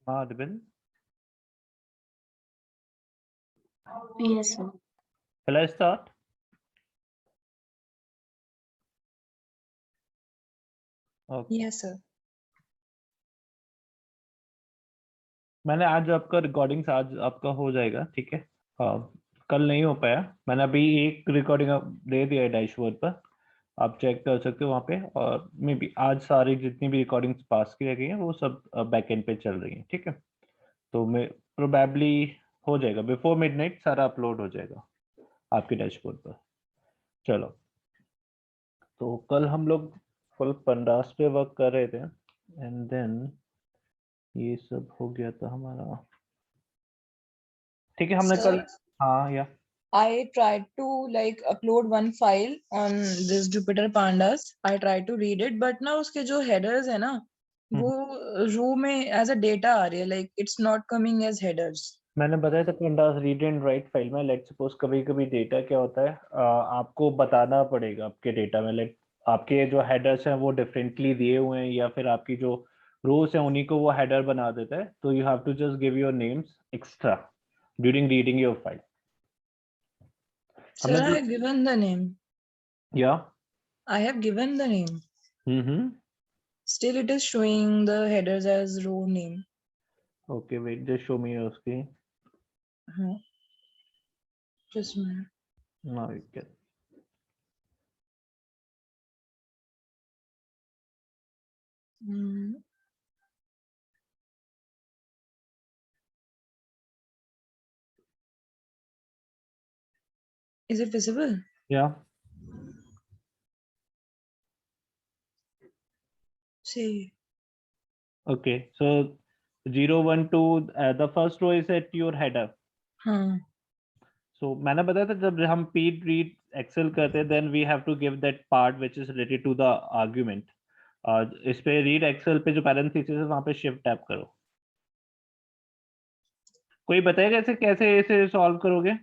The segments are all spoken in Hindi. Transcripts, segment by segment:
हाँ ribbon, Yes, sir. shall I start? Okay. Yes, sir. मैंने आज आपका रिकॉर्डिंग्स आज आपका हो जाएगा, ठीक है। हाँ, कल नहीं हो पाया। मैंने अभी एक रिकॉर्डिंग दे दिया है डैशबोर्ड पर, आप चेक कर सकते हो वहाँ पे। और मे बी आज सारी जितनी भी रिकॉर्डिंग्स पास की गई हैं वो सब बैकएंड पे चल रही हैं, ठीक है। तो मैं प्रोबेबली हो जाएगा बिफोर मिडनाइट, सारा अपलोड हो जाएगा आपके डैशबोर्ड पर। चलो, तो कल हम लोग फुल पंडास पे वर्क कर रहे थे, एंड देन ये सब हो गया था हमारा, ठीक है। हमने Sir, कल, हाँ या I tried to like upload one file on this Jupyter Pandas. I tried to read it, but ना उसके जो headers है ना, वो रो में as a data आ रही है, like it's not coming as headers. मैंने बताया था pandas read and write file में। लेट सपोज कभी कभी डेटा क्या होता है, आपको बताना पड़ेगा आपके डेटा में, लेट आपके जो हेडर्स हैं वो डिफरेंटली दिए हुए हैं, या फिर आपकी जो रोज हैं उन्हीं को वो हेडर बना देता है। तो you have to just give your names extra during reading your file. Sir, हमने I जो, have given the name. या I have given the name. हम्म, Still, it is showing the headers as row name. Okay wait, just show me उसकी। हाँ, just a minute. Now you can, Hmm. Is it visible? या See. Okay. So 0 1 2, the first row is at your header. हाँ. सो मैंने बताया था जब हम पीड रीड एक्सेल करते हैं then we have to give that part which is related to the argument. इस पे रीड एक्सेल पे जो पैरेंथेसिस है वहां पे शिफ्ट टैप करो। कोई बताएगा इसे कैसे इसे सॉल्व करोगे?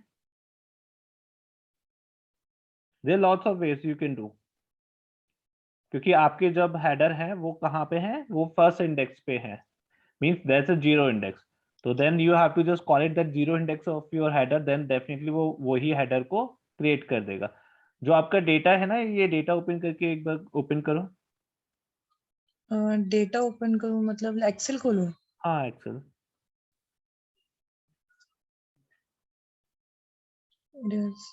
There lots of ways you can do, क्योंकि आपके जब हेडर है वो कहाँ पे है, वो फर्स्ट इंडेक्स पे है, means that's a zero index. तो then you have to just call it that zero index of your header, then definitely वो वही हेडर को क्रिएट कर देगा। जो आपका डेटा है ना, ये डेटा ओपन करके एक बार ओपन करो। डेटा ओपन करूँ मतलब एक्सेल खोलूँ? हाँ excel. It is.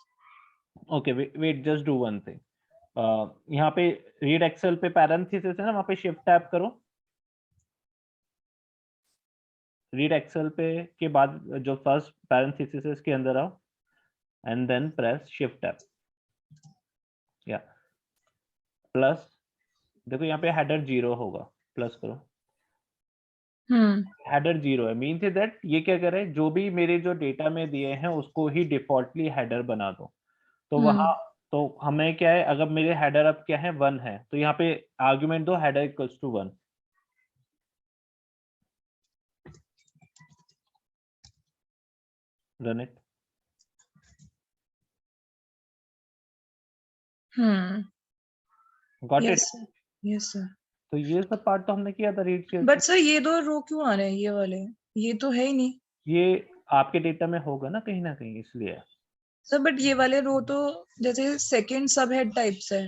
Okay wait, just do one thing. यहाँ पे रीड एक्सेल पे पैरेंथेसिस है ना, वहाँ पे शिफ्ट टैप करो। रीड एक्सेल पे के बाद जो फर्स्ट पैरेंथेसिस है इसके अंदर आओ, and then press shift tab, या प्लस। देखो यहाँ पे हेडर जीरो होगा, प्लस करो। हेडर जीरो है, मीन्स दैट ये क्या करे, जो भी मेरे जो डेटा में दिए हैं उसको ही डिफॉल्टली हेडर बना दो। तो वहाँ, तो हमें क्या है, अगर मेरे हेडर अब क्या है, 1 है, तो यहाँ पे आर्ग्यूमेंट दो header equals to 1। Run it. Got it? Yes, sir. Yes, sir. तो ये सब पार्ट तो हमने किया था रीड के। बट सर ये दो रो क्यों आ रहे हैं ये वाले? ये तो है ही नहीं ये आपके डेटा में होगा ना कहीं, इसलिए। सर। बट ये वाले रो तो जैसे सेकंड सब हेड टाइप्स है।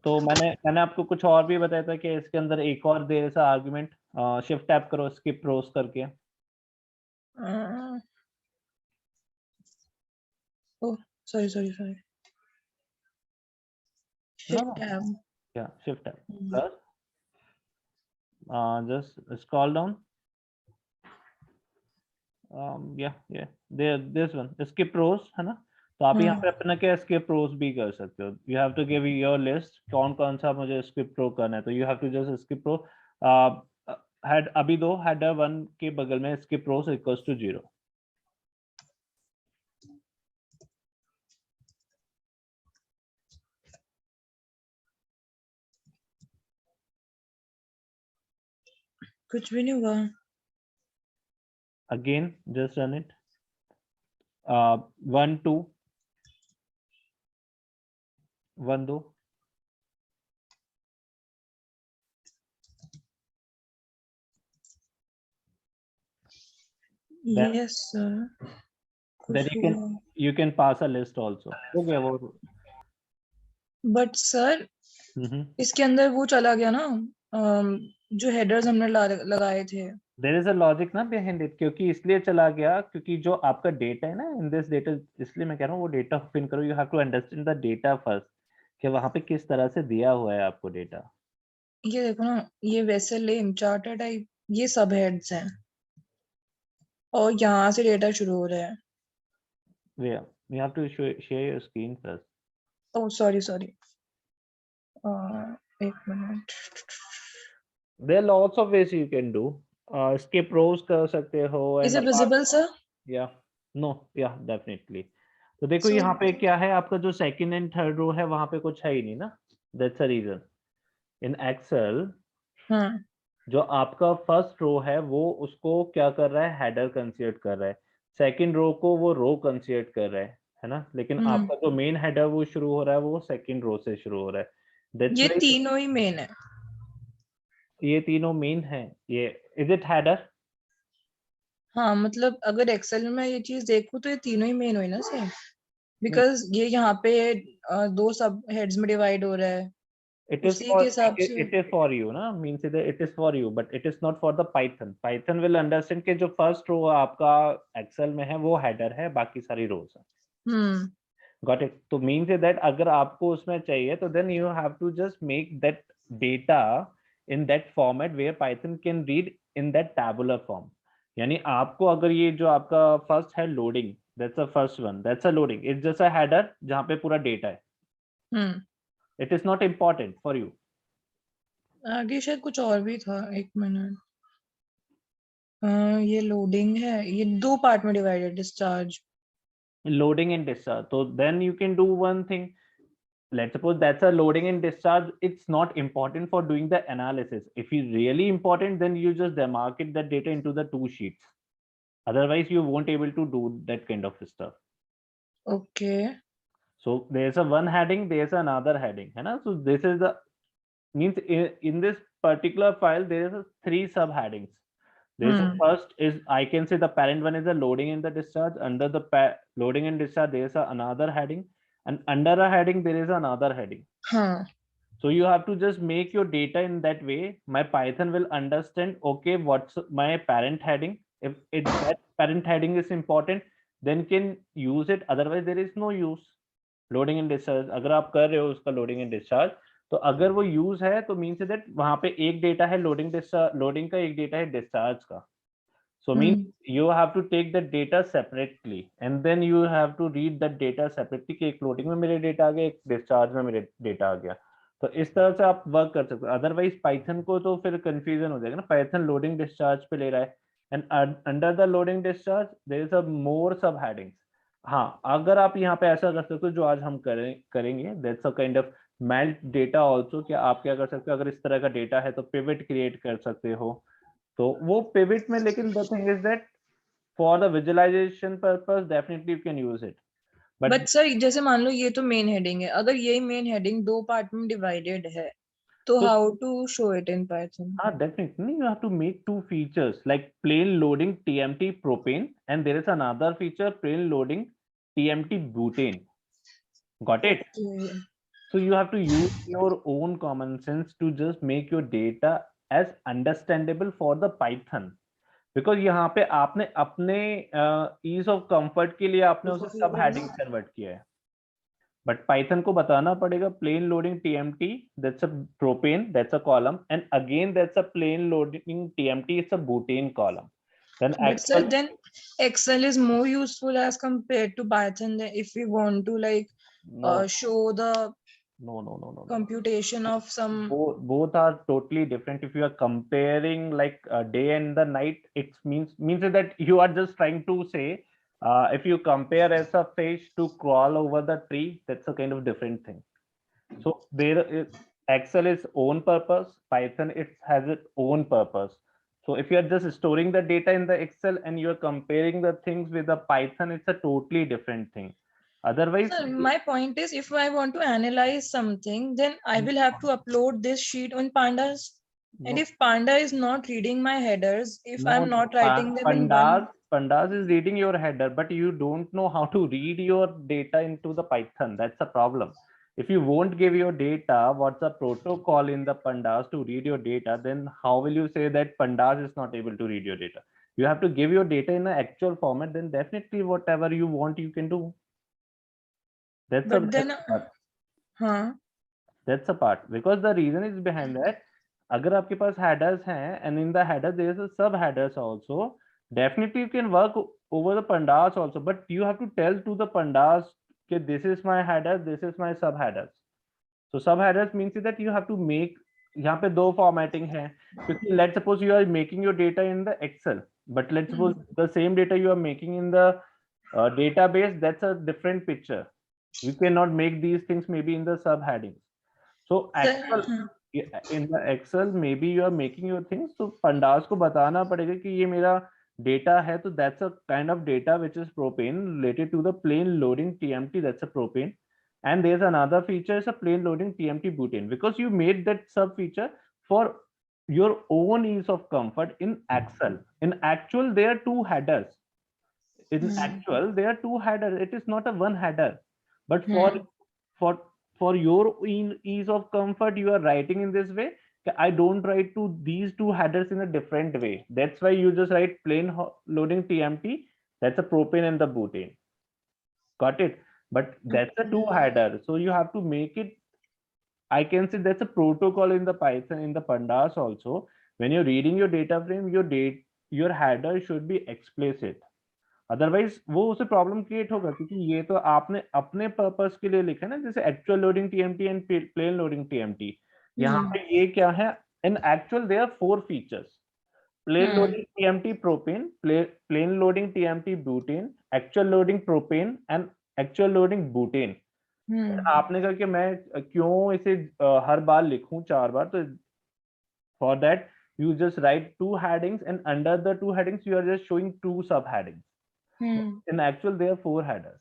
तो मैंने आपको कुछ और भी बताया था कि इसके अंदर एक और देर सा आर्गुमेंट, शिफ्ट टैप करो स्किप रोज करके। Oh, sorry sorry sorry. No shift no, tab. या shift tab plus, just scroll down, या दिस वन स्किप रोज है ना। तो आप यहाँ पे अपना क्या स्किप रोज भी कर सकते हो। You have to give your list कौन कौन सा मुझे स्किप रो करना है, तो you have to just skip row. Head अभी दो हेडर 1 के बगल में स्किप रोज इक्वल्स टू 0। कुछ भी नहीं हुआ। Again just run it. 1 2 1 2, Then Yes sir. then कुछ हुआ. you can pass a list also. हो गया वो. But sir, हम्म. इसके अंदर वो चला गया ना, जो हेडर्स हमने लगाए थे. देयर इज अ लॉजिक ना बिहाइंड इट, क्योंकि इसलिए चला गया क्योंकि जो आपका डेटा है ना इन दिस डेटा, इसलिए मैं कह रहा हूँ वो डेटा फिन करो, you have to understand the data first कि वहां पे किस तरह से दिया हुआ है आपको डेटा. ये देखो ना, ये वेसल नेम, चार्टर टाइप, ये सब हेड्स हैं और यहाँ से डेटा शुरू हो रहा है. You have to share your screen first. Oh sorry sorry, एक minute. There are lots of ways you can do. Skip rows कर सकते हो is and it apart. Visible sir? Yeah, no, yeah, definitely. तो देखो सो यहाँ पे क्या है, आपका जो सेकंड एंड थर्ड रो है वहां पे कुछ है ही नहीं ना. That's the reason. In Excel, हाँ. जो आपका फर्स्ट रो है वो उसको क्या कर रहा है, हेडर कंसीडर कर रहा है. सेकंड रो को वो रो कंसीडर कर रहा है ना. लेकिन आपका जो मेन हेडर वो शुरू हो रहा है वो सेकंड रो से शुरू हो रहा है. That's ये why तीनों ही मेन है. ये तीनों मेन है. ये इज इट हेडर? हाँ मतलब अगर एक्सेल में ये चीज देखूं तो ये तीनों ही मेन हुई ना सर, बिकॉज ये यहाँ पे दो सब हेड्स में डिवाइड हो रहा है. It is उसी for के हिसाब से. it is for you ना, means that it is for you, but it is not for the Python will understand कि जो first row आपका Excel में है वो header है, बाकी सारी rows है. हम्म. Got it? तो means that अगर आपको उसमें चाहिए तो then you have to just make that data in that format where Python can read in that tabular form. यानी आपको अगर ये जो आपका first है loading, that's the first one, that's a loading, it's just a header जहाँ पे पूरा data है. हम्म. It is not important for you. आगे शायद कुछ और भी था, एक मिनट. ये लोडिंग है, ये दो पार्ट में divided, discharge. Loading and discharge, so then you can do one thing. Let's suppose that's a loading and discharge, it's not important for doing the analysis. If it's really important, then you just demarcate that data into the two sheets, otherwise you won't able to do that kind of stuff. Okay. So there's a one heading, there's another heading, है ना. So this is the means in this particular file there is a three subheadings. There's a first is, I can say the parent one is the loading and the discharge. Under the loading and discharge, there's another heading, and under a heading there is another heading. हाँ. So you have to just make your data in that way. My Python will understand, okay, what's my parent heading. If that parent heading is important, then can use it. Otherwise, there is no use. Loading and discharge. अगर आप कर रहे हो उसका loading and discharge, तो अगर वो यूज है तो मीन्स दैट वहां पे एक डेटा है लोडिंग का, एक डेटा है डिस्चार्ज का. So mean you have to take the data separately and then you have to read the data separately कि एक लोडिंग में मेरे डेटा आ गया, एक डिस्चार्ज में मेरे डेटा आ गया. तो इस तरह से आप वर्क कर सकते हो. अदरवाइज पाइथन को तो फिर कंफ्यूजन हो जाएगा ना. पाइथन लोडिंग डिस्चार्ज पे ले रहा है and under the loading discharge there is a more sub headings. हाँ, अगर आप यहाँ पे ऐसा कर सकते हो जो आज हम करेंगे, that's a kind of melt data also. क्या आप क्या कर सकते हो, अगर इस तरह का डेटा है तो पिवट क्रिएट कर सकते हो. तो वो पिवट में, लेकिन the thing is that for the visualisation purpose definitely you can use it. But sir जैसे मान लो ये तो मेन हेडिंग है, अगर यही मेन हेडिंग दो पार्ट में डिवाइडेड है तो so how to show it in Python? definitely you have to make two features like plain loading tmt propane, and there is another feature plain loading tmt butane. Got it? So you have to use your own common sense to just make your data as understandable for the Python. Because यहाँ पे आपने अपने ease of comfort के लिए आपने उसे सब heading कन्वर्ट किया है. But Python को बताना पड़ेगा plain loading TMT, that's a propane, that's a column, and again that's a plain loading TMT, it's a butane column. Then But sir, actual then Excel is more useful as compared to Python if we want to like no show the no. computation of some. Both are totally different. If you are comparing like day and the night, it means that you are just trying to say if you compare as a fish to crawl over the tree, that's a kind of different thing. So there is, Excel is own purpose, Python it has its own purpose. So if you are just storing the data in the Excel and you are comparing the things with the Python, it's a totally different thing. Otherwise, Sir, my point is if I want to analyze something, then I will have to upload this sheet on Pandas. And if Panda is not reading my headers, if I'm No, not writing them in one, Pandas is reading your header, but you don't know how to read your data into the Python. That's a problem. If you won't give your data, what's the protocol in the Pandas to read your data, then how will you say that Pandas is not able to read your data? You have to give your data in an actual format, then definitely whatever you want, you can do. That's but then, a part. huh? That's a part. Because the reason is behind that, अगर आपके पास headers हैं and in the header there is a sub headers also, definitely you can work over the pandas also, but you have to tell to the pandas that this is my header, this is my sub headers. So sub headers means that you have to make, यहाँ पे दो formatting है, क्योंकि let's suppose you are making your data in the Excel, but let's suppose the same data you are making in the database, that's a different picture. You cannot make these things maybe in the subheadings. So actual in the Excel maybe you are making your things, so pandas को बताना पड़ेगा कि ये मेरा data है, तो that's a kind of data which is propane related to the plain loading TMT, that's a propane. And there's another feature is a plain loading TMT butane, because you made that sub feature for your own ease of comfort in Excel. In actual there are two headers. In actual there are two headers, it is not a one header, but for for your ease of comfort you are writing in this way. I don't write to these two headers in a different way, that's why you just write plain loading TMT, that's a propane and the butane. Got it? But that's a two header, so you have to make it, I can say that's a protocol in the Python, in the pandas also. When you're reading your data frame, your header should be explicit. Otherwise वो उसे प्रॉब्लम क्रिएट होगा, क्योंकि ये तो आपने अपने पर्पस के लिए लिखा है ना, जैसे actual loading TMT and plain loading TMT. यहाँ पे ये क्या है, in actual there 4 features, plain loading TMT propane, plain loading TMT butane, actual loading propane and actual loading butane. आपने कहा कि मैं क्यों इसे हर बार लिखूं 4 बार, तो for that you just write 2 headings and under the 2 headings you are just showing 2 subheadings. In actual there are 4 headers.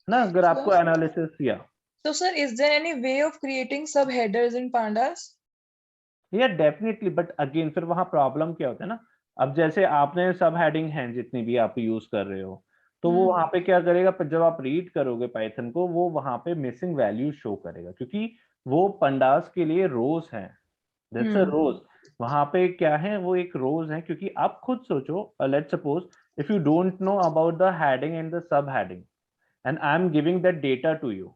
ना अगर आपको एनालिसिस किया। So sir, is there any way of creating subheaders in pandas? Yeah, definitely, but again फिर वहां प्रॉब्लम क्या होता है ना, अब जैसे आपने सब हेडिंग हैं जितनी भी आप यूज कर रहे हो, तो वो वहां पे क्या करेगा, जब आप रीड करोगे पाइथन को, वो वहां पे मिसिंग वैल्यू शो करेगा, क्योंकि वो पंडास के लिए रोज हैं, दैट्स अ रोज। वहां पे क्या है, वो एक रोज है, क्योंकि आप खुद सोचो, let's suppose if you don't know about the heading and the subheading and I'm giving that data to you,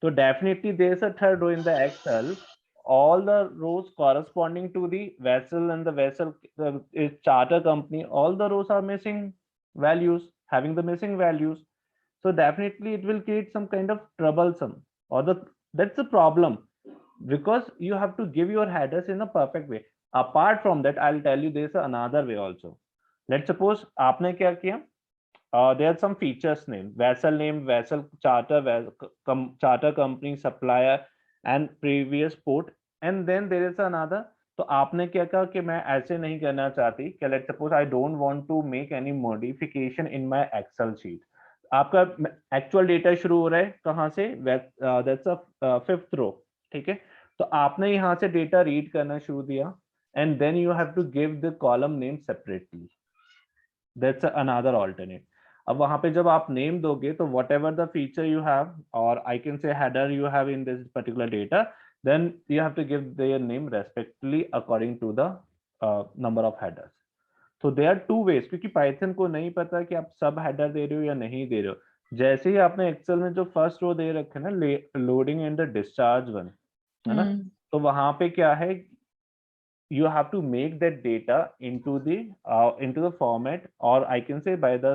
so definitely there's a third row in the Excel, all the rows corresponding to the vessel and the vessel charter company, all the rows are missing values, having the missing values. So definitely it will create some kind of troublesome, or that's the problem, because you have to give your headers in a perfect way. Apart from that, I'll tell you there's another way also. Let's suppose आपने क्या किया, there are some features name, vessel charter, charter company, supplier and previous port, and then there is another. तो आपने क्या कहा कि मैं ऐसे नहीं करना चाहती, कि let's suppose I don't want to make any modification in my Excel sheet. आपका एक्चुअल डेटा शुरू हो रहा है कहाँ से, that's a 5th row, ठीक है। तो आपने यहाँ से डेटा रीड करना शुरू दिया, and then you have to give the column name separately. That's another alternate. अब वहां पे जब आप नेम दोगे, तो whatever the feature you have, और I can say header you have in this particular data, then you have to give their name respectively according to the number of headers. So there are two ways, क्योंकि पाइथन को नहीं पता कि आप सब हेडर दे रहे हो या नहीं दे रहे हो। जैसे ही आपने एक्सेल में जो फर्स्ट रो दे रखे ना, loading and the discharge one, है ना, तो वहां पे क्या है, you have to make that data into the format, or I can say by the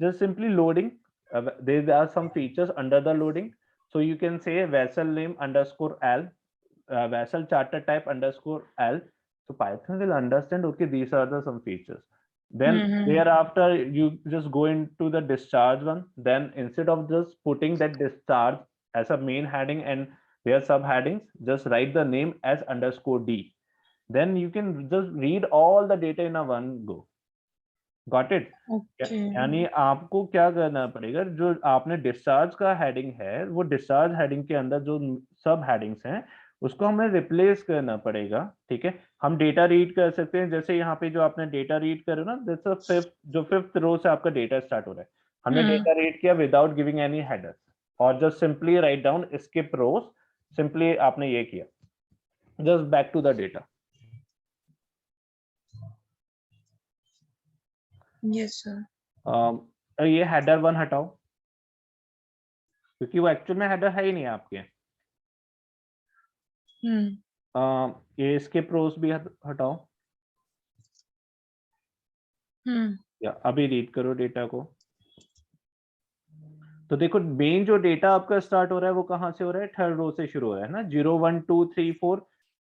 just simply loading. There are some features under the loading, so you can say vessel name underscore l, vessel charter type underscore l, so Python will understand, okay, these are the some features. Then thereafter you just go into the discharge one, then instead of just putting that discharge as a main heading and their subheadings, just write the name as underscore d, then you can just read all the data in a one go. Got it? यानी आपको क्या करना पड़ेगा, जो आपने डिस्चार्ज का हेडिंग है, वो डिस्चार्ज हेडिंग के अंदर जो सब हेडिंग्स हैं, उसको हमें रिप्लेस करना पड़ेगा, ठीक है। हम डेटा रीड कर सकते हैं, जैसे यहाँ पे जो आपने डेटा रीड करो ना, दैट्स अ फिफ्थ, जो फिफ्थ रो से आपका डेटा स्टार्ट हो रहा है, हमने डेटा रीड किया विदाउट गिविंग एनी हेडर्स, और just simply write down skip rows, simply आपने ये किया, just back to the data. Yes sir. ये हेडर 1 हटाओ, क्योंकि वो एक्चुअल में हेडर है ही नहीं आपके। ये स्किप रोज भी हटाओ, या अभी रीड करो डेटा को। तो देखो मेन जो डेटा आपका स्टार्ट हो रहा है वो कहाँ से हो रहा है, थर्ड रो से शुरू हो रहा है ना, 0 1 2 3 4,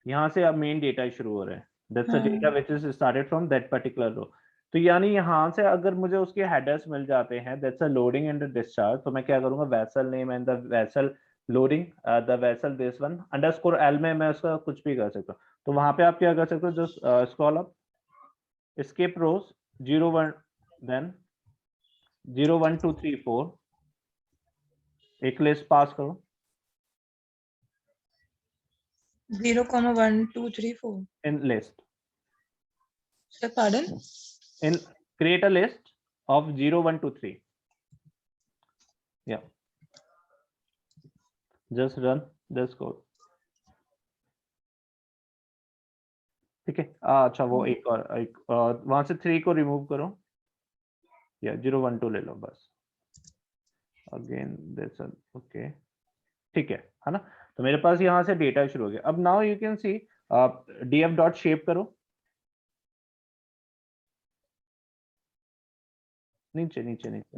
यहाँ से अब मेन डेटा शुरू हो रहा है, that's a data which is started from that particular row. तो यानी यहाँ से अगर मुझे उसके हेडर्स मिल जाते हैं, that's a loading and discharge, तो मैं क्या करूंगा, vessel name and the vessel loading, the vessel this one underscore L में मैं उसका कुछ भी कर सकता हूँ। तो वहां पे आप क्या कर सकते हो, जस्ट स्क्रॉल अप, स्किप रोज 0 1, देन 0 1 2 3 4, एक लिस्ट पास करो 0, 1 2 3 4। in list, Sir, pardon? in create a list of 0 1 2 3, yeah, just run this code, ठीक है। अच्छा वो एक और एक वहां से 3 को रिमूव करो, या 0 1 2 ले लो बस, अगेन दिस, ओके, ठीक है ना। तो मेरे पास यहाँ से डेटा शुरू हो गया। अब now you can C df dot shape करो, नीचे नीचे नीचे,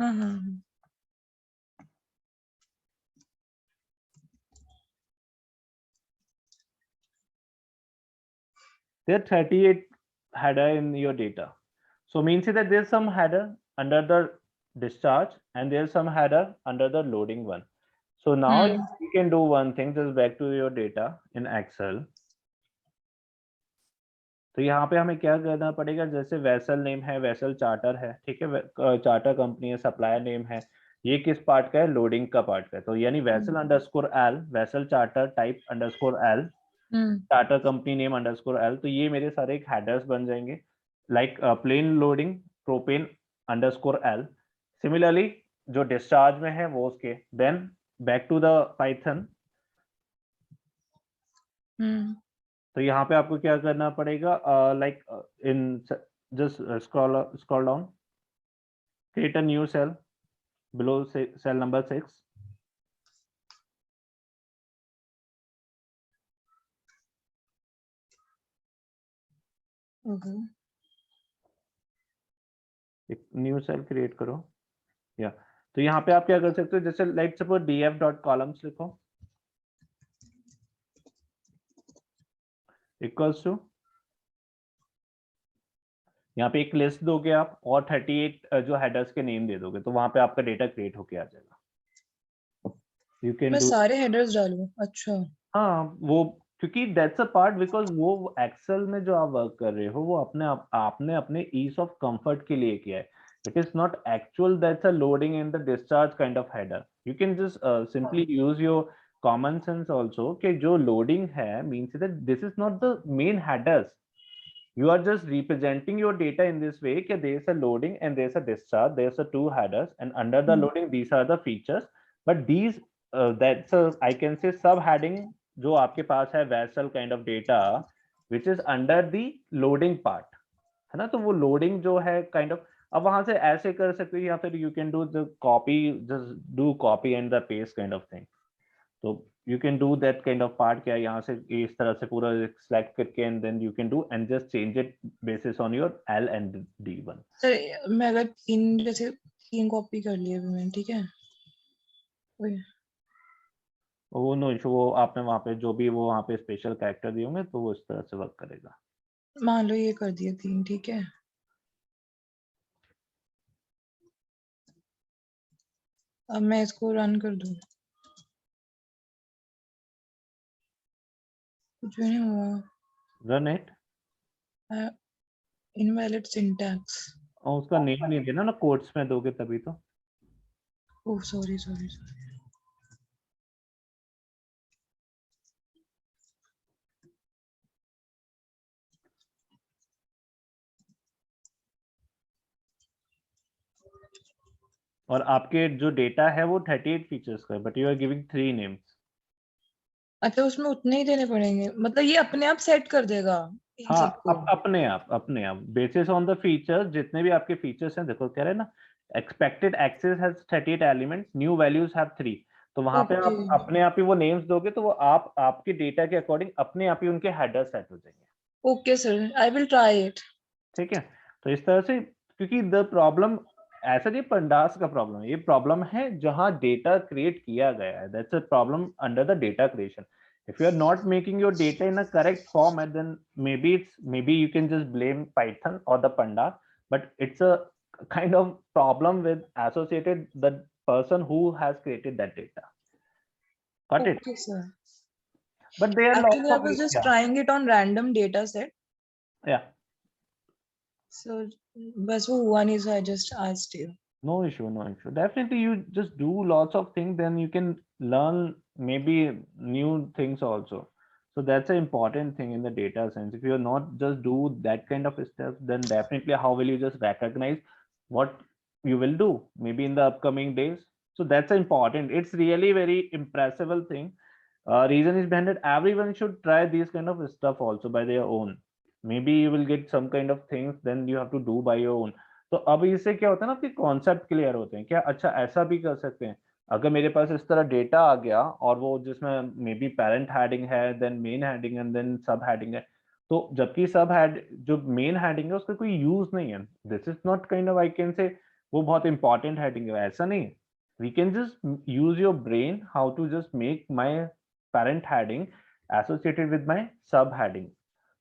there are 38 header in your data, so means that there's some header under the discharge and there's some header under the loading one. So now you can do one thing, just back to your data in Excel। तो यहाँ पे हमें क्या करना पड़ेगा, जैसे वेसल नेम है, वेसल चार्टर है, ठीक है, चार्टर कंपनी है, सप्लायर नेम है, ये किस पार्ट का है, लोडिंग का पार्ट का है। तो यानी vessel underscore L, vessel charter type underscore L, Tata company name underscore L, तो ये मेरे सारे एक हेडर्स बन जाएंगे, like plain loading propane underscore L. Similarly जो डिस्चार्ज में है वो उसके, then back to the Python. तो यहाँ पे आपको क्या करना पड़ेगा, like in just scroll down, create a new cell below cell number 6, एक न्यू सेल क्रिएट करो, या तो यहाँ पे आप क्या कर सकते हो, जैसे like suppose df dot columns लिखो, इक्वल्स टू, यहाँ पे एक लिस्ट दोगे आप और 38 जो हेडर्स के नेम दे दोगे, तो वहां पे आपका डेटा क्रिएट होके आ जाएगा। यू कैन मैं डू, सारे हेडर्स डालूं? अच्छा, हाँ वो, क्योंकि दैट्स अ पार्ट, बिकॉज वो एक्सेल में जो आप वर्क कर रहे हो वो आपने अपने ईज ऑफ कंफर्ट के लिए किया है, it is not actual that's a loading in the discharge kind of header. You can just simply use your common sense also, कि जो लोडिंग है means that this is not the main headers, you are just representing your data in this way कि there is a loading and there is a discharge, there is a two headers, and under the loading these are the features, but these that's a, I can say subheading जो आपके पास है vessel kind of data which is under the loading part, है ना। तो वो loading जो है kind of, अब वहां से ऐसे कर सकते हो, या फिर you can do the copy, just do copy and the paste kind of thing। तो you can do that kind of part, क्या यहाँ से इस तरह से पूरा सिलेक्ट करके and then you can do and just change it basis on your L and D one. Sir मैं अगर जैसे 3 कॉपी कर लिए अभी मैंने, ठीक है, वो नो इशू, वो आपने वहाँ पे जो भी वो वहाँ पे स्पेशल कैरेक्टर दिए होंगे तो वो इस तरह से वर्क करेगा। मान लो ये कर दिए 3, ठीक है। अब मैं इसको रन कर दूं, कुछ भी नहीं हुआ। Run it, invalid syntax. और उसका नेम नहीं देना ना, कोट्स में दोगे तभी तो। ओह सॉरी सॉरी सॉरी। और आपके जो डेटा है वो 38 फीचर्स का है, but you are giving 3 names. अच्छा, उसमें उतने ही देने पड़ेंगे, मतलब ये अपने आप सेट कर देगा इन हाँ, सबको? अपने आप बेसिस ऑन द फीचर्स, जितने भी आपके फीचर्स हैं, देखो कह रहे हैं ना, expected axis has 38 elements, new values have 3। तो वहां पे ओके। आप अपने आप ही वो नेम्स दोगे तो वो आपके डेटा के अकॉर्डिंग अपने आप ही उनके हेडर सेट हो जाएंगे। Okay sir, I will try it. ठीक है, तो इस तरह से, क्योंकि द प्रॉब्लम ऐसा नहीं पंडास का प्रॉब्लम है, ये प्रॉब्लम है जहां डेटा क्रिएट किया गया है, that's a problem under the data creation. if you are not making your data in a correct format, then maybe you can just blame Python or the pandas, but it's a kind of problem with associated the person who has created that data. Got it? Okay sir. But there are lots actually I of was just yeah, trying it on random data set, yeah. So बस वो हुआ नहीं, so I just asked you. No issue, no issue. Definitely, you just do lots of things, then you can learn maybe new things also. So that's an important thing in the data science. If you're not just do that kind of stuff, then definitely how will you just recognize what you will do maybe in the upcoming days? So that's important. It's really very impressive thing. Reason is behind it. Everyone should try these kind of stuff also by their own. Maybe you will get some kind of things, then you have to do by your own. तो अब इससे क्या होता है ना, आपके कॉन्सेप्ट क्लियर होते हैं, क्या अच्छा ऐसा भी कर सकते हैं। अगर मेरे पास इस तरह डेटा आ गया और वो जिसमें मे बी पेरेंट हेडिंग है, then main heading and then sub heading है, तो जबकि सब हेड जो मेन हेडिंग है उसका कोई यूज नहीं है, this is not kind of I can say वो बहुत इंपॉर्टेंट हेडिंग है, ऐसा नहीं है। We can just use your brain how to just make my parent heading associated with my sub heading.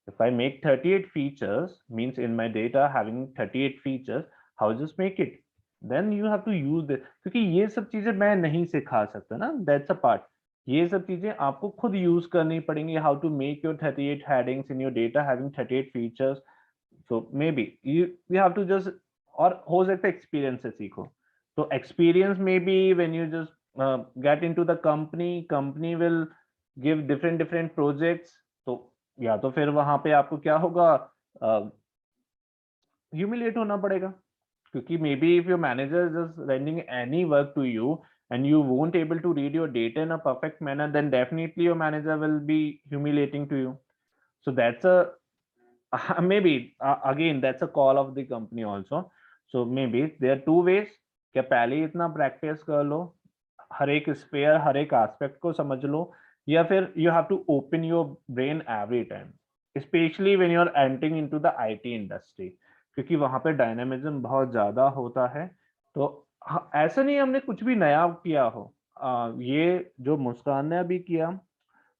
If I make 38 features, means in my data having 38 features, how just make it? Then you have to use this, क्योंकि ये सब चीजें मैं नहीं सिखा सकता ना, that's a part। ये सब चीजें आपको खुद यूज करनी पड़ेंगी, how to make your 38 headings in your data having 38 features। So maybe you have to just, और हो सकता है एक्सपीरियंस से सीखो। तो एक्सपीरियंस में भी when you just get into the company will give different projects। तो या तो फिर वहां पे आपको क्या होगा, ह्यूमिलेट होना पड़ेगा, क्योंकि maybe if your manager is rending any work to you and you won't able to read your data in a perfect manner, then definitely your manager will be humiliating to you। So that's a maybe again that's a call of the company also। So maybe there are two ways, क्या पहले ही इतना प्रैक्टिस कर लो, हर एक स्पेयर हर एक एस्पेक्ट को समझ लो, या फिर you have to open your brain every time, specially when you are entering into the IT industry, क्योंकि वहां पे डायनामिज्म बहुत ज्यादा होता है। तो ऐसा नहीं हमने कुछ भी नया किया हो, ये जो मुस्कान ने अभी किया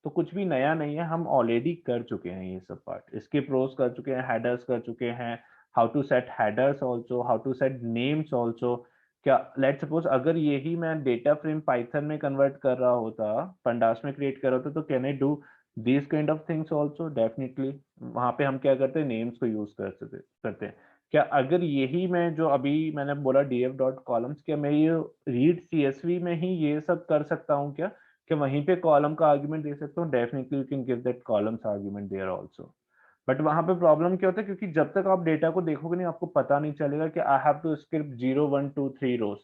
तो कुछ भी नया नहीं है, हम ऑलरेडी कर चुके हैं ये सब पार्ट, इसके प्रोस कर चुके हैं, हेडर्स कर चुके हैं, how to set headers also, how to set names also. क्या लेट्स सपोज अगर यही मैं डेटा फ्रेम पाइथन में कन्वर्ट कर रहा होता, पंडास में क्रिएट कर रहा होता, तो can I do this kind of things also? Definitely वहां पे हम क्या करते हैं, नेम्स को यूज करते हैं। क्या अगर यही मैं जो अभी मैंने बोला df डॉट कॉलम्स, क्या मैं ये रीड सीएसवी में ही ये सब कर सकता हूँ क्या? कि वहीं पे कॉलम का आर्गुमेंट दे सकता हूँ, definitely you can give that columns argument there also. But वहां पे प्रॉब्लम क्या होता है, क्योंकि जब तक आप डेटा को देखोगे नहीं आपको पता नहीं चलेगा कि I have to skip 0 1 2 3 rows,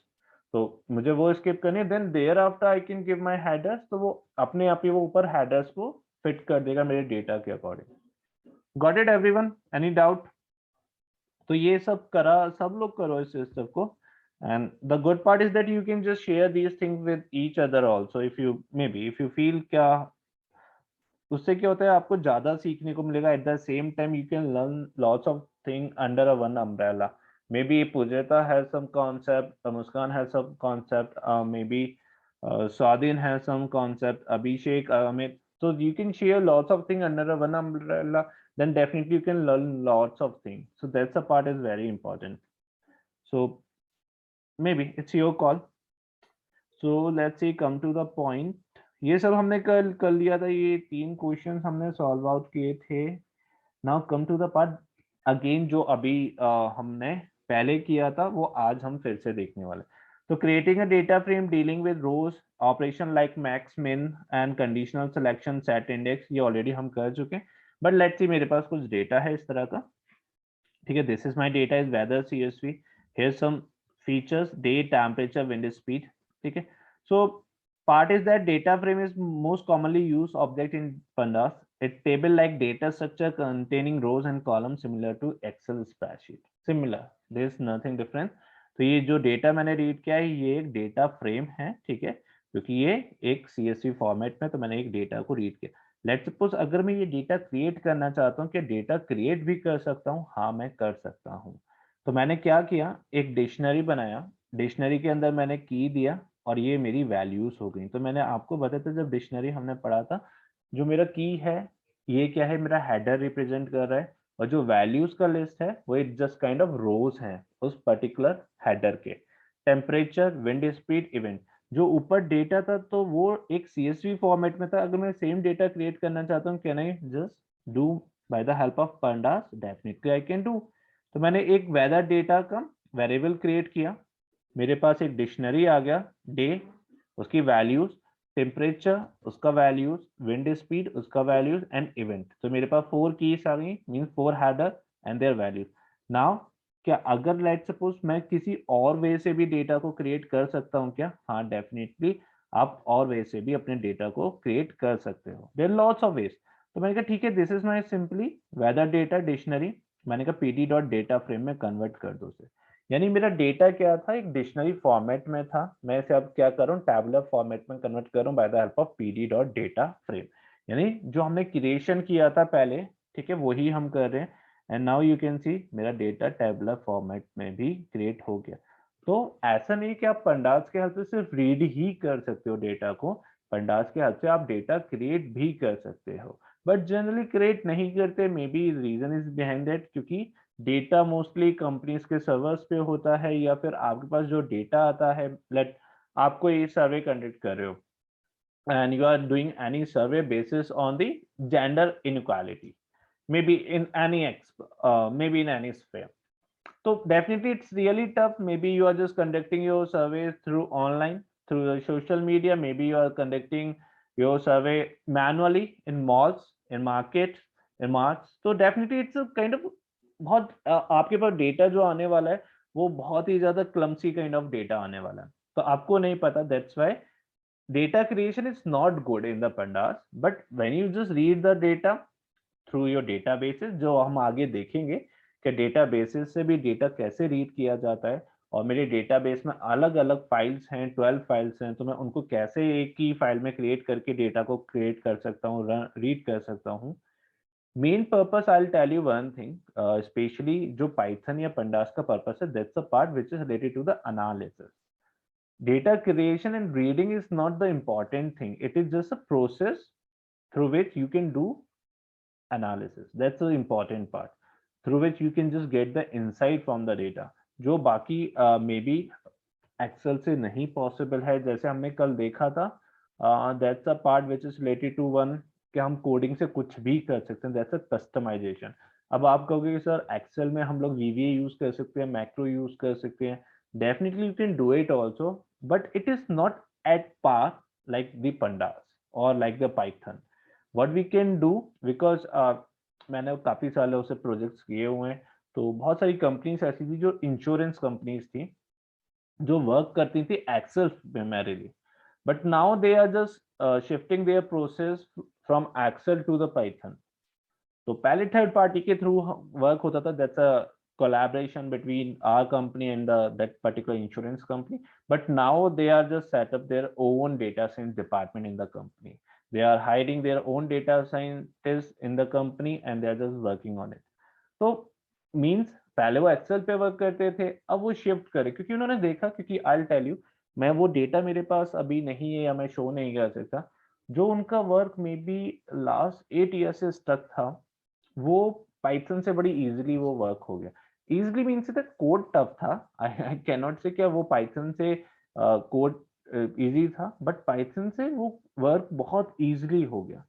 तो मुझे वो स्किप करनी है, then thereafter I can give my headers, तो वो अपने आप ही वो ऊपर हेडर्स को फिट कर देगा मेरे डेटा के according. Got it everyone? Any doubt? तो ये सब करा, सब लोग करो इस सब को, and the good part is that you can just share these things with each other also, if you maybe if you feel क्या, उससे क्या होता है आपको ज्यादा सीखने को मिलेगा, at the same time you can learn lots of thing under a one umbrella. Maybe Pujeta has some concept, Muskan has some concept, maybe Swadhin has some concept, Abhishek, Amit, so you can share lots of things under a one umbrella, then definitely you can learn lots of things, so that's the part is very important। So maybe it's your call। So let's see, come to the point। ये सब हमने कल कर लिया था, ये 3 क्वेश्चंस हमने सॉल्व आउट किए थे। Now come to the part again, जो अभी हमने पहले किया था वो आज हम फिर से देखने वाले। तो creating a data frame dealing with rows, operation like max min and conditional selection, set index, ये ऑलरेडी हम कर चुके हैं। बट लेट्स सी, मेरे पास कुछ डेटा है इस तरह का, ठीक है, this is my data is weather CSV, here some features, day, temperature, wind speed. ठीक है. So part is that data frame is most commonly used object in pandas. A table like data structure containing rows and columns similar to Excel spreadsheet. Similar, there is nothing different. तो ये जो डेटा मैंने रीड किया है ये एक डेटा फ्रेम है, ठीक है, क्योंकि ये एक CSV फॉर्मेट में, तो मैंने एक डेटा को रीड किया. लेट्स सपोज अगर मैं ये डेटा क्रिएट करना चाहता हूँ, क्या डेटा क्रिएट भी कर सकता हूँ? हाँ, मैं कर सकता हूँ. तो मैंने क्या किया, एक डिक्शनरी बनाया, डिक्शनरी के अंदर मैंने की दिया और ये मेरी वैल्यूज हो गई. तो मैंने आपको बताया था जब डिक्शनरी हमने पढ़ा था, जो मेरा की है ये क्या है, मेरा हेडर रिप्रेजेंट कर रहा है, और जो वैल्यूज का लिस्ट है वो इट जस्ट काइंड ऑफ रोज है उस पर्टिकुलर हेडर के. टेम्परेचर, विंड स्पीड, इवेंट, जो ऊपर डेटा था तो वो एक CSV फॉर्मेट में था. अगर मैं सेम डेटा क्रिएट करना चाहता हूँ, can I just do by the help of pandas? Definitely I can do. तो मैंने एक वेदर डेटा का वेरिएबल क्रिएट किया, मेरे पास एक डिक्शनरी आ गया, डे उसकी वैल्यूज, टेम्परेचर उसका वैल्यूज, विंड स्पीड उसका वैल्यूज एंड इवेंट. तो मेरे पास 4 कीज आ गई, means 4 header and there values. Now क्या अगर लेट्स सपोज मैं किसी और वे से भी डेटा को क्रिएट कर सकता हूँ क्या? हाँ, डेफिनेटली आप और वे से भी अपने डेटा को क्रिएट कर सकते हो. There lots of ways. तो मैंने कहा ठीक है, this is my simply weather data dictionary. मैंने कहा pd.data फ्रेम में कन्वर्ट कर दो उसे. यानी मेरा डेटा क्या था, एक डिक्शनरी फॉर्मेट में था, मैं इसे अब क्या कर रहा हूँ, टैबुलर फॉर्मेट में कन्वर्ट कर रहा हूँ bye the help of pd.data frame. यानी जो हमने क्रिएशन किया था पहले, ठीक है, वही हम कर रहे हैं. एंड नाउ यू कैन सी मेरा डेटा टैबुलर फॉर्मेट में भी क्रिएट हो गया. तो ऐसा नहीं कि आप पंडास के हेल्प से सिर्फ रीड ही कर सकते हो डेटा को, पंडास के हेल्प से आप डेटा क्रिएट भी कर सकते हो. बट जनरली क्रिएट नहीं करते, maybe reason is behind that, क्योंकि डेटा मोस्टली कंपनीज के सर्वर्स पे होता है, या फिर आपके पास जो डेटा आता है, लेट आपको ये सर्वे कंडक्ट कर रहे हो and you are doing any survey basis on the gender inequality, maybe in any maybe in any sphere. So definitely it's really tough. Maybe you are just conducting your surveys through online, through the social media. Maybe you are conducting your survey manually in malls, in markets, in marts. So definitely it's a kind of बहुत आपके पास डेटा जो आने वाला है वो बहुत ही ज्यादा क्लम्सी काइंड ऑफ डेटा आने वाला है. तो आपको नहीं पता, that's why data creation is not good in the pandas. But when you just read the data through your databases, जो हम आगे देखेंगे कि डेटाबेसेस से भी डेटा कैसे रीड किया जाता है, और मेरे डेटाबेस में अलग अलग फाइल्स हैं, 12 फाइल्स हैं, तो मैं उनको कैसे एक ही फाइल में क्रिएट करके डेटा को क्रिएट कर सकता हूँ, रीड कर सकता हूँ. Main purpose I will tell you one thing, specially जो पाइथन या पंडास का पर्पस है, that's a part which is related to the analysis. Data creation and reading is not the important thing. It is just a process through which you can do analysis. That's the important part. Through which you can just get the insight from the data. जो बाकी maybe Excel से नहीं possible है, जैसे हमने कल देखा था. That's a part which is related to one कि हम कोडिंग से कुछ भी कर सकते हैं. That's a customization. अब आप कहोगे कि सर एक्सेल में हम लोग VBA यूज कर सकते हैं, मैक्रो यूज कर सकते हैं. Definitely you can do it also, but it is not at par like the pandas or like the Python. What we can do, because मैंने काफी सालों से प्रोजेक्ट्स किए हुए हैं, तो बहुत सारी कंपनीज ऐसी थी जो इंश्योरेंस कंपनीज थी जो वर्क करती थी Excel primarily, but now they are just shifting their process from Excel to the Python. तो पहले थर्ड पार्टी के थ्रू वर्क होता था, that's a collaboration between our company and that particular insurance company. But now they are just set up their own data science department in the company. They are hiring their own data scientists in the company and they are just working on it. तो मीन्स पहले वो एक्सेल पे वर्क करते थे, अब वो शिफ्ट करे, क्योंकि उन्होंने देखा, क्योंकि आई टेल यू, मैं वो डेटा मेरे पास अभी नहीं है या मैं शो नहीं कर सकता, जो उनका work may be last 8 year से स्टक था, वो पाइथन से बड़ी इजीली वो वर्क हो गया. Easily means that code tough था. आई कैन नॉट से क्या वो पाइथन से कोड इजी था, बट पाइथन से वो वर्क बहुत इजीली हो गया.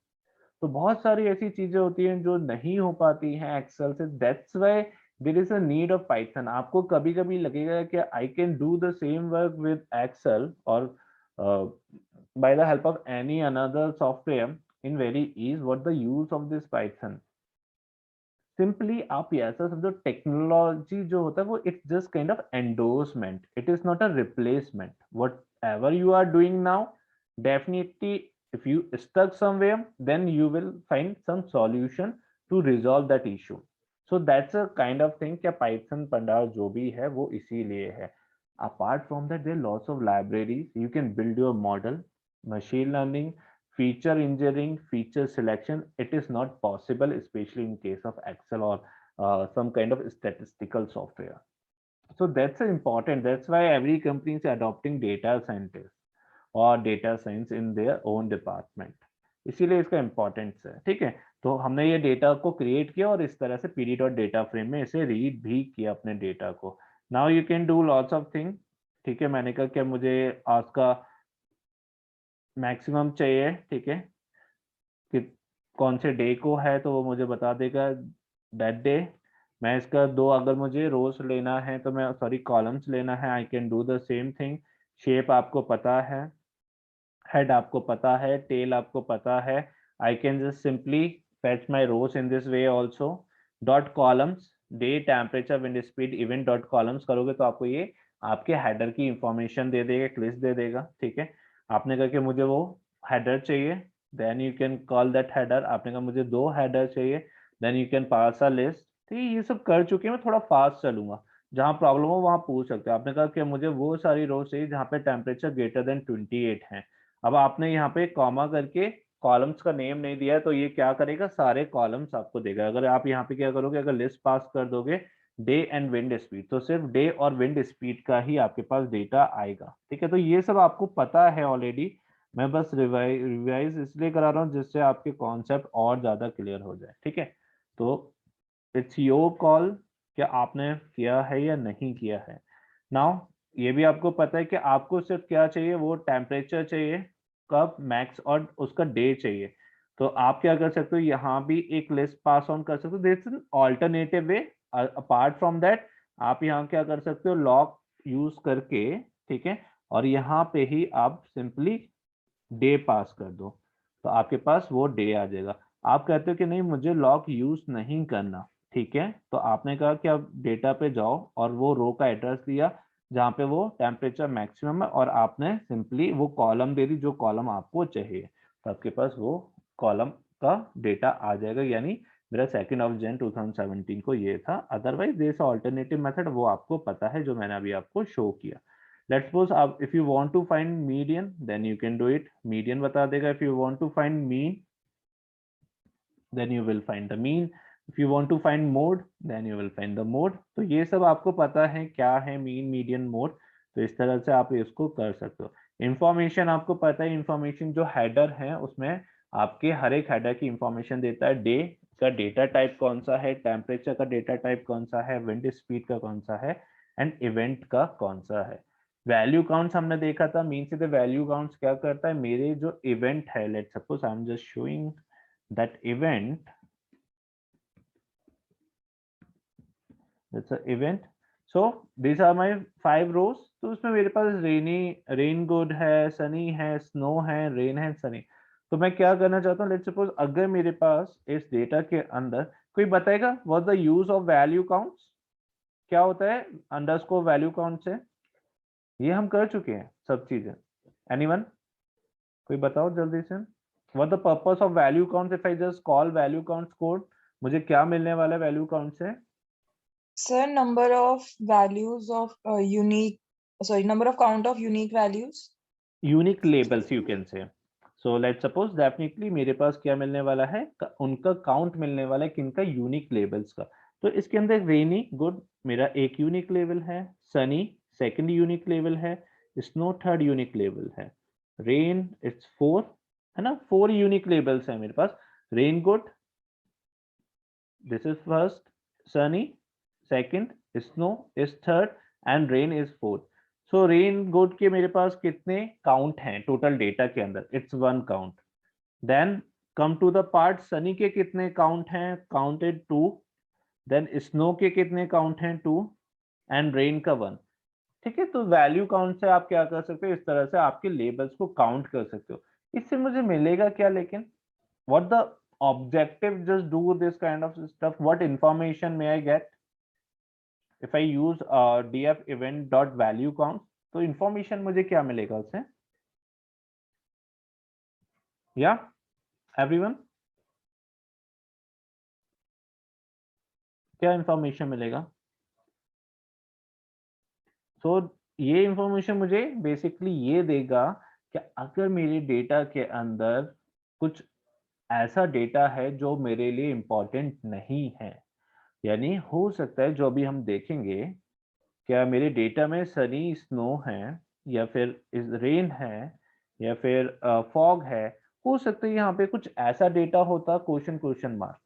तो बहुत सारी ऐसी चीजें होती हैं जो नहीं हो पाती हैं एक्सेल से. That's why there is a need of Python. आपको कभी कभी लगेगा कि I can do the same work with Excel और by the help of any another software in very ease. What the use of this Python? Simply आप ये ऐसा समझो, टेक्नोलॉजी जो होता है वो it's just kind of endorsement, it is not a replacement. Whatever you are doing now, definitely if you stuck somewhere, then you will find some solution to resolve that issue. So that's a kind of thing क्या Python पंडाल जो भी है वो इसीलिए है. Apart from that, there are lots of libraries. You can build your model, machine learning, feature engineering, feature selection. It is not possible, especially in case of Excel or some kind of statistical software. So that's important. That's why every company is adopting data scientists और data science in their own department. इसीलिए इसका इम्पोर्टेंस है. ठीक है, तो हमने ये डेटा को क्रिएट किया और इस तरह से pd डॉट डेटा फ्रेम में इसे रीड भी किया अपने डेटा को. Now you can do lots of thing. ठीक है, मैंने कहा कि मुझे आज का मैक्सिमम चाहिए. ठीक है, कि कौन से डे को है तो वो मुझे बता देगा दैट डे. मैं इसका दो अगर मुझे रोज लेना है तो मैं सॉरी कॉलम्स लेना है, I can do the same thing. Shape आपको पता है, हेड आपको पता है, टेल आपको पता है. I can just simply fetch my rows in this way also. Dot columns, day, temperature, wind speed, event dot columns करोगे तो आपको ये आपके हेडर की इंफॉर्मेशन दे देगा, एक लिस्ट दे देगा. ठीक है, आपने कहा कि मुझे वो हेडर चाहिए, then you can call that header. आपने कहा मुझे 2 हेडर चाहिए, then you can pass a list. ठीक है, ये सब कर चुके हैं. मैं थोड़ा फास्ट चलूंगा, जहां प्रॉब्लम हो वहां पूछ सकते हो. आपने कहा कि मुझे वो सारी रोज चाहिए जहां पे टेम्परेचर ग्रेटर देन 28 है. अब आपने यहाँ पे कॉमा करके कॉलम्स का नेम नहीं दिया है तो ये क्या करेगा, सारे कॉलम्स आपको देगा. अगर आप यहाँ पे क्या करोगे, अगर लिस्ट पास कर दोगे डे एंड विंड स्पीड, तो सिर्फ डे और विंड स्पीड का ही आपके पास डेटा आएगा. ठीक है, तो ये सब आपको पता है ऑलरेडी. मैं बस रिवाइज इसलिए करा रहा हूँ जिससे आपके कॉन्सेप्ट और ज्यादा क्लियर हो जाए. ठीक है, तो इट्स योर कॉल, क्या आपने किया है या नहीं किया है. नाउ ये भी आपको पता है कि आपको सिर्फ क्या चाहिए, वो टेम्परेचर चाहिए, कब, मैक्स और उसका डे चाहिए. तो आप क्या कर सकते हो, यहाँ भी एक लिस्ट पास ऑन कर सकते हो. This is alternative way. Apart from that आप यहाँ क्या कर सकते हो, लॉक यूज करके. ठीक है, और यहाँ पे ही आप सिंपली डे पास कर दो तो आपके पास वो डे आ जाएगा. आप कहते हो कि नहीं मुझे लॉक यूज नहीं करना. ठीक है, तो आपने कहा कि आप डेटा पे जाओ और वो रो का एड्रेस दिया जहाँ पे वो टेम्परेचर मैक्सिमम है और आपने सिंपली वो कॉलम दे दी जो कॉलम आपको चाहिए, तो आपके पास वो कॉलम का डेटा आ जाएगा. यानी मेरा 2 Jan 2017 को ये था. अदरवाइज दिस ऑल्टरनेटिव मेथड वो आपको पता है जो मैंने अभी आपको शो किया. Let's suppose आप if you want to find median then you can do it. Median बता देगा. If you want to find mean then you will find the mean. If you want to find mode then you will find the mode. तो ये सब आपको पता है क्या है mean, median, mode. तो इस तरह से आप इसको कर सकते हो. इंफॉर्मेशन आपको पता है, इंफॉर्मेशन जो हेडर है उसमें आपके हर एक हेडर की इंफॉर्मेशन देता है. डे का डेटा टाइप कौन सा है, टेम्परेचर का डेटा टाइप कौन सा है, विंड स्पीड का कौन सा है, एंड इवेंट का कौन सा है. वैल्यू काउंट्स हमने देखा था. मीन से वैल्यू काउंट्स क्या करता है, मेरे जो इवेंट है, let's suppose I am just showing that event, that's a event. So these are my 5 rows. तो उसमें मेरे पास रेनी, रेन गुड है, सनी है, स्नो है, रेन है, सनी. तो मैं क्या करना चाहता हूँ, लेट्स सपोज अगर मेरे पास इस डेटा के अंदर कोई बताएगा what the use of value counts, क्या होता है अंडरस्कोर वैल्यू काउंट से. ये हम कर चुके हैं सब चीजें. एनीवन, कोई बताओ जल्दी से. What the purpose of value count, if I just call value counts code, मुझे क्या मिलने वाला है वैल्यू काउंट से. Sir, number of values of unique, sorry, number of count of unique values. Unique labels you can say. So let's suppose definitely मेरे पास क्या मिलने वाला है, उनका काउंट मिलने वाला है, किनका, यूनिक लेबल्स का. तो इसके अंदर रेनी गुड मेरा एक यूनिक लेवल है, सनी सेकंड यूनिक लेवल है, स्नो थर्ड यूनिक लेवल है, रेन इट्स 4 है ना, 4 यूनिक लेबल्स है मेरे पास. Rain good this is first, sunny second, snow is third, and rain is fourth. So rain good के मेरे पास कितने काउंट हैं टोटल डेटा के अंदर, it's 1 count. Then come to the part, sunny के कितने काउंट हैं, काउंटेड 2. देन स्नो के कितने काउंट हैं, 2, एंड रेन का 1. ठीक है, तो वैल्यू काउंट से आप क्या कर सकते हो, इस तरह से आपके लेबल्स को काउंट कर सकते हो. इससे मुझे मिलेगा क्या, लेकिन what the objective just do this kind of stuff? What information may I get if I use df event dot value count? तो information मुझे क्या मिलेगा उससे? Yeah, everyone, क्या information मिलेगा? So ये information मुझे basically ये देगा कि अगर मेरे डेटा के अंदर कुछ ऐसा डेटा है जो मेरे लिए इम्पोर्टेंट नहीं है, यानी हो सकता है जो अभी हम देखेंगे, क्या मेरे डेटा में सनी स्नो है या फिर रेन है या फिर फॉग है, हो सकता है यहाँ पे कुछ ऐसा डेटा होता क्वेश्चन मार्क,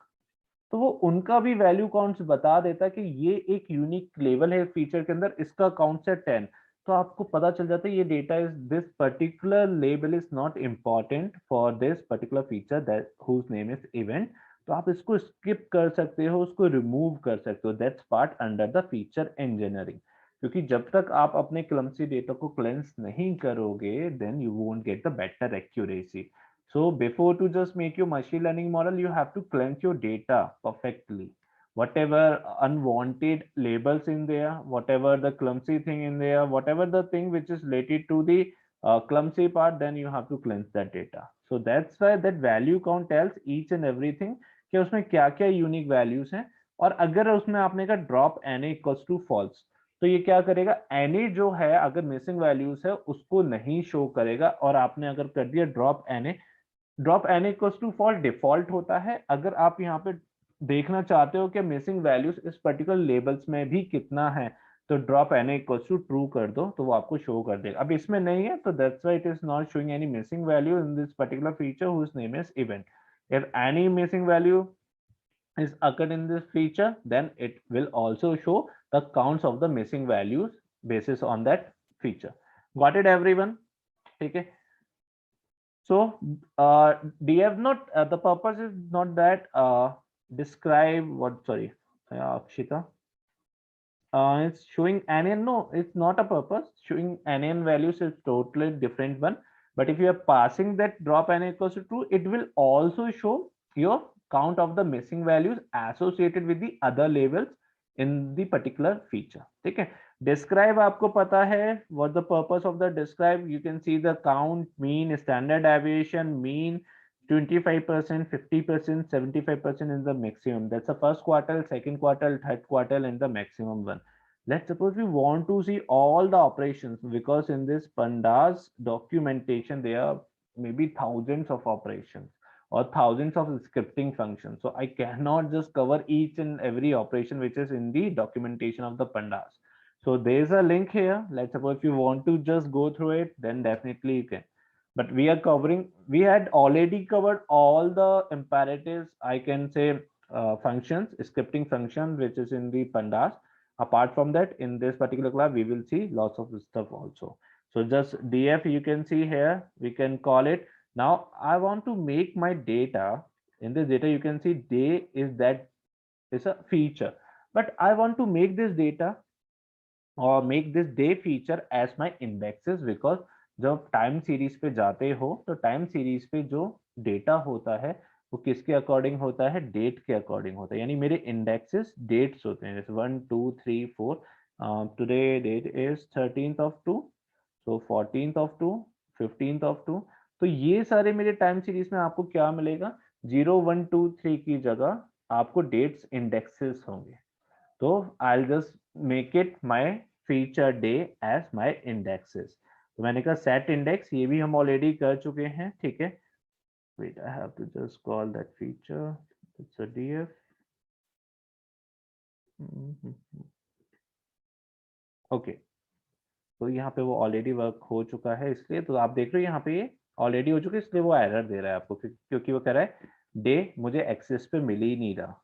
तो वो उनका भी वैल्यू काउंट्स बता देता कि ये एक यूनिक लेवल है फीचर के अंदर, इसका काउंट है 10, तो आपको पता चल जाता है ये data is this particular label is not important for this particular feature that whose name is event, तो आप इसको स्किप कर सकते हो, उसको रिमूव कर सकते हो, that's part under the feature engineering. क्योंकि जब तक आप अपने क्लमसी डेटा को क्लेंस नहीं करोगे then you won't get the better accuracy. So before to just make your machine learning model, you have to cleanse your data perfectly. Whatever unwanted labels in there, whatever the clumsy thing in there, whatever the thing which is related to the clumsy part, then you have to cleanse that data. So that's why that value count tells each and everything कि उसमें क्या क्या unique values हैं, और अगर उसमें आपने कहा drop na equals to false, तो ये क्या करेगा, na जो है अगर मिसिंग वैल्यूज है उसको नहीं शो करेगा, और आपने अगर कर दिया drop na equals to fault default होता है। अगर आप यहाँ पे देखना चाहते हो कि मिसिंग वैल्यूज इस पर्टिकुलर लेबल्स में भी कितना है, तो drop na equals to true कर दो तो वो आपको शो कर देगा। अब इसमें नहीं है तो that's why it is not showing any missing value in this particular feature whose name is event. If any missing value is occurred in this feature, then it will also show the counts of the missing values basis on that feature. Got it everyone? Okay. So df not the purpose is not that describe what, sorry, Akshita, it's showing NN. No, it's not a purpose. Showing NN values is totally different one. But if you are passing that drop NN equals to true, it will also show your count of the missing values associated with the other labels in the particular feature. ठीक है. Describe आपको पता है what the purpose of the describe. You can see the count, mean, standard deviation, mean, 25%, 50%, 75% is the maximum. That's the first quartile, second quartile, third quartile, and the maximum one. Let's suppose we want to see all the operations, because in this pandas documentation there are maybe thousands of operations or thousands of scripting functions. So I cannot just cover each and every operation which is in the documentation of the pandas. So there's a link here. Let's suppose if you want to just go through it, then definitely you can. But we are covering, we had already covered all the imperatives, I can say functions, scripting functions, which is in the pandas. Apart from that, in this particular class, we will see lots of stuff also. So just df, you can see here, we can call it. Now I want to make my data, in this data, you can see day is that is a feature, but I want to make this data or make this day feature as my indexes, because जब टाइम सीरीज पे जाते हो तो टाइम सीरीज पे जो डेटा होता है वो किसके अकॉर्डिंग होता है, डेट के अकॉर्डिंग होता है, यानी मेरे इंडेक्सेस डेट्स होते हैं, जैसे 1 2 3 4, today date is 13th of 2, so 14th of 2, 15th of 2, तो ये सारे मेरे टाइम सीरीज में आपको क्या मिलेगा, 0 1 2 3 की जगह आपको डेट्स इंडेक्सेस होंगे, तो I just make it my feature day as my indexes. तो मैंने कहा सेट इंडेक्स, ये भी हम ऑलरेडी कर चुके हैं, ठीक है। Wait, I have to just call that feature, it's a df। Okay, तो यहाँ पे वो ऑलरेडी वर्क हो चुका है, इसलिए तो आप देख रहे हो यहाँ पे ये ऑलरेडी हो चुका है, इसलिए वो एरर दे रहा है आपको, क्योंकि वो कह रहा है डे मुझे एक्सेस पे मिल ही नहीं रहा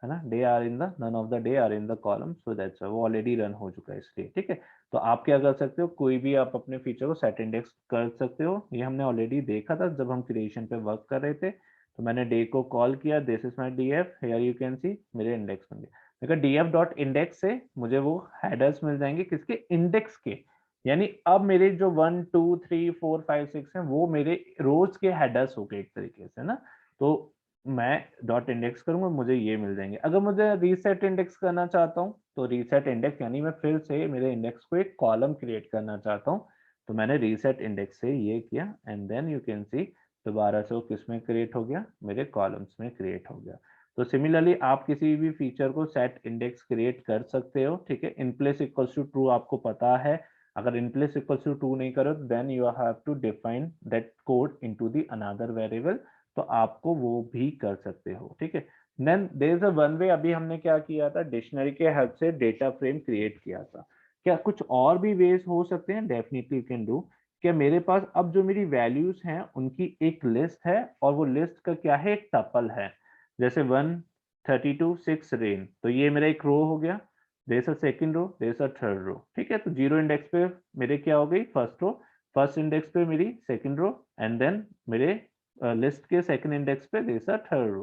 है ना, day are in the none of the day are in the column, so that's वो ऑलरेडी रन हो चुका है इसलिए, ठीक है। तो आप क्या कर सकते हो, कोई भी आप अपने फीचर को सेट इंडेक्स कर सकते हो, ये हमने ऑलरेडी देखा था जब हम क्रिएशन पे वर्क कर रहे थे। तो मैंने डे को कॉल किया, this is my df, here you can see मेरे इंडेक्स बन गए। देखो df डॉट इंडेक्स से मुझे वो हेडर्स मिल जाएंगे, किसके, इंडेक्स के, यानी अब मेरे जो 1 2 3 4 5 6 हैं वो मेरे रोज के हेडर्स हो गए एक तरीके से ना। तो मैं डॉट इंडेक्स करूंगा, मुझे ये मिल जाएंगे। अगर मुझे रीसेट इंडेक्स करना चाहता हूँ तो रीसेट इंडेक्स यानी मैं फिर से मेरे इंडेक्स को एक कॉलम क्रिएट करना चाहता हूँ, तो मैंने रीसेट इंडेक्स से ये किया and then you can see दोबारा से वो किस में क्रिएट हो गया, मेरे कॉलम्स में क्रिएट हो गया। तो सिमिलरली आप किसी भी फीचर को सेट इंडेक्स क्रिएट कर सकते हो, ठीक है। In place equals to true आपको पता है, अगर in place equals to true नहीं करो then you have to define that code into the another variable, तो आपको वो भी कर सकते हो, ठीक है। Then there is a one way, अभी हमने क्या किया था, डिक्शनरी के हेल्प से डेटा फ्रेम क्रिएट किया था। क्या कुछ और भी वेज हो सकते हैं? Definitely you can do. क्या मेरे पास अब जो मेरी वैल्यूज हैं उनकी एक लिस्ट है और वो लिस्ट का क्या है, एक टपल है, जैसे 1 32 6 रेन, तो ये मेरा एक रो हो गया। There is a second row, there is a third row, ठीक है। तो जीरो इंडेक्स पे मेरे क्या हो गई, फर्स्ट रो, फर्स्ट इंडेक्स पे मेरी सेकंड रो, एंड देन मेरे लिस्ट के सेकंड इंडेक्स पे there is a third row.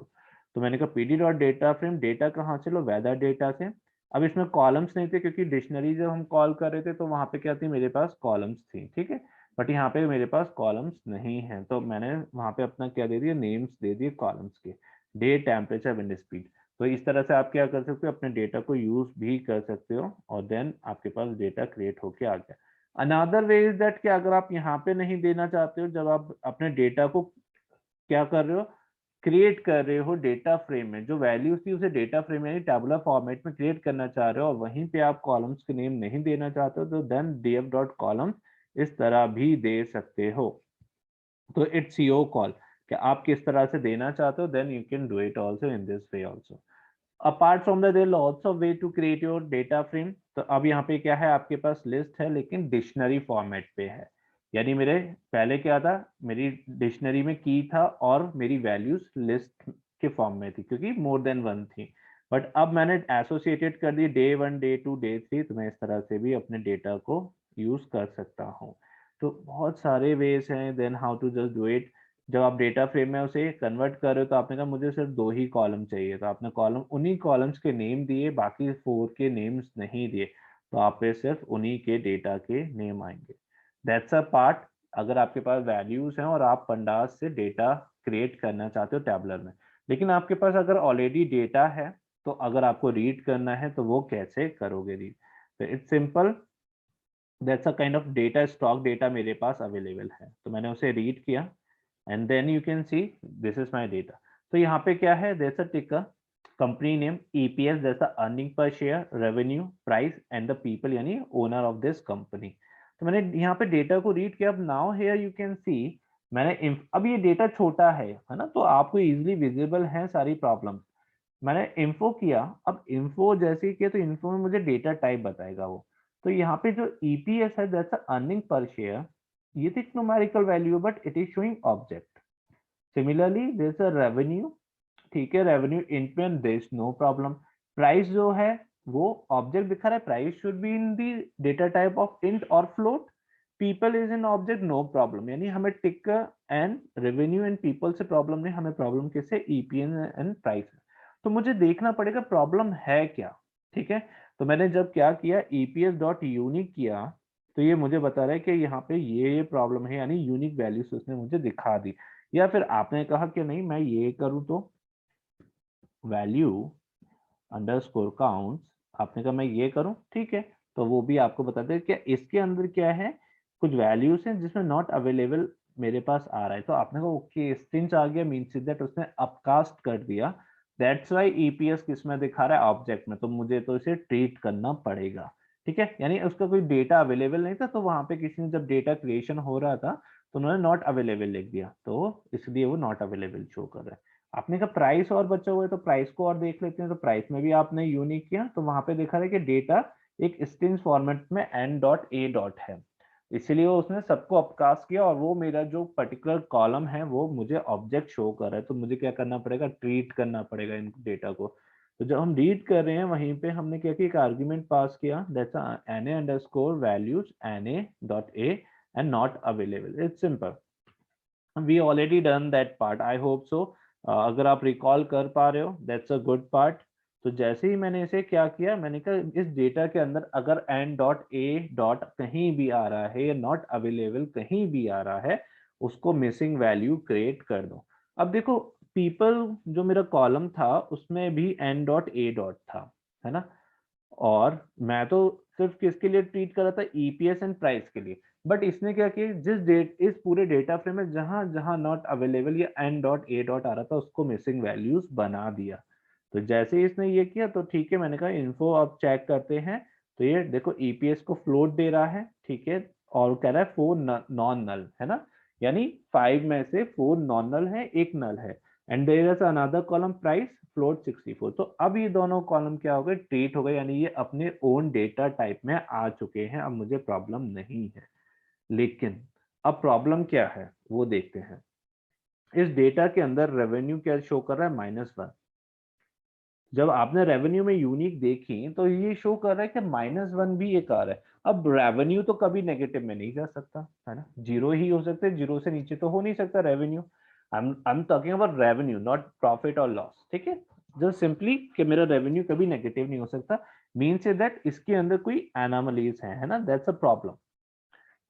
तो मैंने कहा PD dot data frame, data कहाँ से लो, वेदर डेटा से। अब इसमें कॉलम्स नहीं थे क्योंकि डिक्शनरी जब हम कॉल कर रहे थे तो वहां पे क्या थी, मेरे पास कॉलम्स थी, ठीक है। बट यहाँ पे मेरे पास कॉलम्स नहीं है, तो मैंने वहां पे अपना क्या दे दिया, नेम्स दे दिए कॉलम्स के, डे, टेम्परेचर, विंड स्पीड। तो इस तरह से आप क्या कर सकते हो, अपने डेटा को यूज भी कर सकते हो और देन आपके पास डेटा क्रिएट होके आ गया। अनदर वे इज दैट कि अगर आप यहाँ पे नहीं देना चाहते हो, जब आप अपने डेटा को क्या कर रहे हो, क्रिएट कर रहे हो डेटा फ्रेम में, जो वैल्यूज थी उसे डेटा फ्रेम यानी टैबुलर फॉर्मेट में क्रिएट करना चाह रहे हो और वहीं पे आप कॉलम्स के नेम नहीं देना चाहते हो, तो देन df डॉट कॉलम इस तरह भी दे सकते हो। तो इट्स योर कॉल कि आप किस तरह से देना चाहते हो, then you can do it also in this way also. Apart from that there lots of way to create your data frame. तो अब यहाँ पे क्या है, आपके पास लिस्ट है लेकिन डिक्शनरी फॉर्मेट पे है, यानी मेरे पहले क्या था, मेरी डिक्शनरी में की था और मेरी वैल्यूज लिस्ट के फॉर्म में थी क्योंकि मोर देन वन थी। बट अब मैंने एसोसिएटेड कर दी डे 1 डे 2 डे 3, तो मैं इस तरह से भी अपने डेटा को यूज कर सकता हूँ। तो बहुत सारे वेज हैं, then how to just do it. जब आप डेटा फ्रेम में उसे कन्वर्ट कर रहे हो तो आपने कहा मुझे सिर्फ 2 ही कॉलम चाहिए, तो आपने कॉलम उन्हीं कॉलम्स के नेम दिए, बाकी 4 के नेम्स नहीं दिए, तो आप पे सिर्फ उन्हीं के डेटा के नेम आएंगे। That's a part. अगर आपके पास वैल्यूज हैं और आप पंडास से डेटा क्रिएट करना चाहते हो टैबलर में, लेकिन आपके पास अगर ऑलरेडी डेटा है तो अगर आपको रीड करना है तो वो कैसे करोगे रीड? तो it's simple, that's a kind of data, stock data मेरे पास अवेलेबल है, तो मैंने उसे रीड किया and then you can see this is my data. तो यहाँ पे क्या है, there is a ticker, company name, EPS, there is a earning per share, revenue, price and the people यानी ओनर ऑफ दिस कंपनी। तो मैंने यहाँ पे डेटा को रीड किया। अब नाउ हियर यू कैन सी मैंने अब ये डेटा छोटा है ना, तो आपको इजीली विजिबल है सारी प्रॉब्लम्स। मैंने इन्फो किया, अब इन्फो जैसे ही किया तो इन्फो में मुझे डेटा टाइप बताएगा वो। तो यहाँ पे जो ईपीएस है, दैट्स अर्निंग पर शेयर, ये तो numerical value but it is showing object. Similarly there is a revenue, ठीक है, रेवेन्यू इंट में there is no problem. Price जो है वो ऑब्जेक्ट दिखा रहा है, price should be in the data type of int और float. People is in object, no problem, यानी हमें tick and revenue and people से प्रॉब्लम नहीं, हमें प्रॉब्लम किससे, ईपीएन एंड प्राइस। तो मुझे देखना पड़ेगा प्रॉब्लम है क्या, ठीक है। तो मैंने जब क्या किया, ईपीएस डॉट यूनिक किया, तो ये मुझे बता रहा है कि यहाँ पे ये प्रॉब्लम है, यानी यूनिक वैल्यूज उसने मुझे दिखा दी। या फिर आपने कहा कि नहीं मैं ये करूँ, तो वैल्यू अंडरस्कोर काउंट्स, आपने कहा मैं ये करूं, ठीक है, तो वो भी आपको बताते हैं कि इसके अंदर क्या है, कुछ वैल्यूज हैं जिसमें नॉट अवेलेबल मेरे पास आ रहा है। तो आपने कहा ओके स्ट्रिंग्स आ गया, मींस दैट उसने अपकास्ट कर दिया, दैट्स व्हाई ईपीएस किस में दिखा रहा है, ऑब्जेक्ट में, तो मुझे तो इसे ट्रीट करना पड़ेगा, ठीक है। यानी उसका कोई डेटा अवेलेबल नहीं था, तो वहां पे किसी ने जब डेटा क्रिएशन हो रहा था तो उन्होंने नॉट अवेलेबल लिख दिया, तो इसलिए वो नॉट अवेलेबल शो कर रहा है। आपने कहा प्राइस और बचा हुआ है, तो प्राइस को और देख लेते हैं। तो प्राइस में भी आपने यूनिक किया, तो वहां पे देखा रहा है कि डेटा एक स्ट्रिंग फॉर्मेट में n डॉट a डॉट है, इसलिए वो उसने सबको अपकास्ट किया और वो मेरा जो पर्टिकुलर कॉलम है वो मुझे ऑब्जेक्ट शो कर रहा है। तो मुझे क्या करना पड़ेगा, ट्रीट करना पड़ेगा इन डेटा को। तो जब हम रीड कर रहे हैं वहीं पे हमने क्या किया, एक आर्ग्यूमेंट पास किया, that's na underscore values na dot a and not available. It's simple, we already done that part, I hope so. अगर आप रिकॉल कर पा रहे हो दैट्स अ गुड पार्ट। तो जैसे ही मैंने इसे क्या किया, मैंने कहा इस डेटा के अंदर अगर n डॉट a डॉट कहीं भी आ रहा है या नॉट अवेलेबल कहीं भी आ रहा है, उसको मिसिंग वैल्यू क्रिएट कर दो। अब देखो पीपल जो मेरा कॉलम था उसमें भी n डॉट a डॉट था, है ना, और मैं तो सिर्फ किसके लिए ट्रीट कर रहा था, ईपीएस एंड प्राइस के लिए, बट इसने क्या किया, जिस डेट इस पूरे डेटा फ्रेम में जहां जहां नॉट अवेलेबल या n डॉट a डॉट आ रहा था उसको मिसिंग वैल्यूज बना दिया। तो जैसे ही इसने ये किया तो ठीक है, मैंने कहा इन्फो अब चेक करते हैं, तो ये देखो ईपीएस को फ्लोट दे रहा है, ठीक है, और कह रहा है 4 नॉन नल, है ना, यानी 5 में से 4 नॉन नल है, एक नल है, and there is another column price float 64। तो अब ये दोनों कॉलम क्या हो गए, ट्रीट हो गए, यानी ये अपने ओन डेटा टाइप में आ चुके हैं, अब मुझे प्रॉब्लम नहीं है। लेकिन अब प्रॉब्लम क्या है वो देखते हैं। इस डेटा के अंदर रेवेन्यू क्या शो कर रहा है, -1। जब आपने रेवेन्यू में यूनिक देखी तो ये शो कर रहा है कि -1 भी एक आ रहा है। अब रेवेन्यू तो कभी नेगेटिव में नहीं जा सकता, है ना, जीरो ही हो सकता है, जीरो से नीचे तो हो नहीं सकता revenue. I am talking about revenue, not profit और लॉस, ठीक है, जस्ट सिंपली कि मेरा रेवेन्यू कभी नेगेटिव नहीं हो सकता, मीन्स दैट इसके अंदर कोई एनोमलीज है ना, दैट्स अ प्रॉब्लम।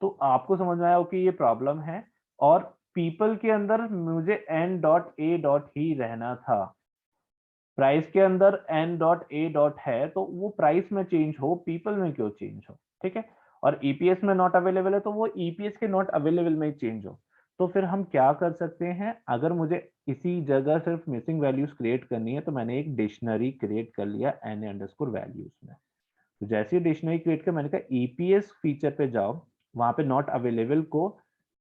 तो आपको समझ में आया कि ये प्रॉब्लम है, और पीपल के अंदर मुझे n डॉट a डॉट ही रहना था, प्राइस के अंदर n डॉट a डॉट है, तो वो प्राइस में चेंज हो, पीपल में क्यों चेंज हो, ठीक है, और ईपीएस में नॉट अवेलेबल है तो वो ईपीएस के नॉट अवेलेबल में चेंज हो। तो फिर हम क्या कर सकते हैं, अगर मुझे इसी जगह सिर्फ मिसिंग वैल्यूज क्रिएट करनी है तो मैंने एक डिक्शनरी क्रिएट कर लिया n अंडरस्कोर वैल्यूज में। तो जैसे ही डिक्शनरी क्रिएट कर, मैंने कहा ईपीएस फीचर पे जाओ, वहां पे नॉट अवेलेबल को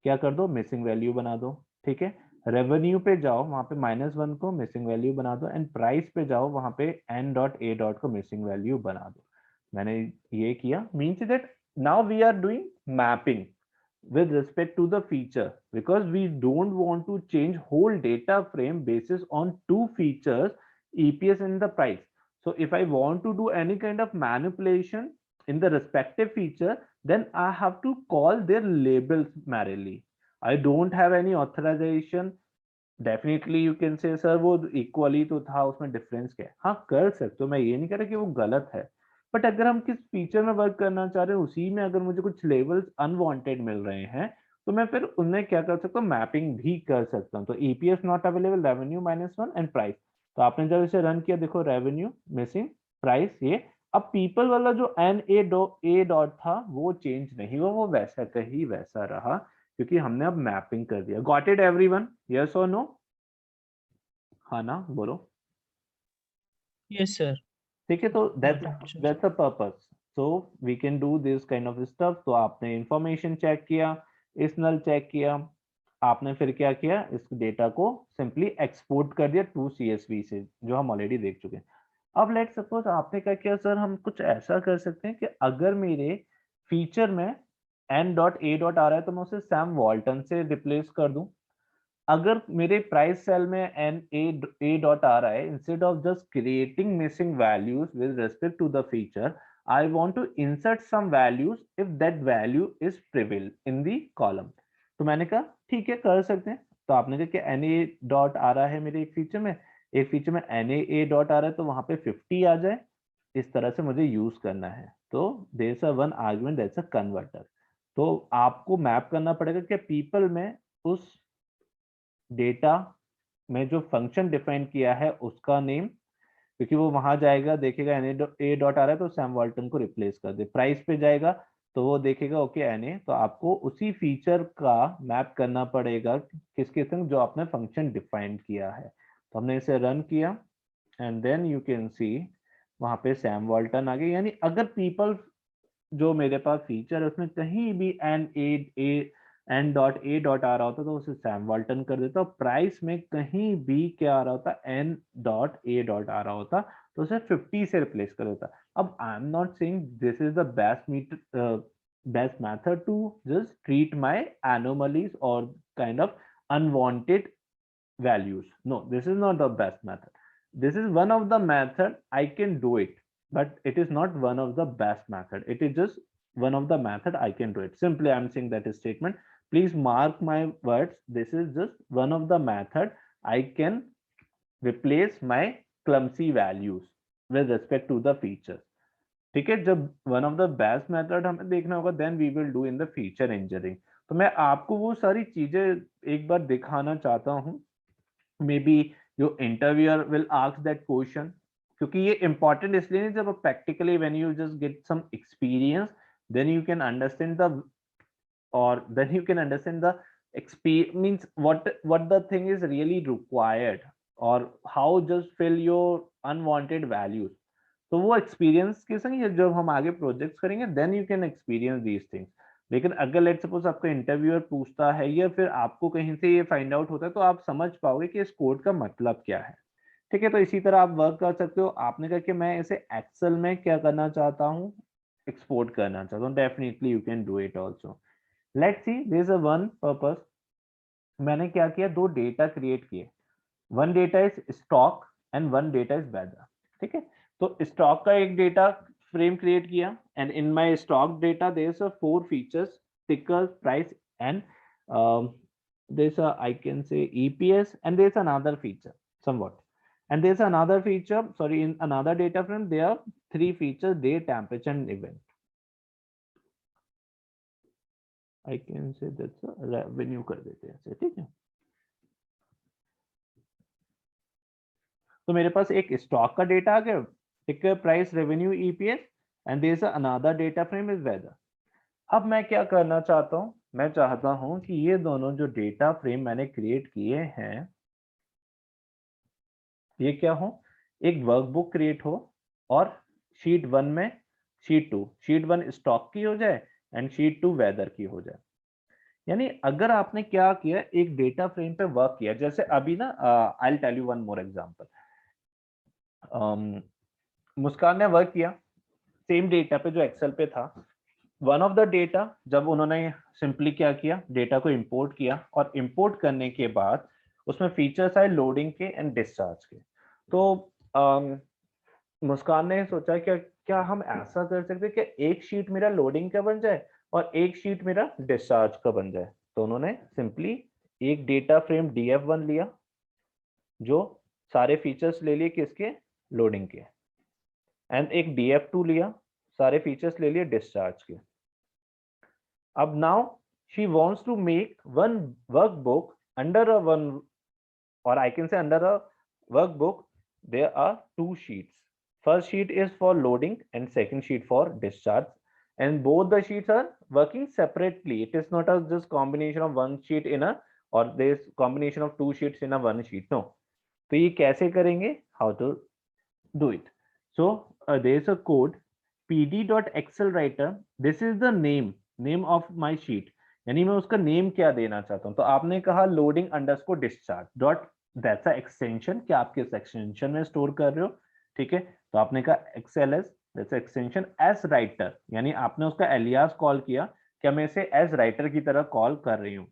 क्या कर दो, मिसिंग वैल्यू बना दो, ठीक है, रेवेन्यू पे जाओ, वहां पे -1 को मिसिंग वैल्यू बना दो, एंड प्राइस पे जाओ, वहां पे n डॉट a डॉट को मिसिंग वैल्यू बना दो। मैंने ये किया, means that now we are doing mapping with respect to the feature, because we don't want to change whole data frame basis on two features, EPS and the price. So if I want to do any kind of manipulation in the respective feature, then I have to call their labels merely. I don't have any authorization. Definitely you can say sir वो equally तो था, उसमें difference क्या है, हाँ कर सकते हो, मैं ये नहीं कह रहा कि वो गलत है, बट अगर हम किस फीचर में वर्क करना चाह रहे हैं उसी में अगर मुझे कुछ लेवल्स अनवांटेड मिल रहे हैं तो मैं फिर उनमें क्या कर सकता हूँ, मैपिंग भी कर सकता हूँ। तो EPS not available, revenue -1 and price. तो आपने जब इसे रन किया, देखो रेवेन्यू मिसिंग, प्राइस ये, अब पीपल वाला जो ए डॉट था वो चेंज नहीं हुआ, वो वैसा का ही वैसा रहा, क्योंकि हमने अब मैपिंग कर दिया। गॉट इट एवरीवन, यस और नो? हाँ ना, बोलो। Yes, sir. ठीक है, तो Got it, sir. That's a purpose, so we can do this kind of stuff. तो आपने इंफॉर्मेशन चेक किया, इस नल चेक किया, आपने फिर क्या किया, इस डेटा को सिंपली एक्सपोर्ट कर दिया टू सीएसवी से, जो हम ऑलरेडी देख चुके हैं। अब लेट सपोज आपने क्या किया, सर हम कुछ ऐसा कर सकते हैं कि अगर मेरे फीचर में n डॉट a डॉट आ रहा है तो मैं उसे सैम वॉल्टन से रिप्लेस कर दूं। अगर मेरे प्राइस सेल में एन ए डॉट आ रहा है, instead of just creating missing values with respect to the feature, I want to insert some values if that value is prevail in the column. तो मैंने कहा ठीक है, कर सकते हैं। तो आपने कहा कि एन ए डॉट आ रहा है मेरे एक फीचर में, एन ए डॉट आ रहा है, तो वहां पे 50 आ जाए, इस तरह से मुझे यूज करना है। तो there is a one argument, that's a converter. तो आपको मैप करना पड़ेगा कि पीपल में उस डेटा में जो फंक्शन डिफाइन किया है उसका नेम, क्योंकि वो वहां जाएगा, देखेगा ए डॉट आ रहा है तो सैम वॉल्टन को रिप्लेस कर दे। प्राइस पे जाएगा तो वो देखेगा ओके एन तो आपको उसी फीचर का मैप करना पड़ेगा किसके संग, जो आपने फंक्शन डिफाइन किया है। तो हमने इसे रन किया and then you can see वहां पे सैम वॉल्टन आ गया। यानी अगर पीपल जो मेरे पास फीचर है उसमें कहीं भी एन डॉट ए डॉट आ रहा होता तो उसे सैम वॉल्टन कर देता, और प्राइस में कहीं भी क्या आ रहा होता, एन डॉट ए डॉट आ रहा होता तो उसे 50 से रिप्लेस कर देता। अब I am not saying this is the best method to just treat my anomalies और kind of unwanted values. No, this is not the best method. This is one of the method I can do it, but it is not one of the best method. It is just one of the method I can do it. Simply I'm saying that statement. Please mark my words. This is just one of the method I can replace my clumsy values with respect to the features. ठीक है, जब one of the best method हमें देखना होगा then we will do in the feature engineering. तो मैं आपको वो सारी चीजें एक बार दिखाना चाहता हूँ maybe your interviewer will ask that question, क्योंकि ये इंपॉर्टेंट इसलिए नहीं, जब practically when you just get some experience then you can understand the, or then you can understand the experience means what the thing is really required, or how just fill your unwanted values. तो वो एक्सपीरियंस के संग ये जब हम आगे प्रोजेक्ट्स करेंगे then you can experience these things. लेकिन अगर लेट सपोज आपका इंटरव्यूअर पूछता है या फिर आपको कहीं से ये फाइंड आउट होता है तो आप समझ पाओगे कि इस कोड का मतलब क्या है। ठीक है, तो इसी तरह आप वर्क कर सकते हो। आपने कहा कि मैं इसे एक्सेल में क्या करना चाहता हूँ, एक्सपोर्ट करना चाहता हूँ, definitely you can do it also. Let's see there is a one purpose. मैंने क्या किया, दो डेटा क्रिएट किए, one data is stock and one data is weather. ठीक है, तो स्टॉक का एक डेटा फ्रेम क्रिएट किया, and in my stock data there is four features, ticker, price, and there's a, I can say, EPS, and there's another feature somewhat, and there's another feature, sorry, in another data frame there are three features, day, temperature, and event. I can say that's a revenue कर देते हैं ऐसे, ठीक है। तो मेरे पास एक स्टॉक का डेटा आ गया, ticker, price, revenue, EPS, and there is another data frame is weather. अब मैं क्या करना चाहता हूं, मैं चाहता हूं कि ये दोनों जो डेटा फ्रेम मैंने क्रिएट किए हैं ये क्या हो, एक वर्कबुक क्रिएट हो, और शीट 1 में शीट 1 स्टॉक की हो जाए एंड शीट 2 वेदर की हो जाए। यानी अगर आपने क्या किया, एक डेटा फ्रेम पे वर्क किया, जैसे अभी ना I will tell you one more example. Muskan ने वर्क किया सेम डेटा पे जो एक्सेल पे था। वन ऑफ द डेटा, जब उन्होंने सिंपली क्या किया, डेटा को इंपोर्ट किया, और इंपोर्ट करने के बाद उसमें फीचर्स आए लोडिंग के एंड डिस्चार्ज के। तो मुस्कान ने सोचा कि क्या हम ऐसा कर सकते कि एक शीट मेरा लोडिंग का बन जाए और एक शीट मेरा डिस्चार्ज का बन जाए। तो उन्होंने सिंपली एक डेटा फ्रेम DF1 लिया जो सारे फीचर्स ले लिए किसके, लोडिंग के, एंड एक DF2 लिया, सारे फीचर्स ले लिए डिस्चार्ज के। अब now she wants to make one workbook under a one, or I can say under a workbook there are two sheets. First sheet is for loading and second sheet for discharge, and both the sheets are working separately. It is not a just combination of one sheet in a, or this combination of two sheets in a one sheet. No. तो ये कैसे करेंगे, how to do it? So there is a code pd.excelwriter. This is the name of my sheet. यानी मैं उसका नेम क्या देना चाहता हूँ। तो आपने कहा loading underscore discharge dot, that's a extension, क्या आपके एक्सटेंशन में स्टोर कर रहे हो। ठीक है, तो आपने कहा XLS, that's extension, S writer, यानी आपने उसका एलियास कॉल किया, क्या मैं इसे एस राइटर की तरह कॉल कर रही हूँ।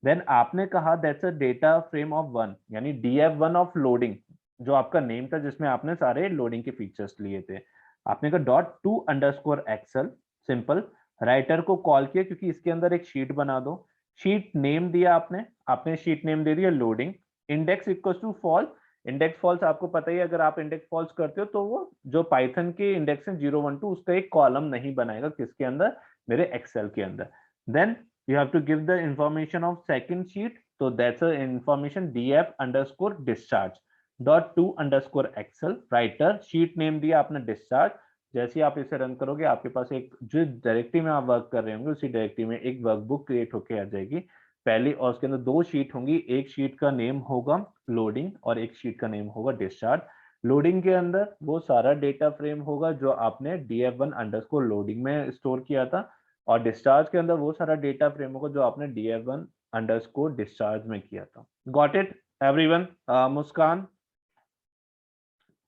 देन आपने कहा that's a data frame of 1, यानी DF1 ऑफ लोडिंग, जो आपका नेम था जिसमें आपने सारे लोडिंग के फीचर्स लिए थे। आपने कहा .to_excel, सिंपल, राइटर को कॉल किया क्योंकि इसके अंदर एक शीट बना दो, शीट नेम दिया आपने शीट नेम दे दिया loading, index equals to false, index false आपको पता ही, अगर आप इंडेक्स फॉल्स करते हो तो वो जो पाइथन के इंडेक्स है 0 1 2 उसका एक कॉलम नहीं बनाएगा किसके अंदर, मेरे एक्सेल के अंदर। Then you have to give the information of second sheet, so that's a information df_discharge .to_excel, writer, sheet name दिया आपने discharge। जैसे आप इसे रन करोगे आपके पास एक जो डायरेक्टरी में आप वर्क कर रहे होंगे उसी डायरेक्टरी में एक वर्कबुक क्रिएट होके आ जाएगी पहली, और उसके अंदर दो शीट होंगी, एक शीट का नेम होगा लोडिंग और एक शीट का नेम होगा डिस्चार्ज। लोडिंग के अंदर वो सारा डेटा फ्रेम होगा जो आपने DF1 लोडिंग में स्टोर किया था, और डिस्चार्ज के अंदर वो सारा डेटा फ्रेम होगा जो आपने DF1 डिस्चार्ज में किया था। Got it everyone? मुस्कान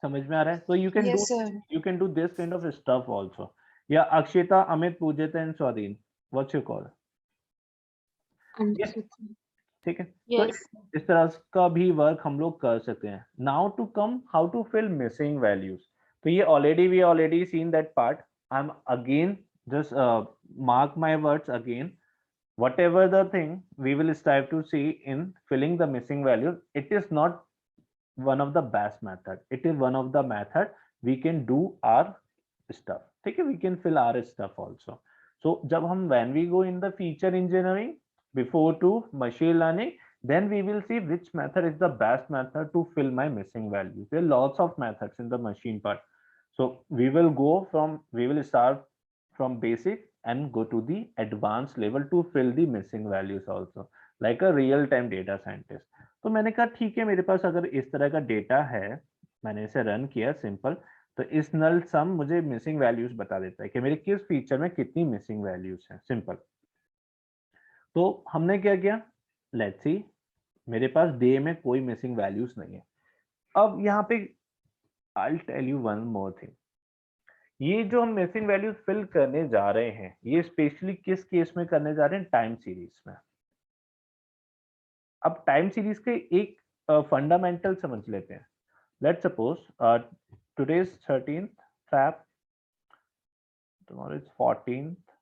समझ में आ रहा है? तो you can do this kind of stuff also. या अक्षिता, अमित, पूजिता एंड स्वाधीन, व्हाट्स योर कॉल? ठीक है, तो इस तरह का भी वर्क हम लोग कर सकते हैं। Now to come how to fill missing values. तो ये already seen that part. I am again just mark my words again, whatever the thing we will strive to see in filling the missing values, it is not one of the best method, it is one of the method we can do our stuff। ठीक है, we can fill our stuff also। so जब हम when we go in the feature engineering before to machine learning, then we will see which method is the best method to fill my missing values. There are lots of methods in the machine part, so we will start from basic and go to the advanced level to fill the missing values also, like a real time data scientist. तो मैंने कहा ठीक है, मेरे पास अगर इस तरह का डेटा है, मैंने इसे रन किया सिंपल, तो इस नल सम मुझे मिसिंग वैल्यूज बता देता है कि मेरे किस फीचर में कितनी मिसिंग वैल्यूज हैं, सिंपल। तो हमने क्या किया, लेट्स सी, मेरे पास डे में कोई मिसिंग वैल्यूज नहीं है। अब यहाँ पे I tell you one more thing, ये जो हम मिसिंग वैल्यूज फिल करने जा रहे हैं, ये स्पेशली किस केस में करने जा रहे हैं, टाइम सीरीज में। अब टाइम सीरीज के एक फंडामेंटल समझ लेते हैं। Let's suppose today is 13th Feb, tomorrow is 14th,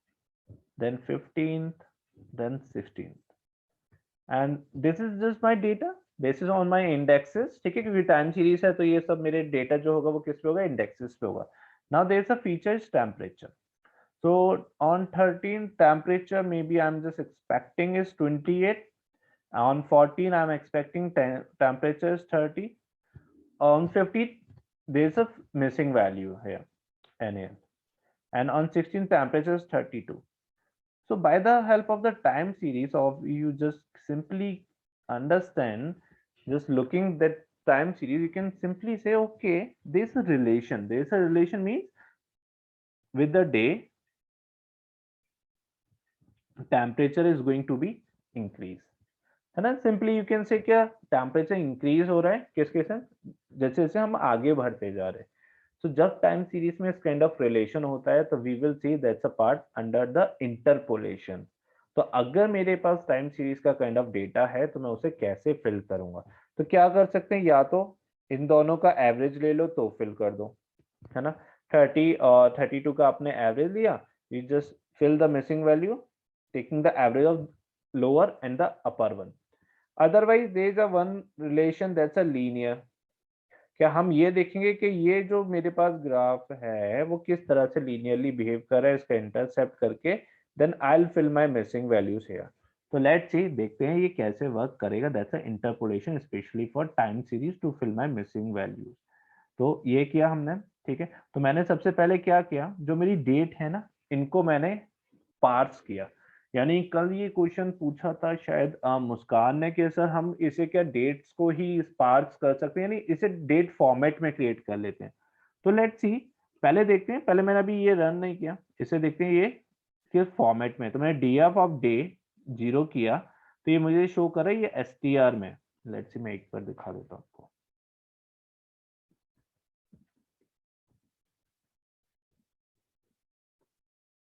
then 15th, then 16th, and this is just my data basis on my indexes, ठीक है, क्योंकि टाइम सीरीज है तो ये सब मेरे डेटा जो होगा वो किस पे होगा, इंडेक्सेस पे होगा। Now there is a feature is temperature, so on 13th temperature maybe I'm just expecting is 28, on 14 I'm expecting temperature is 30, on 15 there's a missing value here, Na, and on 16 temperature is 32. So by the help of the time series, of you just simply understand, just looking that time series, you can simply say, okay, there's a relation means with the day temperature is going to be increase, है ना। सिंपली यू कैन से क्या, टेम्परेचर इंक्रीज हो रहा है किस केस में, जैसे जैसे हम आगे बढ़ते जा रहे हैं। So जब टाइम सीरीज में इस काइंड ऑफ रिलेशन होता है तो we will see that's a part under the interpolation. तो अगर मेरे पास टाइम सीरीज का काइंड ऑफ डेटा है तो मैं उसे कैसे फिल करूंगा, तो क्या कर सकते हैं, या तो इन दोनों का एवरेज ले लो तो फिल कर दो, है ना। 30 और 32 का आपने एवरेज लिया, you just fill the missing value taking the average of lower and the upper one. Otherwise there is a one relation that's a linear. क्या हम ये देखेंगे कि ये जो मेरे पास ग्राफ है वो किस तरह से लीनियरली बिहेव कर रहा है, इसका इंटरसेप्ट करके then I will fill my missing values here. तो लेट्स सी, देखते हैं ये कैसे वर्क करेगा, that's a interpolation specially for time series to fill my missing values. तो ये किया हमने, ठीक है। तो मैंने सबसे पहले क्या किया, जो मेरी डेट है ना, इनको मैंने पार्स किया। यानी कल ये क्वेश्चन पूछा था शायद मुस्कान ने कि सर हम इसे क्या डेट्स को ही पार्स कर सकते हैं, यानी इसे डेट फॉर्मेट में क्रिएट कर लेते हैं। तो लेट्स सी, पहले देखते हैं, पहले मैंने अभी ये रन नहीं किया, इसे देखते हैं ये किस फॉर्मेट में। तो मैंने df ऑफ डे 0 किया तो ये मुझे शो कर रहा है ये str में। लेट्स सी, मैं एक बार दिखा देता हूँ आपको,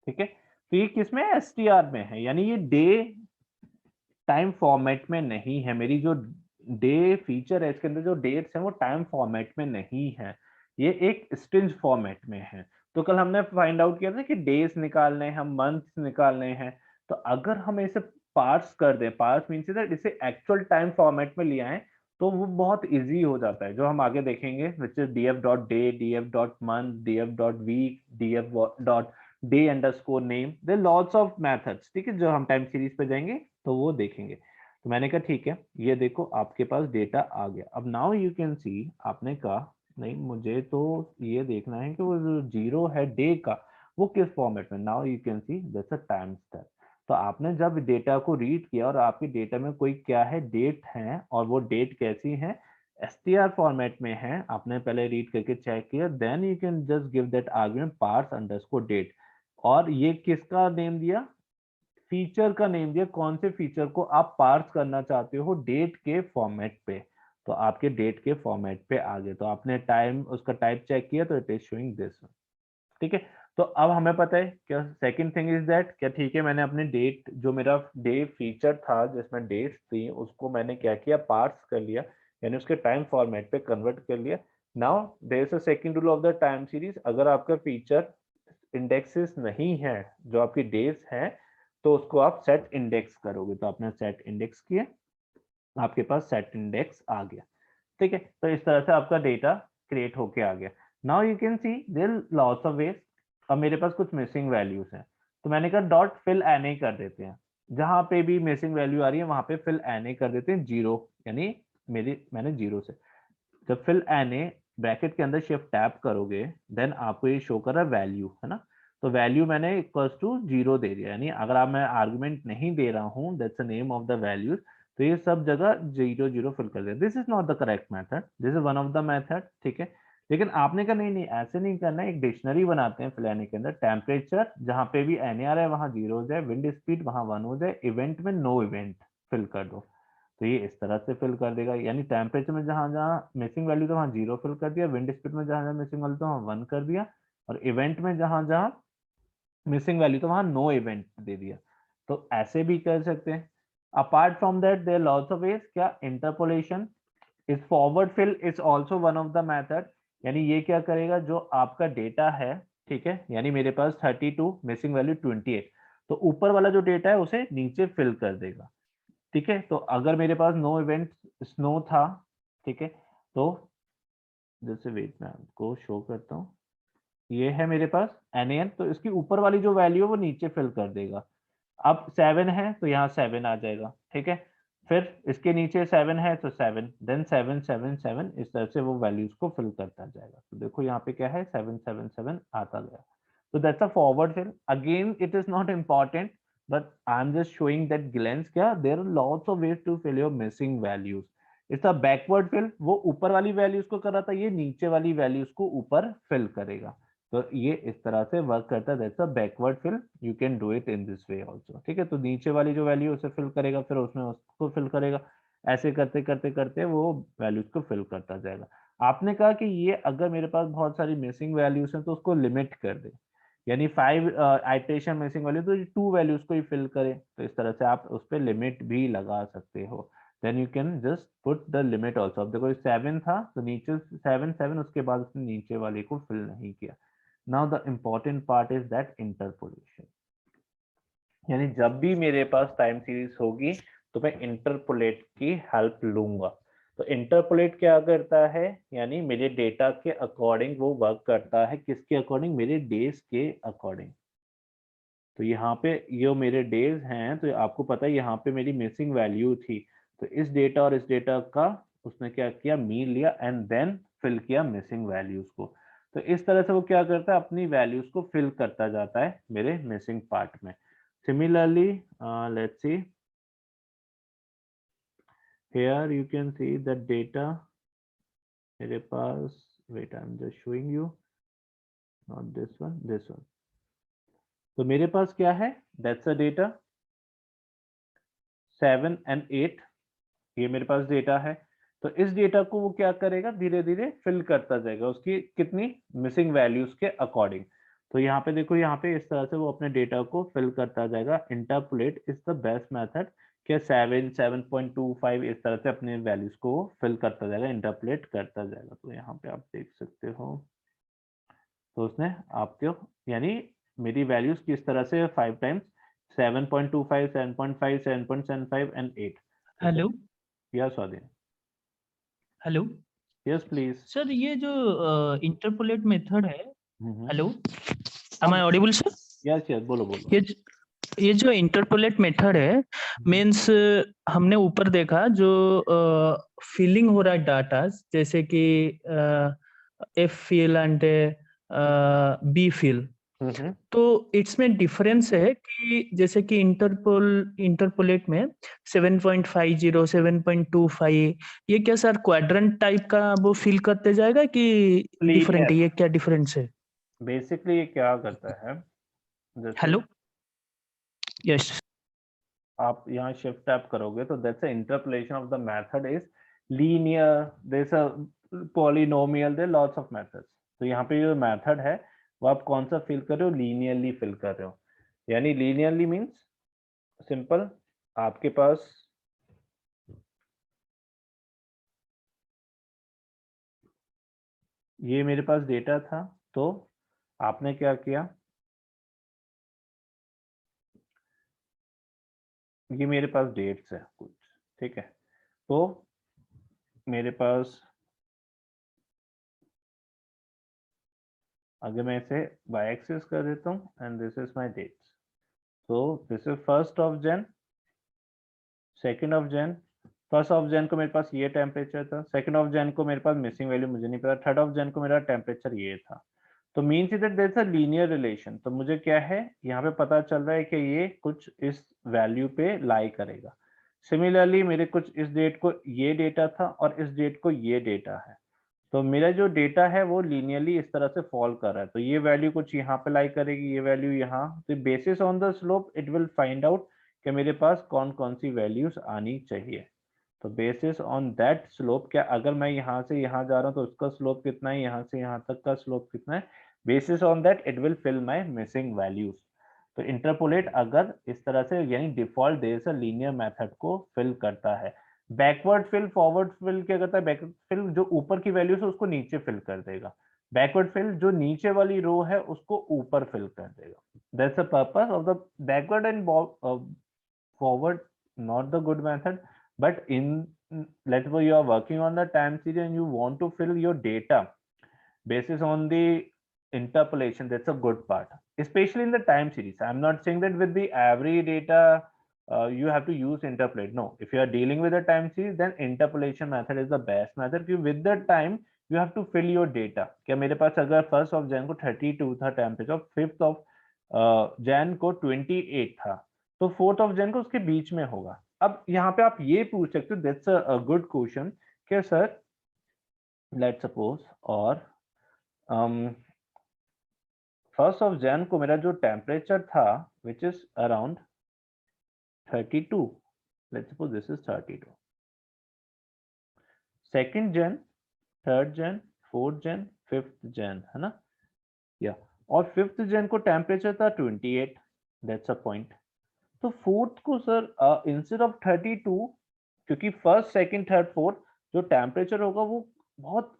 ठीक है। तो ये किसमें str में है, यानी ये डे टाइम फॉर्मेट में नहीं है। मेरी जो डे फीचर है इसके अंदर जो डेट्स हैं वो टाइम फॉर्मेट में नहीं है, ये एक स्ट्रिंग फॉर्मेट में है। तो कल हमने फाइंड आउट किया था कि डेज निकालने हैं, हम मंथ्स निकालने हैं। तो अगर हम इसे पार्स कर दें, पार्स मीन्स दैट इसे एक्चुअल टाइम फॉर्मेट में लिया है, तो वो बहुत इजी हो जाता है, जो हम आगे देखेंगे, which is df.day, df.month, df.week, df.day underscore name, there lots of methods, ठीक है, जो हम टाइम सीरीज पे जाएंगे तो वो देखेंगे। तो मैंने कहा ठीक है, ये देखो आपके पास डेटा आ गया। अब नाउ यू कैन सी, आपने कहा नहीं मुझे तो ये देखना है कि वो जो 0 है डे का वो किस फॉर्मेट में। Now you can see that's a time step. तो आपने जब डेटा को रीड किया और आपके डेटा में कोई क्या है, डेट है, और वो डेट कैसी है, str फॉर्मेट में है, आपने पहले रीड करके चेक किया, then you can just give that argument parse underscore date, और ये किसका नेम दिया, फीचर का नेम दिया, कौन से फीचर को आप पार्स करना चाहते हो डेट के फॉर्मेट पे। तो आपके डेट के फॉर्मेट पे आ गए, तो आपने टाइम उसका टाइप चेक किया तो इट इज शोइंग दिस, ठीक है। तो अब हमें पता है क्या, सेकंड थिंग इज दैट, क्या ठीक है, मैंने अपने डेट, जो मेरा डे फीचर था जिसमें डेट्स थी, उसको मैंने क्या किया, पार्स कर लिया, यानी उसके टाइम फॉर्मेट पे कन्वर्ट कर लिया। Now there is a second rule of the time series, अगर आपका फीचर इंडेक्सेस नहीं है, जो आपकी डेज हैं, तो उसको आप सेट इंडेक्स करोगे। तो आपने सेट इंडेक्स किया, आपके पास सेट इंडेक्स आ गया, ठीक है। तो इस तरह से आपका डेटा क्रिएट होके आ गया। Now you can see there lots of ways. अब मेरे पास कुछ मिसिंग वैल्यूज हैं, तो मैंने कहा डॉट फिल एन कर देते हैं। जहां पे भी मिसिंग वैल्यू आ रही है वहां पे फिल एन ए कर देते हैं 0, यानी मैंने 0 से जब फिल एन ए ब्रैकेट के अंदर शिफ्ट टैप करोगे देन आपको ये शो कर रहा है वैल्यू, है ना। तो वैल्यू मैंने इक्वल्स टू 0 दे दिया, यानी अगर आप मैं आर्गुमेंट नहीं दे रहा हूँ, that's the name of the values, तो ये सब जगह 0 0 फिल कर दिया। This is not the correct method, this is one of the method, ठीक है। लेकिन आपने कहा नहीं नहीं ऐसे नहीं करना है, एक डिक्शनरी बनाते हैं फिल एन ए के अंदर, टेम्परेचर जहां पे भी एन ए आ रहा है वहां 0 हो जाए, विंड स्पीड वहां 1 हो जाए, इवेंट में नो इवेंट फिल कर दो। तो ये इस तरह से फिल कर देगा, यानी टेम्परेचर में जहां जहां मिसिंग वैल्यू तो वहां 0 फिल कर दिया, विंड स्पीड में जहां जहां मिसिंग वैल्यू तो वहां 1 कर दिया, और इवेंट में जहां जहां मिसिंग वैल्यू तो वहां नो इवेंट दे दिया। तो ऐसे भी कर सकते हैं। Apart from that there lots of ways, क्या interpolation is forward fill is also one of the method. यानी ये क्या करेगा, जो आपका डेटा है, ठीक है, यानी मेरे पास 32 मिसिंग वैल्यू 28, तो ऊपर वाला जो डेटा है उसे नीचे फिल कर देगा, ठीक है। तो अगर मेरे पास नो इवेंट स्नो था, ठीक है, तो जैसे वेट मैं आपको शो करता हूँ, ये है मेरे पास NaN, तो इसकी ऊपर वाली जो वैल्यू है वो नीचे फिल कर देगा। अब 7 है तो यहाँ 7 आ जाएगा, ठीक है। फिर इसके नीचे 7 है तो 7, देन 7 7 7, इस तरह से वो वैल्यूज को फिल करता जाएगा। तो देखो यहाँ पे क्या है, 7 7 7 आता गया। So that's a forward fill. Again, it is not important, but I'm just showing that glance क्या, there are lots of ways to fill your missing values. It's a backward fill. वो ऊपर वाली वैल्यूज को कर रहा था, ये नीचे वाली वैल्यूज को ऊपर फिल करेगा। तो ये इस तरह से वर्क करता है, that's a backward fill. You can do it in this way also, ठीक है। तो नीचे वाली जो वैल्यू उसे फिल करेगा, फिर उसमें उसको फिल करेगा, ऐसे करते करते करते वो वैल्यूज को फिल करता जाएगा। आपने कहा कि ये अगर मेरे पास बहुत सारी मिसिंग वैल्यूज हैं तो उसको लिमिट कर दे, यानी 5 आइटरेशन मिसिंग वैल्यू तो 2 वैल्यूज को ही फिल करे। तो इस तरह से आप उस पर लिमिट भी लगा सकते हो। Then you can just put the limit also. अब देखो 7 था तो नीचे 7 7, उसके बाद उसने नीचे वाले को फिल नहीं किया। Now the important part is that interpolation, यानी जब भी मेरे पास टाइम सीरीज होगी तो मैं इंटरपोलेट की हेल्प लूंगा। तो इंटरपोलेट क्या करता है, यानी मेरे डेटा के अकॉर्डिंग वो वर्क करता है, किसके अकॉर्डिंग, मेरे डेज के अकॉर्डिंग। तो यहाँ पे ये मेरे डेज हैं, तो आपको पता है यहाँ पे मेरी मिसिंग वैल्यू थी, तो इस डेटा और इस डेटा का उसने क्या किया, मीन लिया एंड देन फिल किया मिसिंग वैल्यूज को। तो इस तरह से वो क्या करता है, अपनी वैल्यूज को फिल करता जाता है मेरे मिसिंग पार्ट में। Similarly let's see, here you can see the data मेरे पास, wait I'm just showing you, not this one, this one। तो मेरे पास क्या है, that's the data 7 and 8, ये मेरे पास डेटा है। तो इस डेटा को वो क्या करेगा, धीरे धीरे फिल करता जाएगा उसकी कितनी मिसिंग वैल्यूज के अकॉर्डिंग। तो यहाँ पे देखो, यहाँ पे इस तरह से वो अपने डेटा को फिल करता जाएगा। Interpolate is the best method, क्या 7 7.25 इस तरह से अपने वैल्यूज को फिल करता जाएगा, इंटरपोलेट करता जाएगा। तो यहाँ पे आप देख सकते हो, तो उसने आपको, यानी मेरी वैल्यूज किस तरह से 5 टाइम्स 7.25 7.5 7.75 एंड 8। हेलो या स्वाधीन, हेलो यस प्लीज। सर, ये जो इंटरपोलेट मेथड है, hmm, hello, am I audible sir? Yes yes, बोलो बोलो। ये जो इंटरपोलेट मेथड है, मीन्स हमने ऊपर देखा जो फिलिंग हो रहा है डाटा, जैसे कि F fill and B fill, hmm, तो इसमें डिफरेंस है कि जैसे कि इंटरपोलेट में 7.50 7.25, ये क्या सर क्वाड्रेंट टाइप का वो फिल करते जाएगा कि डिफरेंट है, लीनियर। ये क्या डिफरेंस है? बेसिकली ये क्या करता है, जैसे हेलो, यस। आप यहाँ शिफ्ट टैप करोगे तो that's a interpolation of the method is linear, there is a polynomial, there lots of methods. तो यहाँ पे जो मेथड है वो आप कौन सा फिल कर रहे हो, लीनियरली फिल कर रहे हो। यानी लीनियरली मींस सिंपल, आपके पास ये मेरे पास डेटा था, तो आपने क्या किया, ये मेरे पास डेट्स है कुछ, ठीक है। तो मेरे पास, अगर मैं इसे y एक्सिस कर देता हूँ and this is my dates, तो this is 1st of Jan 2nd of Jan, 1st of Jan को मेरे पास ये टेम्परेचर था, 2nd ऑफ जैन को मेरे पास मिसिंग वैल्यू मुझे नहीं पता, 3rd ऑफ जैन को मेरा टेम्परेचर ये था। तो means that there is a linear relation. तो मुझे क्या है यहाँ पे पता चल रहा है कि ये कुछ इस वैल्यू पे लाई करेगा। सिमिलरली मेरे कुछ इस डेट को ये डेटा था और इस डेट को ये डेटा है, तो मेरा जो डेटा है वो लीनियरली इस तरह से फॉल कर रहा है। तो ये वैल्यू कुछ यहाँ पे लाई करेगी, ये वैल्यू यहाँ। तो basis on the slope it will find out कि मेरे पास कौन कौन सी वैल्यूज आनी चाहिए। तो बेसिस ऑन दैट स्लोप, क्या अगर मैं यहाँ से यहाँ जा रहा हूँ तो उसका स्लोप कितना है, यहाँ से यहाँ तक का स्लोप कितना है, basis on that it will fill my missing values. तो इंटरपोलेट अगर इस तरह से यानी डिफॉल्ट देयर से लीनियर मेथड को फिल करता है। बैकवर्ड फिल, फॉरवर्ड फिल क्या करता है, बैकवर्ड फिल जो ऊपर की वैल्यूज है उसको नीचे फिल कर देगा, बैकवर्ड फिल जो नीचे वाली रो है उसको ऊपर फिल कर देगा। That's the purpose of the backward and forward, not the good method, but in let's say you are working on the time series and you want to fill your data basis on the interpolation, that's a good part, especially in the time series. I'm not saying that with the every data you have to use interpolate. No, if you are dealing with a time series then interpolation method is the best method. With the time you have to fill your data. क्या मेरे पास अगर 1st of Jan को 32 था टेम्परेचर, 5th of Jan को 28 था, तो 4th of Jan को उसके बीच में होगा। अब यहाँ पे आप ये पूछ सकते हो, दैट्स अ गुड क्वेश्चन, कि सर लेट्स सपोज और 1st of Jan को मेरा जो टेम्परेचर था which is around 32, let's suppose this is 32, 2nd Jan, 3rd Jan, 4th Jan, 5th Jan, है ना, या और 5th Jan को टेम्परेचर था 28, दैट्स अ पॉइंट। तो 4th को सर इंस्टेड ऑफ 32, क्योंकि 1st, 2nd, 3rd, 4th जो टेम्परेचर होगा वो बहुत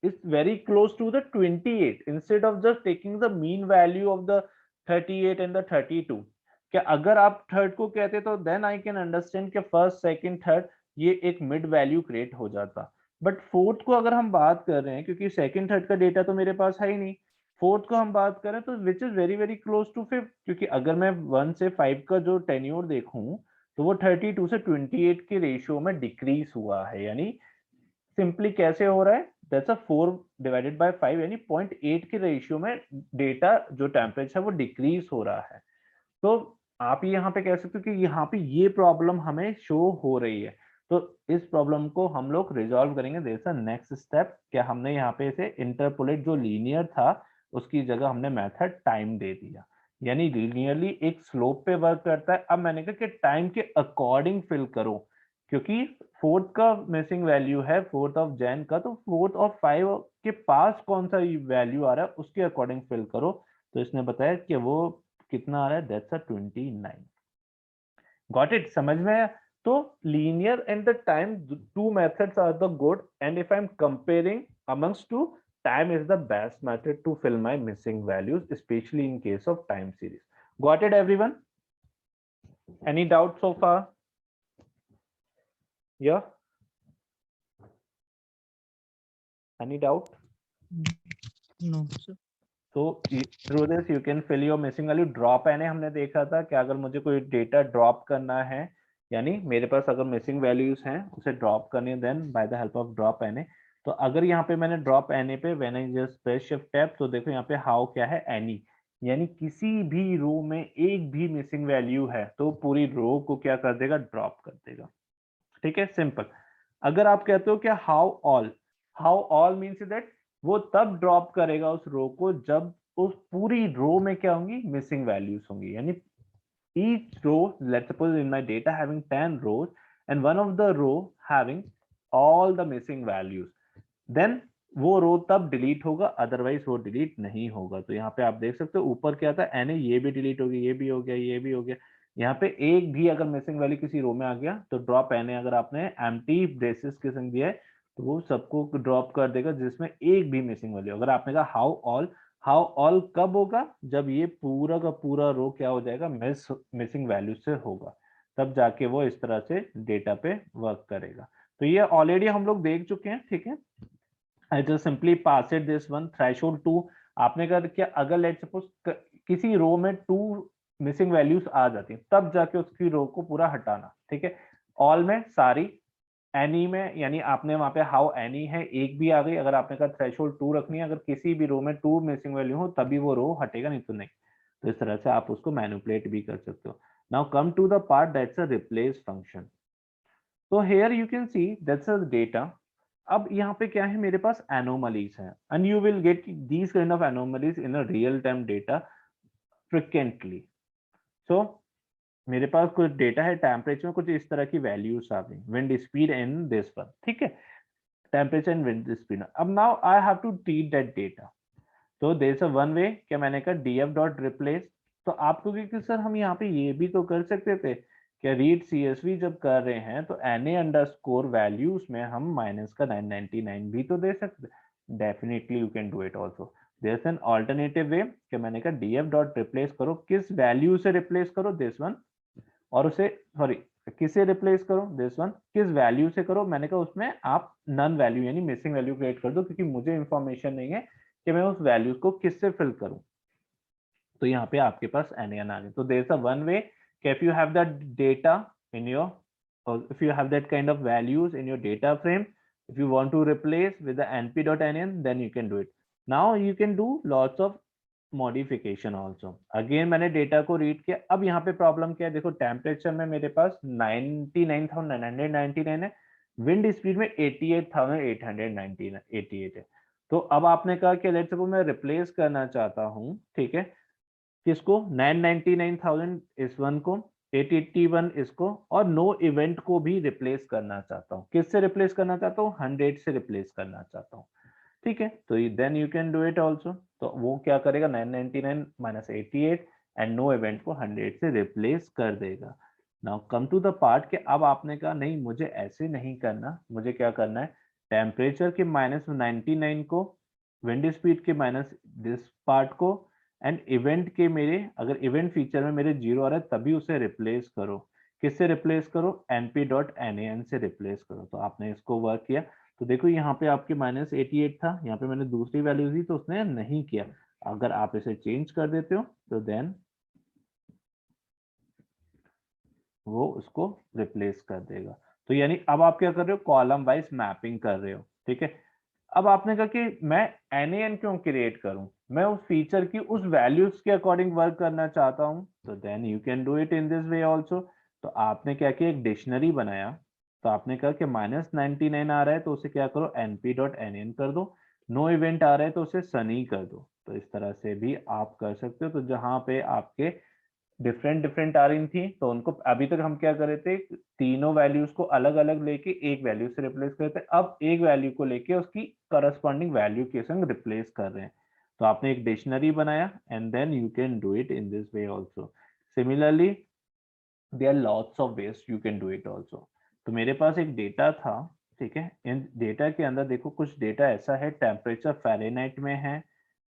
is very close to the 28, instead of just taking the mean value of the 38 and the 32। क्या अगर आप 3rd को कहते तो then I can understand कि 1st, 2nd, 3rd ये एक मिड वैल्यू क्रिएट हो जाता, बट 4th को अगर हम बात कर रहे हैं, क्योंकि 2nd, 3rd का डेटा तो मेरे पास है ही नहीं, 4th को हम बात करें तो which is very very close to 5th, क्योंकि अगर मैं 1 से 5 का जो टेन्योर देखूं तो वो 32 से 28 के रेशियो में डिक्रीज हुआ है। यानी सिंपली कैसे हो रहा है, दैट्स अ 4 डिवाइडेड बाय 5, यानी 0.8 के रेशियो में डेटा जो टेम्परेचर है वो डिक्रीज हो रहा है। तो आप यहाँ पे कह सकते हो कि यहाँ पे ये प्रॉब्लम हमें शो हो रही है, तो इस प्रॉब्लम को हम लोग रिजॉल्व करेंगे। देयर इज नेक्स्ट स्टेप, क्या हमने यहाँ पे इसे इंटरपोलेट जो लीनियर था उसकी जगह हमने मेथड टाइम दे दिया, यानी लीनियरली एक स्लोप पे वर्क करता है। अब मैंने कहा कि टाइम के अकॉर्डिंग फिल करो, क्योंकि 4th का मिसिंग वैल्यू है 4th ऑफ जैन का, तो 4th और 5 के पास कौन सा वैल्यू आ रहा है उसके अकॉर्डिंग फिल करो। तो इसने बताया कि वो कितना आ रहा है, दैट्स अ 29। गॉट इट, समझ में आया? तो linear and the time, two methods are the good, and if I am comparing amongst two, time is the best method to fill my missing values, especially in case of time series. Got it everyone? Any doubt so far? Yeah, any doubt? No, sir. So through this you can fill your missing value. Drop NA हमने देखा था कि अगर मुझे कोई डेटा ड्रॉप करना है, यानी मेरे पास अगर मिसिंग वैल्यूज हैं उसे ड्रॉप करनी है, then by the help of drop NA। तो अगर यहाँ पे मैंने ड्रॉप NA पे when I just press shift tab, तो देखो यहाँ पे हाउ क्या है, एनी, यानी किसी भी रो में एक भी मिसिंग वैल्यू है तो पूरी रो को क्या कर देगा, ड्रॉप कर देगा। ठीक है, सिंपल। अगर आप कहते हो कि हाउ ऑल मीन्स दैट वो तब ड्रॉप करेगा उस रो को जब उस पूरी रो में क्या होंगी, मिसिंग वैल्यूज होंगी। यानी each row, let's suppose in my data having 10 rows and one of the row having all the missing values, then वो रो तब डिलीट होगा, अदरवाइज वो डिलीट नहीं होगा। तो यहाँ पे आप देख सकते हो ऊपर क्या था, एन ये भी डिलीट हो गया, ये भी हो गया, ये भी हो गया। यहाँ पे एक भी अगर मिसिंग वैल्यू किसी रो में आ गया तो ड्रॉप एन अगर आपने एम्प्टी ब्रेसेस के संग दिया है तो वो सबको ड्रॉप कर देगा जिसमें एक भी मिसिंग वैल्यू। अगर आपने कहा हाउ ऑल कब होगा, जब ये पूरा का पूरा रो क्या हो जाएगा, मिसिंग वैल्यू से होगा, तब जाके वो इस तरह से डेटा पे वर्क करेगा। तो ये ऑलरेडी हम लोग देख चुके हैं, ठीक है। I just simply pass it this one threshold 2। आपने कहा कि अगर लेट सपोज किसी रो में 2 मिसिंग वैल्यूज आ जाती हैं तब जाके उसकी रो को पूरा हटाना, ठीक है। ऑल में सारी, एनी में यानी आपने वहां पे हाउ एनी है एक भी आ गई, अगर आपने कहा थ्रेशोल्ड 2 रखनी है, अगर किसी भी रो में 2 मिसिंग वैल्यू हो तभी वो रो हटेगा, नहीं तो नहीं। तो इस तरह से आप उसको मैनिपुलेट भी कर सकते हो। Now come to the part that's a replace function. तो here you can see that's a data. अब यहाँ पे क्या है, मेरे पास एनोमलीज है, and you will get these kind of anomalies in a real time data frequently. So मेरे पास कुछ डेटा है, टेम्परेचर में कुछ इस तरह की वैल्यूज आ गई, wind speed in this one, ठीक है, टेम्परेचर एंड विंड स्पीड। अब now I have to treat that data. तो there is a one way, क्या मैंने कहा df डॉट रिप्लेस। तो आपको कि सर हम यहाँ पे ये भी तो कर सकते थे, क्या रीड CSV जब कर रहे हैं तो na अंडरस्कोर वैल्यूज में हम माइनस का 999 भी तो दे सकते। Definitely you can do it also. There is an alternative way, क्या मैंने कहा df डॉट रिप्लेस करो, किस वैल्यू से रिप्लेस करो, दिस वन, और उसे सॉरी किसे रिप्लेस करो, दिस वन, किस वैल्यू से करो, मैंने कहा उसमें आप नन वैल्यू यानी मिसिंग वैल्यू क्रिएट कर दो, क्योंकि मुझे इंफॉर्मेशन नहीं है कि मैं उस वैल्यू को किससे फिल करूं। तो यहाँ पे आपके पास NaN आ गए। तो there is a one way, if you have that data in your, or if you have that kind of values in your data frame, if you want to replace with the np.nan, then you can do it. Now you can do lots of modification also. Again मैंने डेटा को रीड किया। अब यहाँ पे प्रॉब्लम क्या है, देखो टेम्परेचर में मेरे पास 99,999 है, विंड स्पीड में 88,888 है। तो अब आपने कहा कि लेट्स सपोज मैं रिप्लेस करना चाहता हूँ, ठीक है, किसको, 999,000 इस वन को, 881 इसको, और नो इवेंट को भी रिप्लेस करना चाहता हूँ। किससे रिप्लेस करना चाहता हूँ, 100 से रिप्लेस करना चाहता हूँ, ठीक है। तो then you can do it also. तो वो क्या करेगा, 999 माइनस 88 एंड नो इवेंट को 100 से रिप्लेस कर देगा। Now come to the part कि अब आपने कहा नहीं मुझे ऐसे नहीं करना, मुझे क्या करना है, टेम्परेचर के माइनस 99 को, विंड स्पीड के माइनस दिस पार्ट को, एंड इवेंट के मेरे, अगर इवेंट फीचर में मेरे 0 आ रहा है तभी उसे रिप्लेस करो। किससे रिप्लेस करो, np.nan से रिप्लेस करो। तो आपने इसको वर्क किया। तो देखो यहाँ पे आपके माइनस 88 था, यहाँ पे मैंने दूसरी वैल्यू दी तो उसने नहीं किया। अगर आप इसे चेंज कर देते हो तो देन वो उसको रिप्लेस कर देगा। तो यानी अब आप क्या कर रहे हो, कॉलम वाइज मैपिंग कर रहे हो, ठीक है। अब आपने कहा कि मैं NaN क्यों क्रिएट करूं, मैं उस फीचर की उस वैल्यूज के अकॉर्डिंग वर्क करना चाहता हूं। तो then you can do it in this way also. तो आपने क्या किया, एक डिक्शनरी बनाया। तो आपने कहा कि माइनस 99 आ रहा है तो उसे क्या करो, np.nan कर दो, नो इवेंट आ रहा है तो उसे सनी कर दो। तो इस तरह से भी आप कर सकते हो। तो जहां पे आपके डिफरेंट डिफरेंट आ रही थी तो उनको, अभी तक हम क्या कर रहे थे, तीनों वैल्यूज को अलग अलग लेके एक वैल्यू से रिप्लेस करते हैं। अब एक वैल्यू को लेके उसकी करस्पॉन्डिंग वैल्यू के संग रिप्लेस कर रहे हैं। तो आपने एक डिक्शनरी बनाया and then you can do it in this way also. Similarly there are lots of ways you can do it also. तो मेरे पास एक डेटा था, ठीक है, इन डेटा के अंदर देखो कुछ डेटा ऐसा है, टेम्परेचर फ़ारेनहाइट में है,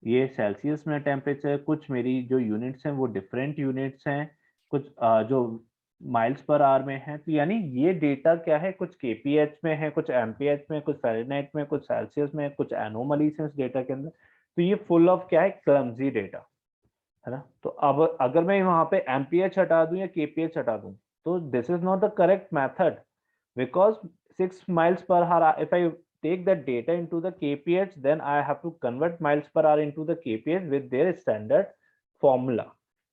ये सेल्सियस में टेम्परेचर, कुछ मेरी जो यूनिट्स हैं वो डिफरेंट यूनिट्स हैं, कुछ जो माइल्स पर आवर में है। तो यानी ये डेटा क्या है, कुछ kph में है, कुछ mph में, कुछ फ़ारेनहाइट में, कुछ सेल्सियस में, कुछ एनोमलीज है इस डेटा के अंदर। तो ये फुल ऑफ क्या है, क्लमजी डेटा है ना। तो अब अगर मैं वहां पे mph हटा दूं या kph हटा दूं तो this is not the correct method, because 6 miles per hour, if I take that data into the kph, then I have to convert miles per hour into the kph with their standard formula.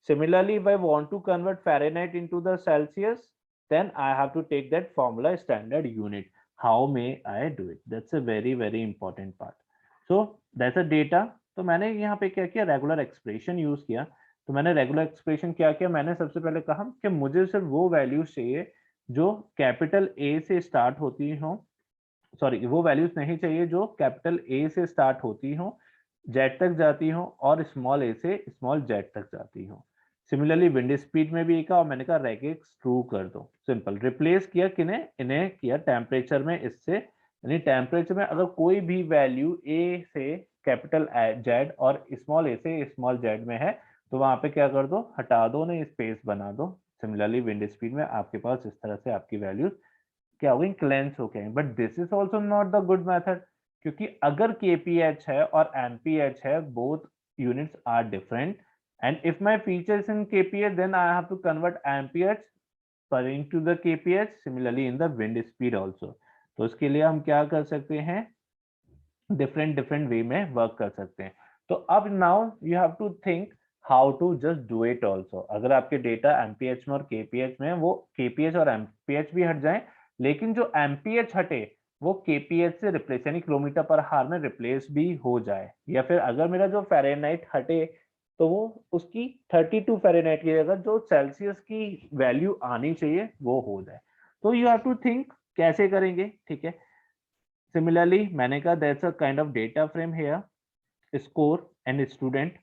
Similarly, if I want to convert Fahrenheit into the Celsius, then I have to take that formula standard unit. How may I do it? That's a very important part. So that's a data. तो मैंने यहाँ पे क्या किया, रेगुलर एक्सप्रेशन यूज किया। तो मैंने रेगुलर एक्सप्रेशन क्या किया, मैंने सबसे पहले कहा कि मुझे सिर्फ वो वैल्यूज चाहिए जो कैपिटल ए से स्टार्ट होती हो, सॉरी वो वैल्यूज नहीं चाहिए जो कैपिटल ए से स्टार्ट होती हो, जेड तक जाती हो, और स्मॉल ए से स्मॉल जेड तक जाती हो। सिमिलरली विंड स्पीड में भी एक, और मैंने कहा रेगेक्स ट्रू कर दो। सिंपल रिप्लेस किया किन्हें, इन्हें किया टेम्परेचर में इससे, यानी टेम्परेचर में अगर कोई भी वैल्यू ए से कैपिटल जेड और स्मॉल ए से स्मॉल जेड में है तो वहां पे क्या कर दो, हटा दो, नहीं स्पेस बना दो। सिमिलरली विंड स्पीड में आपके पास इस तरह से आपकी वैल्यूज क्या हो गई, क्लेंस हो गए। But this is also not the good method, क्योंकि अगर kph है और mph है, both units are different, and if my feature is in kph then I have to convert mph, referring to the kph, similarly in the wind speed also. तो उसके लिए हम क्या कर सकते हैं, डिफरेंट वे में वर्क कर सकते हैं. तो अब now you have to think how to just do it also. अगर आपके डेटा एमपीएच में और केपीएच में, वो केपीएच और एमपीएच भी हट जाए, लेकिन जो एमपीएच हटे वो केपीएच से रिप्लेस यानी किलोमीटर पर हार में रिप्लेस भी हो जाए, या फिर अगर मेरा जो फ़ारेनहाइट हटे तो वो उसकी 32 फ़ारेनहाइट की जगह जो सेल्सियस की वैल्यू आनी चाहिए वो हो जाए. तो यू हैव टू थिंक कैसे करेंगे, ठीक है. सिमिलरली मैंने कहा that's a kind of data frame here, score and student.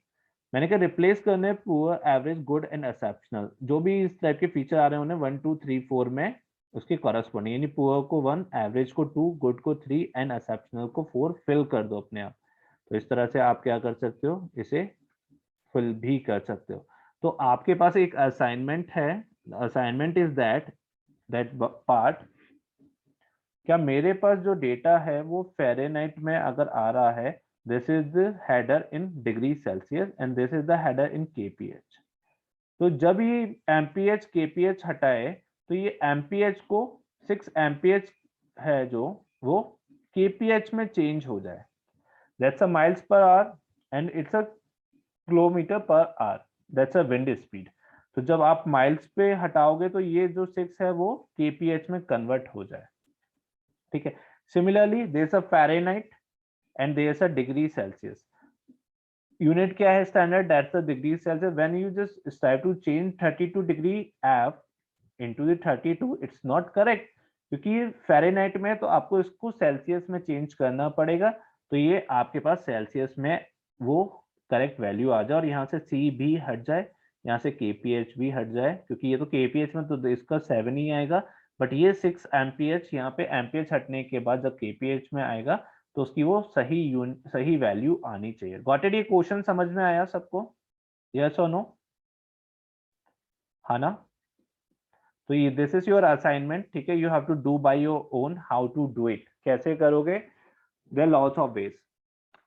मैंने कहा रिप्लेस करने poor, average, good and exceptional. जो भी इस टाइप के फीचर आ रहे हैं उन्हें 1 2 3 4 में उसके कॉरस्पॉन्डिंग, यानी पुअर को 1, एवरेज को 2, गुड को 3 एंड एक्सेप्शनल को 4 फिल कर दो अपने आप. तो इस तरह से आप क्या कर सकते हो, इसे फिल भी कर सकते हो. तो आपके पास एक असाइनमेंट है. असाइनमेंट इज दैट पार्ट, क्या मेरे पास जो डेटा है वो फ़ारेनहाइट में अगर आ रहा है, this is the header in degree Celsius and this is the header in KPH. तो जब ये एमपीएच केपीएच हटाए तो ये एमपीएच को 6 एमपीएच है जो वो केपीएच में चेंज हो जाए. That's a miles per hour and it's a kilometre per hour. That's a wind speed. तो जब आप माइल्स पे हटाओगे तो ये जो 6 है वो केपीएच में कन्वर्ट हो जाए, ठीक है. Similarly there is a Fahrenheit and there is a degree Celsius. Unit क्या है standard, that's the degree Celsius. When you just start to change 32 degree F into the 32, it's not correct, क्योंकि फ़ारेनहाइट में तो आपको इसको सेल्सियस में चेंज करना पड़ेगा. तो ये आपके पास सेल्सियस में वो करेक्ट वैल्यू आ जाए और यहाँ से सी भी हट जाए, यहाँ से केपीएच भी हट जाए, क्योंकि ये तो केपीएच में तो इसका 7 ही आएगा, बट ये 6 एमपीएच यहाँ पे एमपीएच हटने के बाद जब केपीएच में आएगा तो उसकी वो सही वैल्यू आनी चाहिए. Got it? ये क्वेश्चन समझ में आया सबको? यस और नो? हाँ ना? तो ये दिस इज योर असाइनमेंट, ठीक है. You have to do by your own. How to do it, कैसे करोगे? There lots of ways.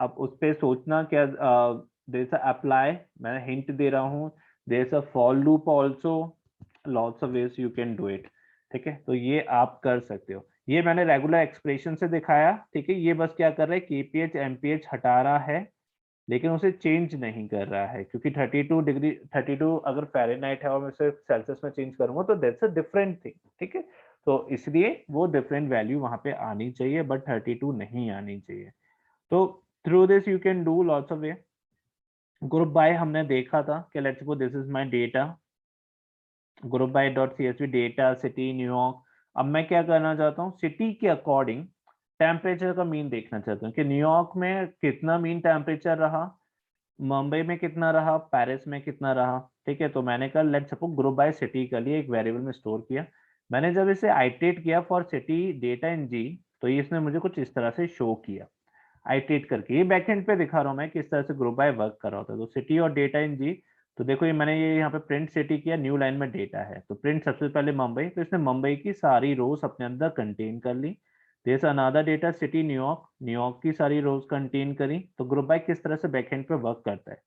अब उस पे सोचना क्या, देयर इज अप्लाई, मैं हिंट दे रहा हूँ. There is a for loop also, lots of ways you can do it, ठीक है. तो ये आप कर सकते हो. ये मैंने रेगुलर एक्सप्रेशन से दिखाया, ठीक है. ये बस क्या कर रहा है, केपीएच एमपीएच हटा रहा है लेकिन उसे चेंज नहीं कर रहा है, क्योंकि 32 डिग्री 32 अगर फ़ारेनहाइट है और मैं उसे सेल्सियस में चेंज करूंगा तो दैट्स अ डिफरेंट थिंग, ठीक है. तो इसलिए वो डिफरेंट वैल्यू वहां पे आनी चाहिए, बट 32 नहीं आनी चाहिए. तो through this you can do lots of way. Group by हमने देखा था कि let's suppose this is my data, group by dot CSV data city New York. अब मैं क्या करना चाहता हूँ, सिटी के अकॉर्डिंग टेम्परेचर का मीन देखना चाहता हूँ कि न्यूयॉर्क में कितना मीन टेम्परेचर रहा, मुंबई में कितना रहा, पेरिस में कितना रहा, ठीक है. तो मैंने कहा let's suppose group by city का लिए एक वेरिएबल में स्टोर किया. मैंने जब इसे आइटरेट किया फॉर सिटी डेटा इन जी, तो ये इसने मुझे कुछ इस तरह से शो किया आइटरेट करके. ये बैकएंड पे दिखा रहा हूँ मैं किस तरह से ग्रुप बाय वर्क कर रहा होता है. तो सिटी और डेटा इन जी, तो देखो ये मैंने ये यहाँ पे प्रिंट सिटी किया, न्यू लाइन में डेटा है तो प्रिंट सबसे पहले मुंबई, तो इसने मुंबई की सारी रोज अपने अंदर कंटेन कर ली. देयर अनदर डेटा सिटी न्यूयॉर्क, न्यूयॉर्क की सारी रोज कंटेन करी. तो ग्रुप बाय किस तरह से बैकएंड पे वर्क करता है,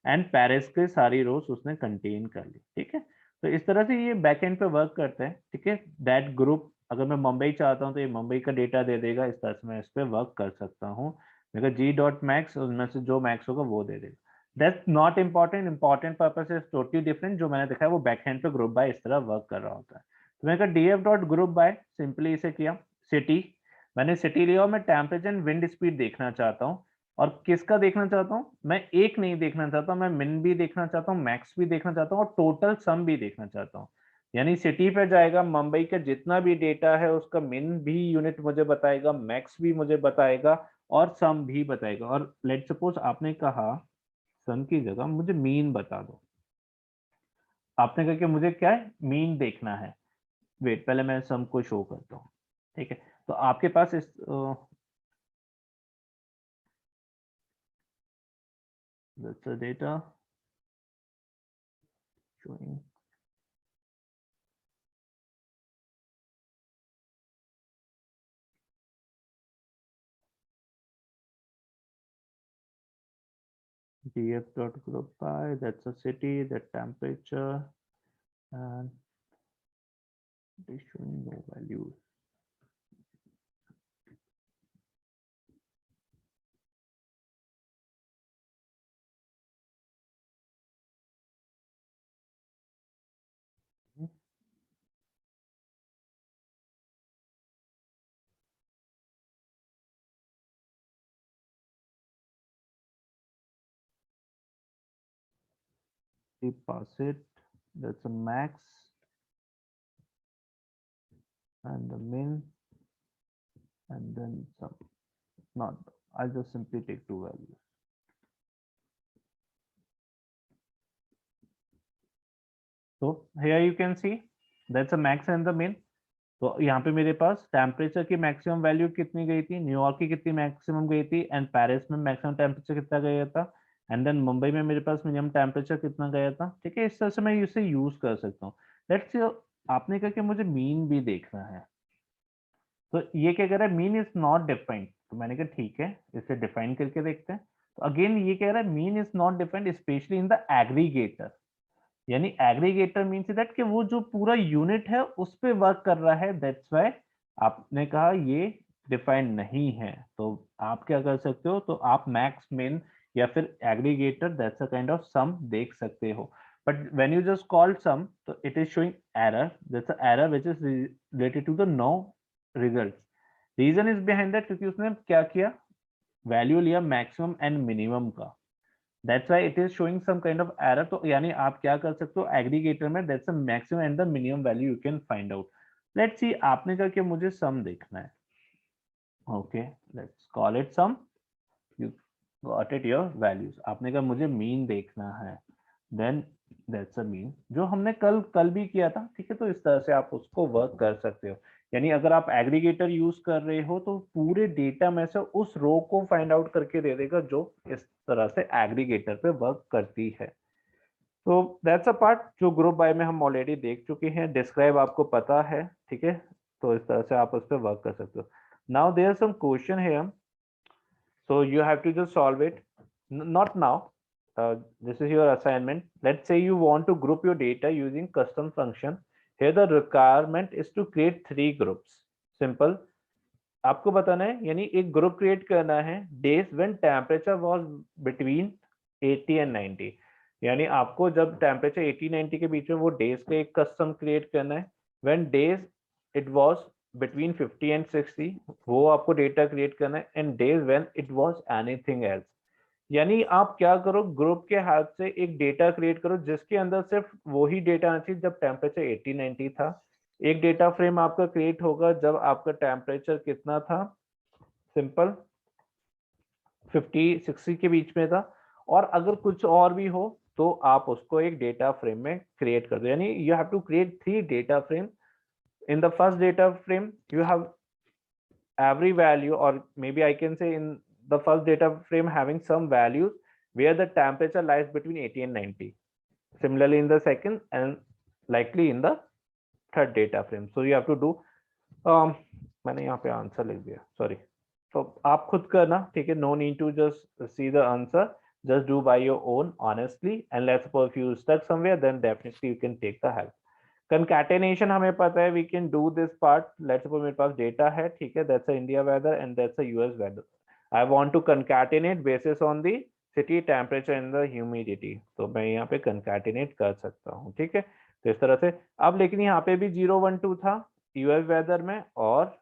एंड पेरिस के सारी रोज उसने कंटेन कर ली, ठीक है. तो इस तरह से ये बैकएंड पे वर्क करता है, ठीक है. दैट ग्रुप, अगर मैं मुंबई चाहता हूँ तो ये मुंबई का डेटा दे देगा. इस तरह से मैं इस पे वर्क कर सकता हूँ. मेरा जी डॉट मैक्स, उनमें से जो मैक्स होगा वो दे देगा. That's not important. Important purpose is totally different. जो मैंने दिखाया वो बैकएंड पे ग्रुप बाय इस तरह वर्क कर रहा होता है. तो मैंने कहा DF dot group by, simply इसे किया. सिटी, मैंने सिटी लिया और मैं टेम्परेचर एंड विंड स्पीड देखना चाहता हूँ. और किसका देखना चाहता हूँ, मैं एक नहीं देखना चाहता, मैं मिन भी देखना चाहता हूँ, मैक्स भी देखना चाहता हूँ और टोटल सम भी देखना चाहता हूँ. यानी सिटी पे जाएगा, मुंबई का जितना भी डेटा है उसका मिन भी यूनिट मुझे बताएगा, मैक्स भी मुझे बताएगा और सम भी बताएगा. और लेट सपोज आपने कहा सम की जगह मुझे मीन बता दो. आपने कहा कि मुझे क्या है, मीन देखना है. वेट, पहले मैं सम को शो करता हूँ, ठीक है. तो आपके पास इस that's the data showing df.group by, that's a city, the temperature, and It is showing no values. We pass it, that's a max and the min and then some. Not, I'll just simply take two values. So here you can see that's a max and the min. तो यहाँ पे मेरे पास टेम्परेचर की मैक्सिमम वैल्यू कितनी गई थी, न्यूयॉर्क की कितनी मैक्सिमम गई थी, एंड पेरिस में मैक्सिमम टेम्परेचर कितना गया था, एंड देन मुंबई में मेरे पास मिनिमम टेम्परेचर कितना गया था। ठीक है, इस तरह से मैं इसे यूज कर सकता हूँ। लेट्स से आपने कहा कि मुझे मीन भी देखना है, तो ये क्या कह रहा है, मीन इज नॉट डिफाइंड। तो मैंने कहा ठीक है, इसे डिफाइन करके देखते हैं। तो अगेन ये कह रहा है mean is not defined specially in the aggregator. यानी एग्रीगेटर मीन्स दैट कि वो जो पूरा यूनिट है उस पे वर्क कर रहा है, दैट्स व्हाई आपने कहा ये डिफाइंड नहीं है। तो आप क्या कर सकते हो, तो आप मैक्स मिन या फिर aggregator that's a kind of sum देख सकते हो। But when you just call sum, तो it is showing error, that's a error which is related to the no result. Reason is behind that क्योंकि उसने क्या किया, वैल्यू लिया मैक्सिमम एंड मिनिमम का, that's why it is showing some kind of error। तो यानी आप क्या कर सकते हो एग्रीगेटर में, that's the maximum and the minimum value you can find out। let's see, आपने कहा कि मुझे सम देखना है, okay let's call it sum, you got it your values। आपने कहा मुझे मीन देखना है, then that's a mean, जो हमने कल भी किया था। ठीक है, तो इस तरह से आप उसको वर्क कर सकते हो। यानी अगर आप एग्रीगेटर यूज कर रहे हो तो पूरे डेटा में से उस रो को फाइंड आउट करके दे देगा जो इस तरह से एग्रीगेटर पे वर्क करती है। तो दैट्स अ पार्ट जो ग्रुप बाय में हम ऑलरेडी देख चुके हैं, डिस्क्राइब आपको पता है। ठीक है, तो इस तरह से आप उस पर वर्क कर सकते हो। नाउ देयर सम क्वेश्चन है, so you have to just solve it, not now, this is your assignment। let's say you want to group your data using custom function। here the requirement is to create 3 groups। simple, आपको बताना है, यानी एक ग्रुप क्रिएट करना है days when temperature was between 80 and 90। यानी आपको जब टेम्परेचर 80-90 के बीच में, वो डेज का एक कस्टम क्रिएट करना है। When days it was between 50 and 60, वो आपको डेटा क्रिएट करना है। And days when it was anything else, यानी आप क्या करो, ग्रुप के हाथ से एक डेटा क्रिएट करो जिसके अंदर सिर्फ वही डेटा आना चाहिए जब टेम्परेचर 80-90 था। एक डेटा फ्रेम आपका क्रिएट होगा जब आपका टेम्परेचर कितना था, सिंपल 50-60 के बीच में था। और अगर कुछ और भी हो तो आप उसको एक डेटा फ्रेम में क्रिएट कर दो। यानी you have to create 3 data frame. in the first data frame you have every value, or maybe I can say in the first data frame having some values where the temperature lies between 80 and 90। similarly in the second and likely in the third data frame। so you have to do मैंने यहाँ पे आंसर लिख दिया, सॉरी। तो आप खुद करना, ठीक है, no need to just see the answer, just do by your own honestly। and let's suppose if you stuck somewhere then definitely you can take the help। Concatenation हमें पता है, we can do this part. Let's suppose मेरे पास डेटा है, ठीक है, that's a India weather and that's a US weather. I want to concatenate basis on the city temperature and the humidity. तो मैं यहाँ पे कंकैटिनेट कर सकता हूँ, ठीक है। तो इस तरह से अब, लेकिन यहाँ पे भी 012 था यूएस वेदर में, और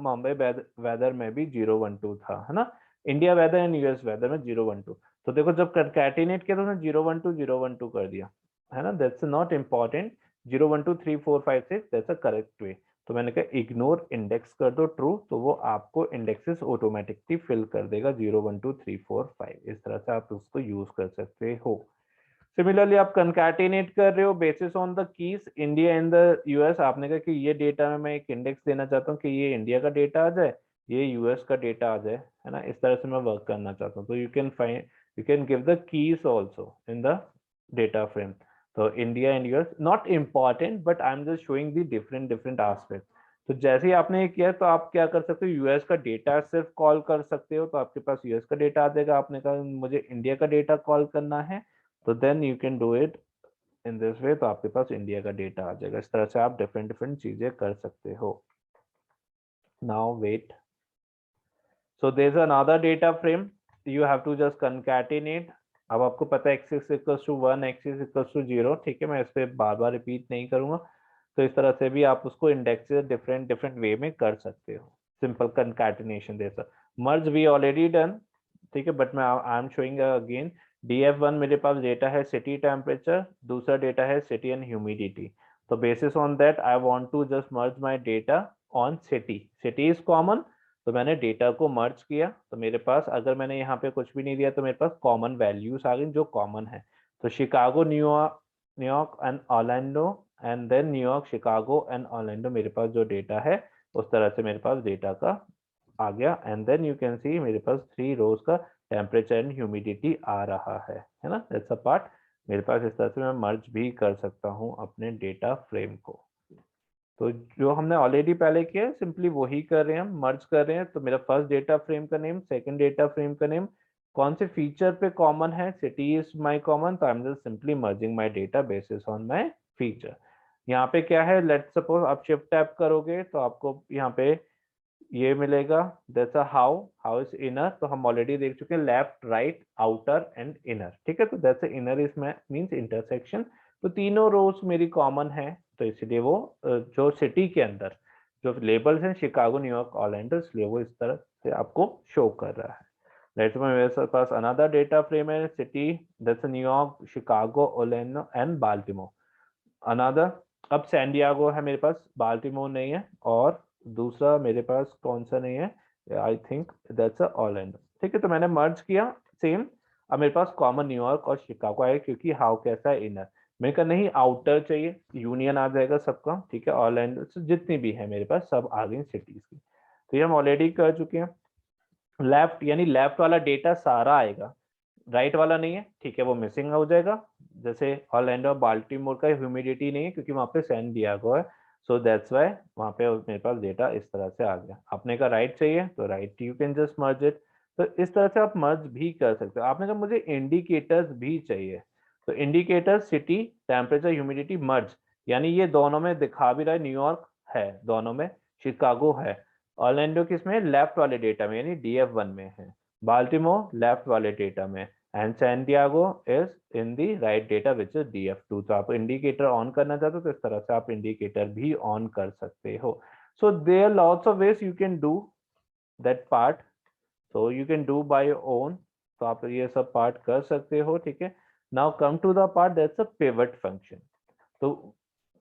मुंबई वेदर में भी 012 था, है ना। India weather and US weather में 012। तो देखो जब कंकैटिनेट किया तो उसने 012 कर दिया, है ना। That's not important. 012 3 4 5 6 that's a correct way. तो मैंने कहा इग्नोर इंडेक्स कर दो ट्रू, तो वो आपको इंडेक्सेस ऑटोमेटिकली फिल कर देगा 012 3 4 5। इस तरह से आप उसको यूज कर सकते हो। सिमिलरली आप कंकैटिनेट कर रहे हो basis on the keys India and the US. आपने कहा कि ये डेटा में मैं एक इंडेक्स देना चाहता हूँ कि ये इंडिया का डेटा आ जाए, ये यूएस का डेटा आ जाए, है ना। इस तरह से मैं वर्क करना चाहता हूँ। तो you can give the keys also in the data frame. तो India and US not important, but I am just showing the different aspect. तो जैसे ही आपने किया तो आप क्या कर सकते हो, यूएस का डेटा सिर्फ कॉल कर सकते हो, तो आपके पास यूएस का डेटा आ जाएगा। आपने कहा मुझे इंडिया का डेटा कॉल करना है, तो then you can do it in this way, तो आपके पास इंडिया का डेटा आ जाएगा। इस तरह से आप डिफरेंट चीजें कर सकते हो। Now wait, so there is another data frame, you have to just concatenate. अब आपको पता है x equals to 1, x equals to 0, ठीक है, मैं इस पे बार बार रिपीट नहीं करूंगा। तो इस तरह से भी आप उसको इंडेक्सेस डिफरेंट वे में कर सकते हो। सिंपल कंकैटिनेशन जैसा। मर्ज वी ऑलरेडी डन, ठीक है, बट मैं I am showing again. df1 मेरे पास डेटा है सिटी टेम्परेचर, दूसरा डेटा है सिटी एंड ह्यूमिडिटी। तो basis on that I want to just merge my data on city. City is common, तो मैंने डेटा को मर्ज किया। तो मेरे पास अगर मैंने यहाँ पे कुछ भी नहीं दिया तो मेरे पास कॉमन वैल्यूज आ गई जो कॉमन है। तो Chicago, New York and Orlando, and then New York, Chicago and Orlando, मेरे पास जो डेटा है उस तरह से मेरे पास डेटा का आ गया। And then you can see मेरे पास 3 रोज का टेम्परेचर एंड ह्यूमिडिटी आ रहा है ना। That's a part. मेरे पास इस तरह से मैं मर्ज भी कर सकता हूँ अपने डेटा फ्रेम को। तो जो हमने ऑलरेडी पहले किया है सिंपली वही कर रहे हैं, हम मर्ज कर रहे हैं। तो मेरा फर्स्ट डेटा फ्रेम का नेम, सेकंड डेटा फ्रेम का नेम, कौन से फीचर पे कॉमन है, सिटी इज माय कॉमन, तो आई am just simply merging my data basis on my feature. यहाँ पे क्या है, लेट्स सपोज आप शिफ्ट टैप करोगे तो आपको यहाँ पे ये मिलेगा। That's a how is inner, तो हम ऑलरेडी देख चुके हैं left, right, outer and inner, ठीक है। तो that's inner is means intersection. तो तीनों रोज मेरी कॉमन है, तो इसलिए वो जो सिटी के अंदर जो लेबल्स हैं शिकागो, न्यूयॉर्क, ऑरलैंडो, इसलिए वो इस तरह से आपको शो कर रहा है। लेट्स में मेरे पास अनदर डेटा फ्रेम है city, that's New York, Chicago, Orlando and Baltimore. Another, अब सैन डिएगो है मेरे पास, बाल्टिमोर नहीं है, और दूसरा मेरे पास कौन सा नहीं है, आई थिंक दैट्स ऑरलैंडो, ठीक है। तो मैंने मर्ज किया सेम। अब मेरे पास कॉमन न्यूयॉर्क और शिकागो आया, क्योंकि हाउ कैसा है इनर। मेरे का नहीं आउटर चाहिए, यूनियन आ जाएगा सबका, ठीक है। ऑरलैंडो से जितनी भी है मेरे पास सब आ गई सिटीज की। तो ये हम ऑलरेडी कर चुके हैं। लेफ्ट यानी लेफ्ट वाला डेटा सारा आएगा, राइट वाला नहीं है, ठीक है, वो मिसिंग हो जाएगा। जैसे ऑरलैंडो, बाल्टीमोर का ह्यूमिडिटी नहीं है क्योंकि वहां पे सैन डिएगो है, सो दैट्स व्हाई वहां पे मेरे पास डेटा इस तरह से आ गया। आपने का राइट चाहिए तो right, you can just merge it. तो इस तरह से आप मर्ज भी कर सकते हो। आपने कहा मुझे इंडिकेटर्स भी चाहिए, तो इंडिकेटर सिटी, टेम्परेचर, ह्यूमिडिटी, मर्ज, यानी ये दोनों में दिखा भी रहा है, न्यूयॉर्क है दोनों में, शिकागो है, ऑरलैंडो किसमें, लेफ्ट वाले डेटा में यानी DF1 में है, बाल्टिमोर लेफ्ट वाले डेटा में, and San Diego is in the right data which is DF2। तो आप इंडिकेटर ऑन करना चाहते हो तो इस तरह से आप इंडिकेटर भी ऑन कर सकते हो। So there lots of ways you can do that part, so you can do by your own. तो आप ये सब पार्ट कर सकते हो, ठीक है। Now come to the part that's a pivot function. तो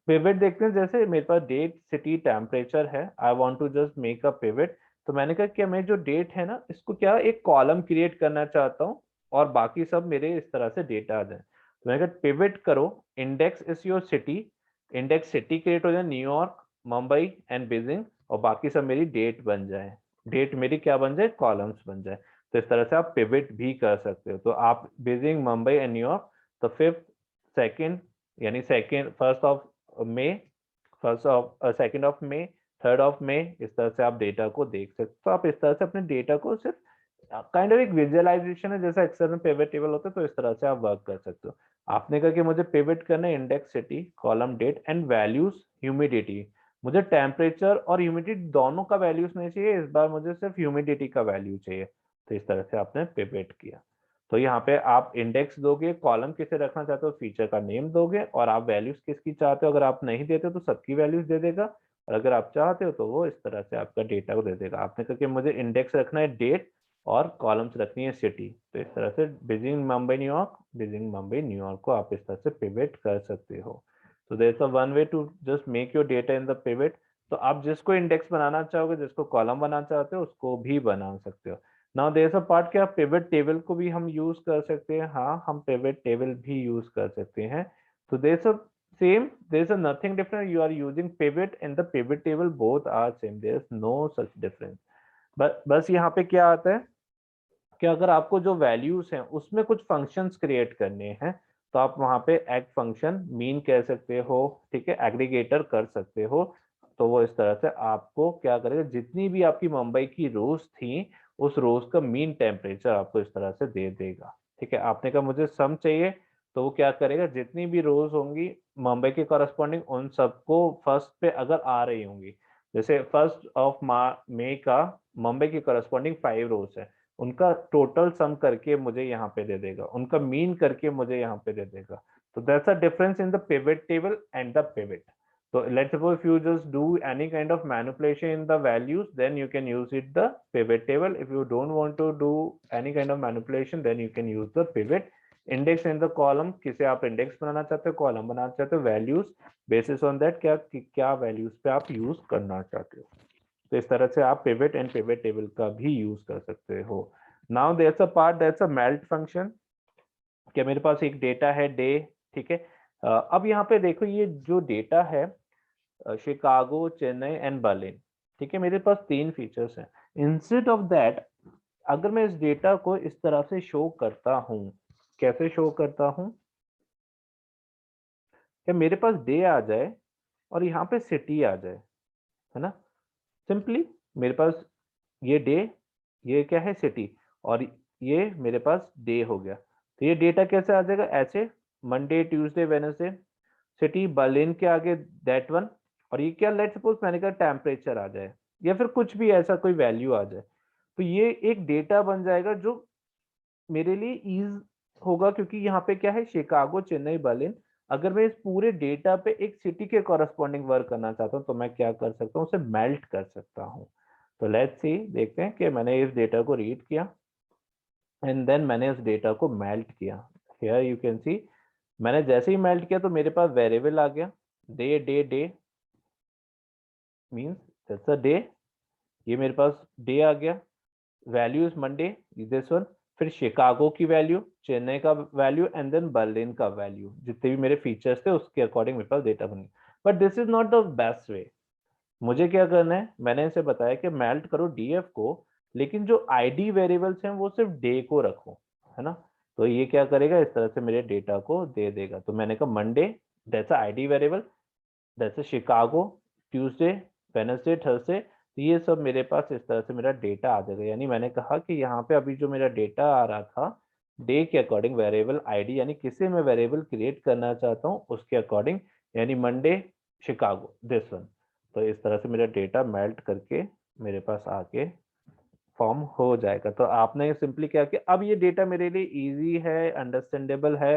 पिवट देखते हैं, जैसे मेरे पास डेट, सिटी, टेम्परेचर है, I want to just make a pivot. तो मैंने कहा कि मैं जो डेट है ना इसको क्या एक कॉलम क्रिएट करना चाहता हूँ और बाकी सब मेरे इस तरह से डेटा आ जाए। तो मैंने कहा पिवट करो, index is your city, index city create हो जाए, न्यूयॉर्क, मुंबई एंड बीजिंग, और बाकी सब मेरी डेट बन जाए, डेट मेरी क्या बन जाए, कॉलम्स बन जाए। तो इस तरह से आप पिवट भी कर सकते हो। तो आप बीजिंग, मुंबई एंड न्यूयॉर्क, तो फिफ्थ, सेकेंड यानी second, first of May, first of second of May, third of May, इस तरह से आप डेटा को देख सकते हो। तो आप इस तरह से अपने डेटा को सिर्फ काइंड ऑफ एक विजुअलाइजेशन है, जैसा एक्सेल में पिवट टेबल होता है, तो इस तरह से आप वर्क कर सकते हो। आपने कहा कि मुझे पिवट करना है index city, column date and values humidity. मुझे टेम्परेचर और ह्यूमिडिटी दोनों का वैल्यूज नहीं चाहिए, इस बार मुझे सिर्फ ह्यूमिडिटी का वैल्यू चाहिए। तो इस तरह से आपने पिवट किया। तो यहाँ पे आप इंडेक्स दोगे, कॉलम किसे रखना चाहते हो, फीचर का नेम दोगे, और आप वैल्यूज किसकी चाहते हो। अगर आप नहीं देते हो तो सबकी वैल्यूज दे देगा, और अगर आप चाहते हो तो वो इस तरह से आपका डेटा को दे देगा। आपने कहा कि मुझे इंडेक्स रखना है डेट और कॉलम्स रखनी है सिटी, तो इस तरह से Beijing, Mumbai, New York, Beijing, Mumbai, New York को आप इस तरह से पिवट कर सकते हो। तो there is a one way to just make your data in the pivot. तो आप जिसको इंडेक्स बनाना चाहोगे, जिसको कॉलम बनाना चाहते हो, उसको भी बना सकते हो। Now there is a part कि आप पिवट टेबल को भी हम यूज कर सकते हैं। हाँ, हम पिवट टेबल भी यूज कर सकते हैं। तो there is a same, there is nothing different, you are using pivot and the pivot table, both are same, there is no such difference. बस यहाँ पे क्या आता है कि अगर आपको जो वैल्यूज हैं उसमें कुछ फंक्शंस क्रिएट करने हैं, तो आप वहां पे एग फंक्शन, मीन कह सकते हो, ठीक है, एग्रीगेटर कर सकते हो। तो वो इस तरह से आपको क्या करेगा, जितनी भी आपकी मुंबई की रोज थी उस रोज का मीन टेम्परेचर आपको इस तरह से दे देगा, ठीक है। आपने कहा मुझे सम चाहिए, तो वो क्या करेगा, जितनी भी रोज होंगी मुंबई के कॉरस्पॉन्डिंग उन सबको फर्स्ट पे अगर आ रही होंगी, जैसे 1 ऑफ मई का मुंबई के कॉरस्पॉन्डिंग 5 रोज है, उनका टोटल सम करके मुझे यहाँ पे दे देगा, उनका मीन करके मुझे यहाँ पे दे देगा. So that's a difference in the pivot table and the pivot. So let's suppose if you just do any kind of manipulation in the values, then you can use it the pivot table. If you don't want to do any kind of manipulation, then you can use the pivot. Index in the column, किसे आप index बनाना चाहते हो, column बनाना चाहते हो, values basis on that क्या values पे आप use करना चाहते हो. तो इस तरह से आप pivot and pivot table का भी use कर सकते हो. Now there's a part that's a melt function. क्या मेरे पास एक डेटा है डे, ठीक है. अब यहाँ पे देखो ये जो डेटा है शिकागो, चेन्नई एंड बर्लिन, ठीक है, मेरे पास 3 फीचर्स हैं. इंस्टेड ऑफ दैट अगर मैं इस डेटा को इस तरह से शो करता हूं, कैसे शो करता हूं, क्या मेरे पास डे आ जाए और यहाँ पे सिटी आ जाए, है ना. सिंपली मेरे पास ये डे, ये क्या है सिटी, और ये मेरे पास डे हो गया. तो ये डेटा कैसे आ जाएगा, ऐसे Monday, Tuesday, Wednesday, city, Berlin के आगे दैट वन, और ये क्या, लेट्स सपोज मैंने कहा टेम्परेचर आ जाए या फिर कुछ भी ऐसा कोई वैल्यू आ जाए, तो ये एक डेटा बन जाएगा जो मेरे लिए ईज होगा, क्योंकि यहाँ पे क्या है शिकागो, चेन्नई, बर्लिन. अगर मैं इस पूरे डेटा पे एक सिटी के कॉरस्पॉन्डिंग वर्क करना चाहता हूँ तो मैं क्या कर सकता हूँ, उसे मेल्ट कर सकता हूँ. तो लेट्स सी, देखते हैं कि मैंने इस डेटा को रीड किया एंड देन मैंने इस डेटा को मेल्ट किया. हियर यू कैन सी, मैंने जैसे ही मेल्ट किया तो मेरे पास वेरिएबल आ गया day. Day means that's a day, ये मेरे पास डे आ गया. Value is Monday, this one. फिर शिकागो की वैल्यू, चेन्नई का वैल्यू एंड देन बर्लिन का वैल्यू, जितने भी मेरे फीचर्स थे उसके अकॉर्डिंग मेरे पास डेटा बन गया. But this is not the best way. मुझे क्या करना है, मैंने इसे बताया कि मेल्ट करो डीएफ को, लेकिन जो आईडी वेरिएबल्स हैं वो सिर्फ डे को रखो, है ना. तो ये क्या करेगा, इस तरह से मेरे डेटा को दे देगा. तो मैंने कहा Monday, that's ID variable, that's Chicago, Tuesday, Wednesday, Thursday. तो ये सब मेरे पास इस तरह से मेरा डेटा आ जाएगा. यानी मैंने कहा कि यहाँ पे अभी जो मेरा डेटा आ रहा था डे के अकॉर्डिंग वेरिएबल आईडी, यानी किसे मैं वेरिएबल क्रिएट करना चाहता हूँ उसके अकॉर्डिंग, यानी मंडे, शिकागो, दिस वन. तो इस तरह से मेरा डेटा मेल्ट करके मेरे पास आके फॉर्म हो जाएगा. तो आपने सिंपली क्या किया, अब ये डेटा मेरे लिए इजी है, अंडरस्टैंडेबल है.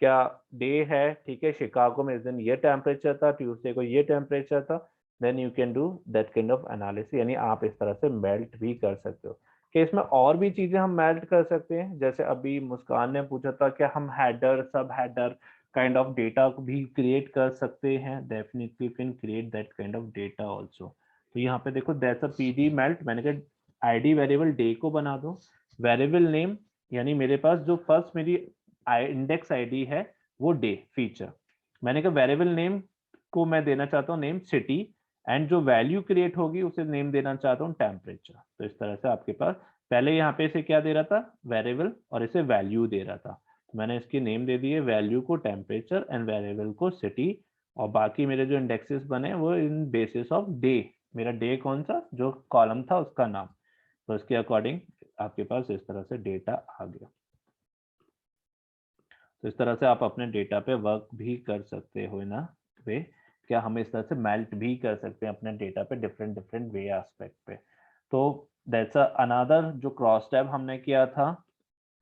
क्या डे है, ठीक है, शिकागो में इस दिन ये टेम्परेचर था, ट्यूसडे को ये टेम्परेचर था, then you can do that kind of analysis. यानी आप इस तरह से मेल्ट भी कर सकते हो. कि इसमें और भी चीजें हम मेल्ट कर सकते हैं, जैसे अभी मुस्कान ने पूछा था कि हम हेडर, सब हेडर काइंड ऑफ डेटा को भी क्रिएट कर सकते हैं. Definitely can create that kind of data also. तो यहाँ पे देखो दैट्स अ पीडी मेल्ट. मैंने कहा आईडी वेरिएबल डे को बना दो, वेरिएबल नेम, यानी मेरे पास जो फर्स्ट मेरी इंडेक्स आईडी है वो डे फीचर, मैंने कहा वेरिएबल नेम को मैं देना चाहता हूँ नेम सिटी, एंड जो वैल्यू क्रिएट होगी उसे नेम देना चाहता हूँ टेम्परेचर. तो इस तरह से आपके पास पहले यहाँ पे इसे क्या दे रहा था, वेरिएबल, और इसे वैल्यू दे रहा था. तो मैंने इसकी नेम दे दी है, वैल्यू को टेम्परेचर एंड वेरिएबल को सिटी, और बाकी मेरे जो इंडेक्सेस बने वो इन बेसिस ऑफ डे, मेरा डे कौन सा जो कॉलम था उसका नाम. तो इसके अकॉर्डिंग आपके पास इस तरह से डेटा आ गया. तो इस तरह से आप अपने डेटा पे वर्क भी कर सकते हो ना वे. क्या हम इस तरह से मेल्ट भी कर सकते हैं अपने डेटा पे डिफरेंट वे एस्पेक्ट पे. तो दैट्स अनदर जो क्रॉस टैब हमने किया था,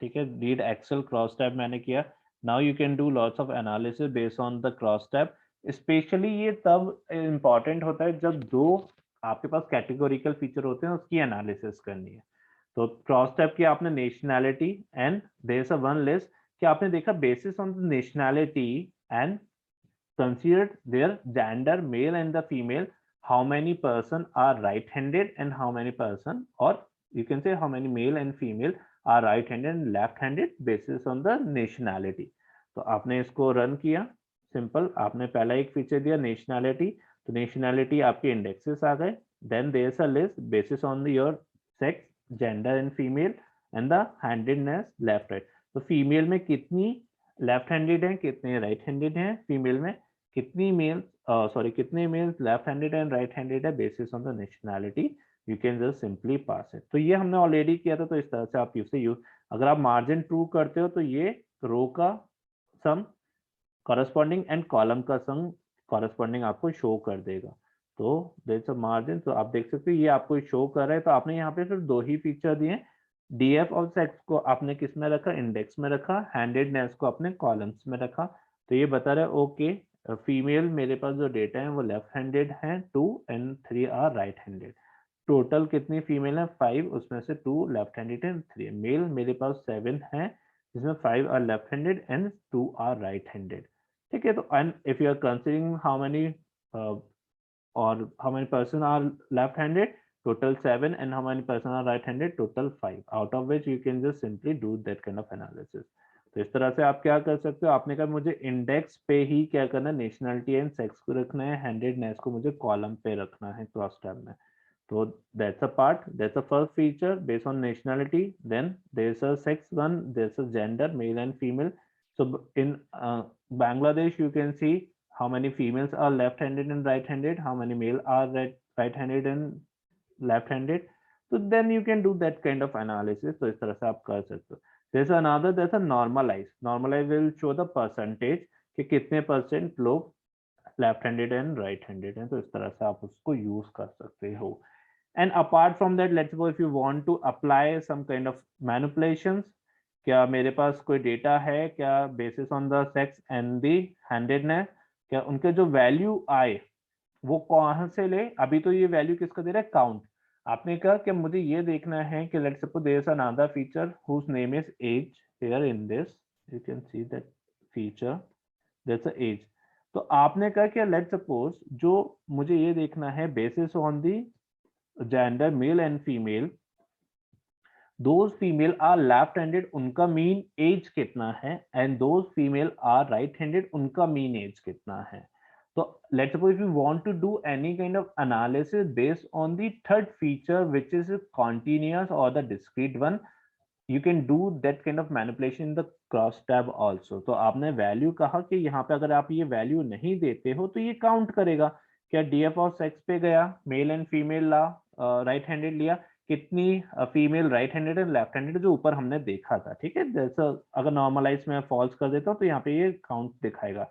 ठीक है, रीड एक्सेल क्रॉस टैब मैंने किया. Now you can do lots of analysis based on the cross tab. Specially ये तब इम्पॉर्टेंट होता है जब दो आपके पास कैटेगोरिकल फीचर होते हैं, उसकी एनालिसिस करनी है. तो क्रॉस टैब की आपने nationality and there is a one list, कि आपने देखा basis on the nationality and considered their gender, male and the female, how many person are right-handed and how many person, or you can say how many male and female are right-handed and left-handed basis on the nationality. तो आपने इसको रन किया, सिंपल, आपने पहला एक फीचर दिया नेशनैलिटी, तो नेशनैलिटी आपके इंडेक्सेस आ गए. Then there is a list basis on your sex, gender and female and the handedness left right. तो फीमेल में कितनी लेफ्ट हैंडेड है, कितने राइट हैंडेड हैं, फीमेल में कितनी मेल कितने males left handed and right handed है basis on the nationality. You can just simply pass it. तो ये हमने ऑलरेडी किया था. तो इस तरह से आप इसे यूज, अगर आप मार्जिन ट्रू करते हो तो ये रो का सम कॉरेस्पॉन्डिंग एंड कॉलम का सम कॉरेस्पॉन्डिंग आपको शो कर देगा। तो देयर इज अ मार्जिन, तो आप देख सकते हो ये आपको शो कर रहा है। तो आपने यहाँ पे सिर्फ 2 ही फीचर दिए, डीएफ ऑफ सेक्स को आपने किस में रखा, इंडेक्स में रखा, हैंडेडनेस को आपने कॉलम्स में रखा। तो ये बता रहा है ओके फीमेल मेरे पास जो डेटा है वो लेफ्ट हैंडेड है 2 and 3 are right handed. Total कितनी फीमेल है 5, उसमें से 2 लेफ्ट हैंडेड एंड 3 मेल मेरे पास 7 है, जिसमें 5 are left handed and 2 are right handed. ठीक है, तो and if you are considering how many और how many person are left-handed, total 7, and how many person are right-handed, total 5, out of which you can just simply do that kind of analysis। तो इस तरह से आप क्या कर सकते हो, आपने कहा मुझे इंडेक्स पे ही क्या करना है, नेशनलिटी एंड सेक्स को रखना है, हैंडेडनेस को मुझे कॉलम पे रखना है क्रॉस टैब में। तो that's a part, that's the first feature based on nationality. Then there's a sex one, there's a gender, male and female. So in Bangladesh you can see how many females are left-handed and right-handed, how many male are right-handed and left-handed. So then you can do that kind of analysis। तो इस तरह से आप कर सकते हो। There's another, there's a normalize, normalize will show the percentage कि कितने परसेंट लोग लेफ्ट-हैंडेड एंड राइट-हैंडेड हैं। तो इस तरह से आप उसको यूज कर सकते हो। And apart from that, let's suppose if you want to apply some kind of manipulations, क्या मेरे पास कोई डेटा है क्या basis on the sex and the handedness, क्या उनके जो वैल्यू आए वो कहां से ले। अभी तो ये वैल्यू किसका दे रहा है, काउंट। आपने कहा कि मुझे ये देखना है कि let's suppose there is another feature whose name is age, here in this you can see that feature that's a age. तो आपने कहा कि लेट्स सपोज जो मुझे ये देखना है basis on the gender male and female, those female are left handed उनका mean age कितना है, and those female are right handed उनका mean age कितना है। तो let's suppose if you want to do any kind of analysis based on the third feature which is continuous or the discrete one, you can do that kind of manipulation in the cross tab also। तो आपने वैल्यू कहा कि यहाँ पे अगर आप ये वैल्यू नहीं देते हो तो ये काउंट करेगा। क्या डीएफ ऑफ सेक्स पे गया, मेल एंड फीमेल ला, राइट हैंडेड लिया, कितनी female right handed and left handed जो ऊपर हमने देखा था। ठीक है, जैसा अगर नॉर्मलाइज में फॉल्स कर देता हूँ तो यहाँ पे ये काउंट दिखाएगा।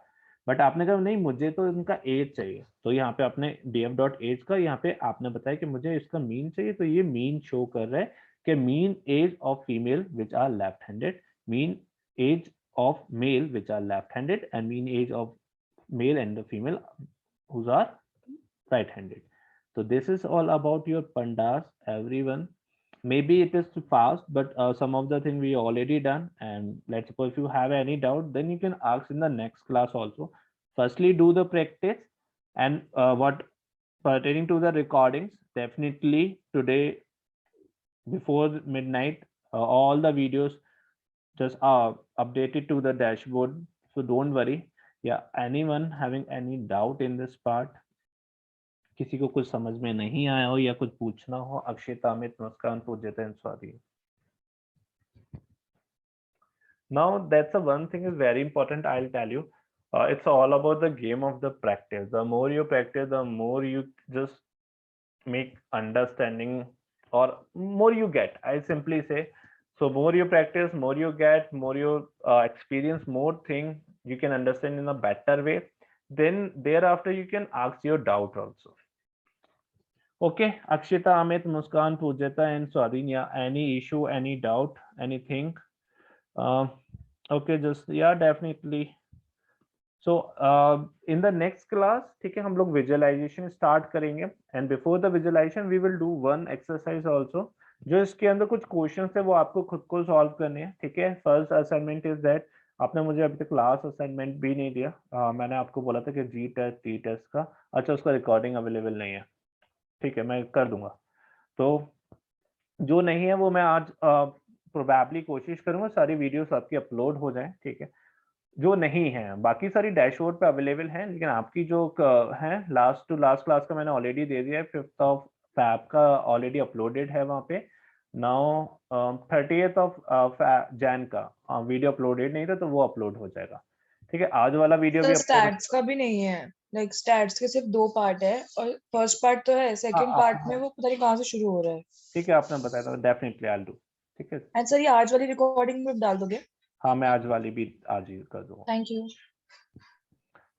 बट आपने कहा नहीं मुझे तो इनका एज चाहिए, तो यहाँ पे आपने df डॉट एज का यहाँ पे आपने बताया कि मुझे इसका मीन चाहिए, तो ये मीन शो कर रहा है कि mean age of female which are left handed, mean age of male which are left handed, and mean age of male and the female who are right handed। So this is all about your pandas, everyone। Maybe it is fast, but some of the thing we already done, and let's suppose if you have any doubt then you can ask in the next class also। Firstly do the practice, and what pertaining to the recordings, definitely today before midnight all the videos just updated to the dashboard, so don't worry। Yeah, anyone having any doubt in this part, किसी को कुछ समझ में नहीं आया हो या कुछ पूछना हो, Akshita, Amit, Muskan, Pujyata and Swati. Now that's the one thing is very important, I'll tell you। It's all about the game of the practice। The more you practice, the more you just make understanding or more you get, I simply say। So more you practice, more you get, more you experience more thing you can understand in a better way, then thereafter you can ask your doubt also। Okay, Akshita, Amit, Muskan, Pujata and Swadhin, any issue, any doubt, anything? Okay, just yeah, definitely। So in the next class, ठीक है, हम लोग visualization start करेंगे, and before the visualization we will do one exercise also, जो इसके अंदर कुछ क्वेश्चंस है वो आपको खुद को सॉल्व करने हैं। ठीक है, फर्स्ट असाइनमेंट इज दैट, आपने मुझे अभी तक लास्ट असाइनमेंट भी नहीं दिया। मैंने आपको बोला था कि जी टेस्ट टी टेस्ट का, अच्छा उसका रिकॉर्डिंग अवेलेबल नहीं है। ठीक है, मैं कर दूंगा। तो जो नहीं है वो मैं आज प्रोबेबली कोशिश करूंगा सारी वीडियोस आपकी अपलोड हो जाए। ठीक है, जो नहीं है बाकी सारी डैशबोर्ड पे अवेलेबल है, लेकिन आपकी जो है लास्ट टू लास्ट क्लास का मैंने ऑलरेडी दे दिया है, 5th ऑफ फैब का ऑलरेडी अपलोडेड है वहाँ पे। नाउ 30th ऑफ जैन का वीडियो अपलोडेड नहीं था तो वो अपलोड हो जाएगा। ठीक है, आज वाला वीडियो भी स्टैट्स का भी नहीं है, लाइक स्टैट्स के सिर्फ 2 पार्ट है और फर्स्ट पार्ट तो है, सेकंड पार्ट में वो पता नहीं कहाँ से शुरू हो रहा है। ठीक है, आपने बताया था, डेफिनेटली आई विल डू। ठीक है, एंड सर ये आज वाली रिकॉर्डिंग में डाल दोगे? हाँ मैं आज वाली भी आज ही कर दूंगा। Thank you.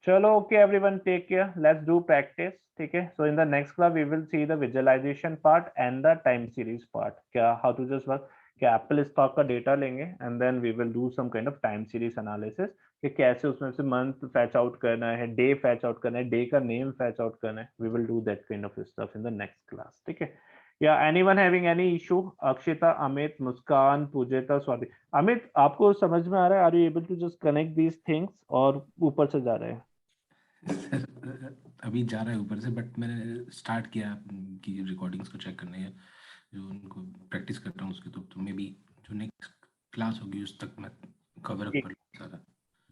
चलो okay everyone, take care, let's do practice, ठीक है। So in the next class we will see the visualization part and the time series part, क्या हाउ टू जस्ट वर्क, क्या एप्पल स्टॉक का डेटा लेंगे and then we will do some kind of time series analysis कि कैसे उसमें से मंथ फैच आउट करना है, डे फैच आउट करना है, डे का नेम फैच आउट करना है। We will do that kind of stuff in the next class, ठीक है। या anyone having any issue? Akshita, Amit, Muskan, Pujita, Swati. Amit आपको समझ में आ रहा है? Are you able to just connect these things और ऊपर से जा रहे हैं? अभी जा रहा है ऊपर से, बट मैंने स्टार्ट किया कि रिकॉर्डिंग्स को चेक करने है, जो उनको प्रैक्टिस करता हूँ उसके, तो मे बी जो नेक्स्ट क्लास होगी उस तक मैं कवर अप कर लूँ सारा।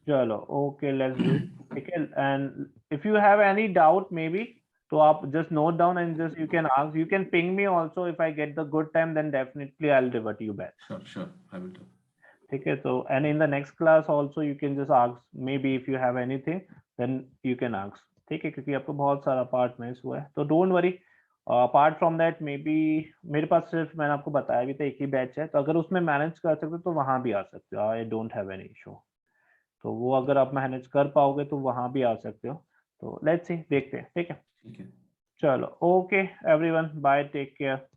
चलो ओके, लेट्स डू, ठीक है। And if you have any doubt maybe, तो आप just note down and just you can ask, you can ping me also, if I get the good time then definitely I will revert you back. Sure I will do. ठीक है, तो and in the next class also you can just ask maybe if you have anything then you can ask, ठीक है, क्योंकि आपको बहुत सारा पार्ट मिस हुआ है, तो don't worry. Apart from that may be मेरे पास सिर्फ मैंने आपको बताया भी था एक ही बैच है, तो अगर उसमें मैनेज कर सकते हो तो वहां भी आ सकते हो, I don't have any issue. तो वो अगर आप मैनेज कर पाओगे तो वहां भी आ सकते हो, तो लेट्स सी, देखते हैं, ठीक है। ठीक है। चलो okay everyone, bye, take care.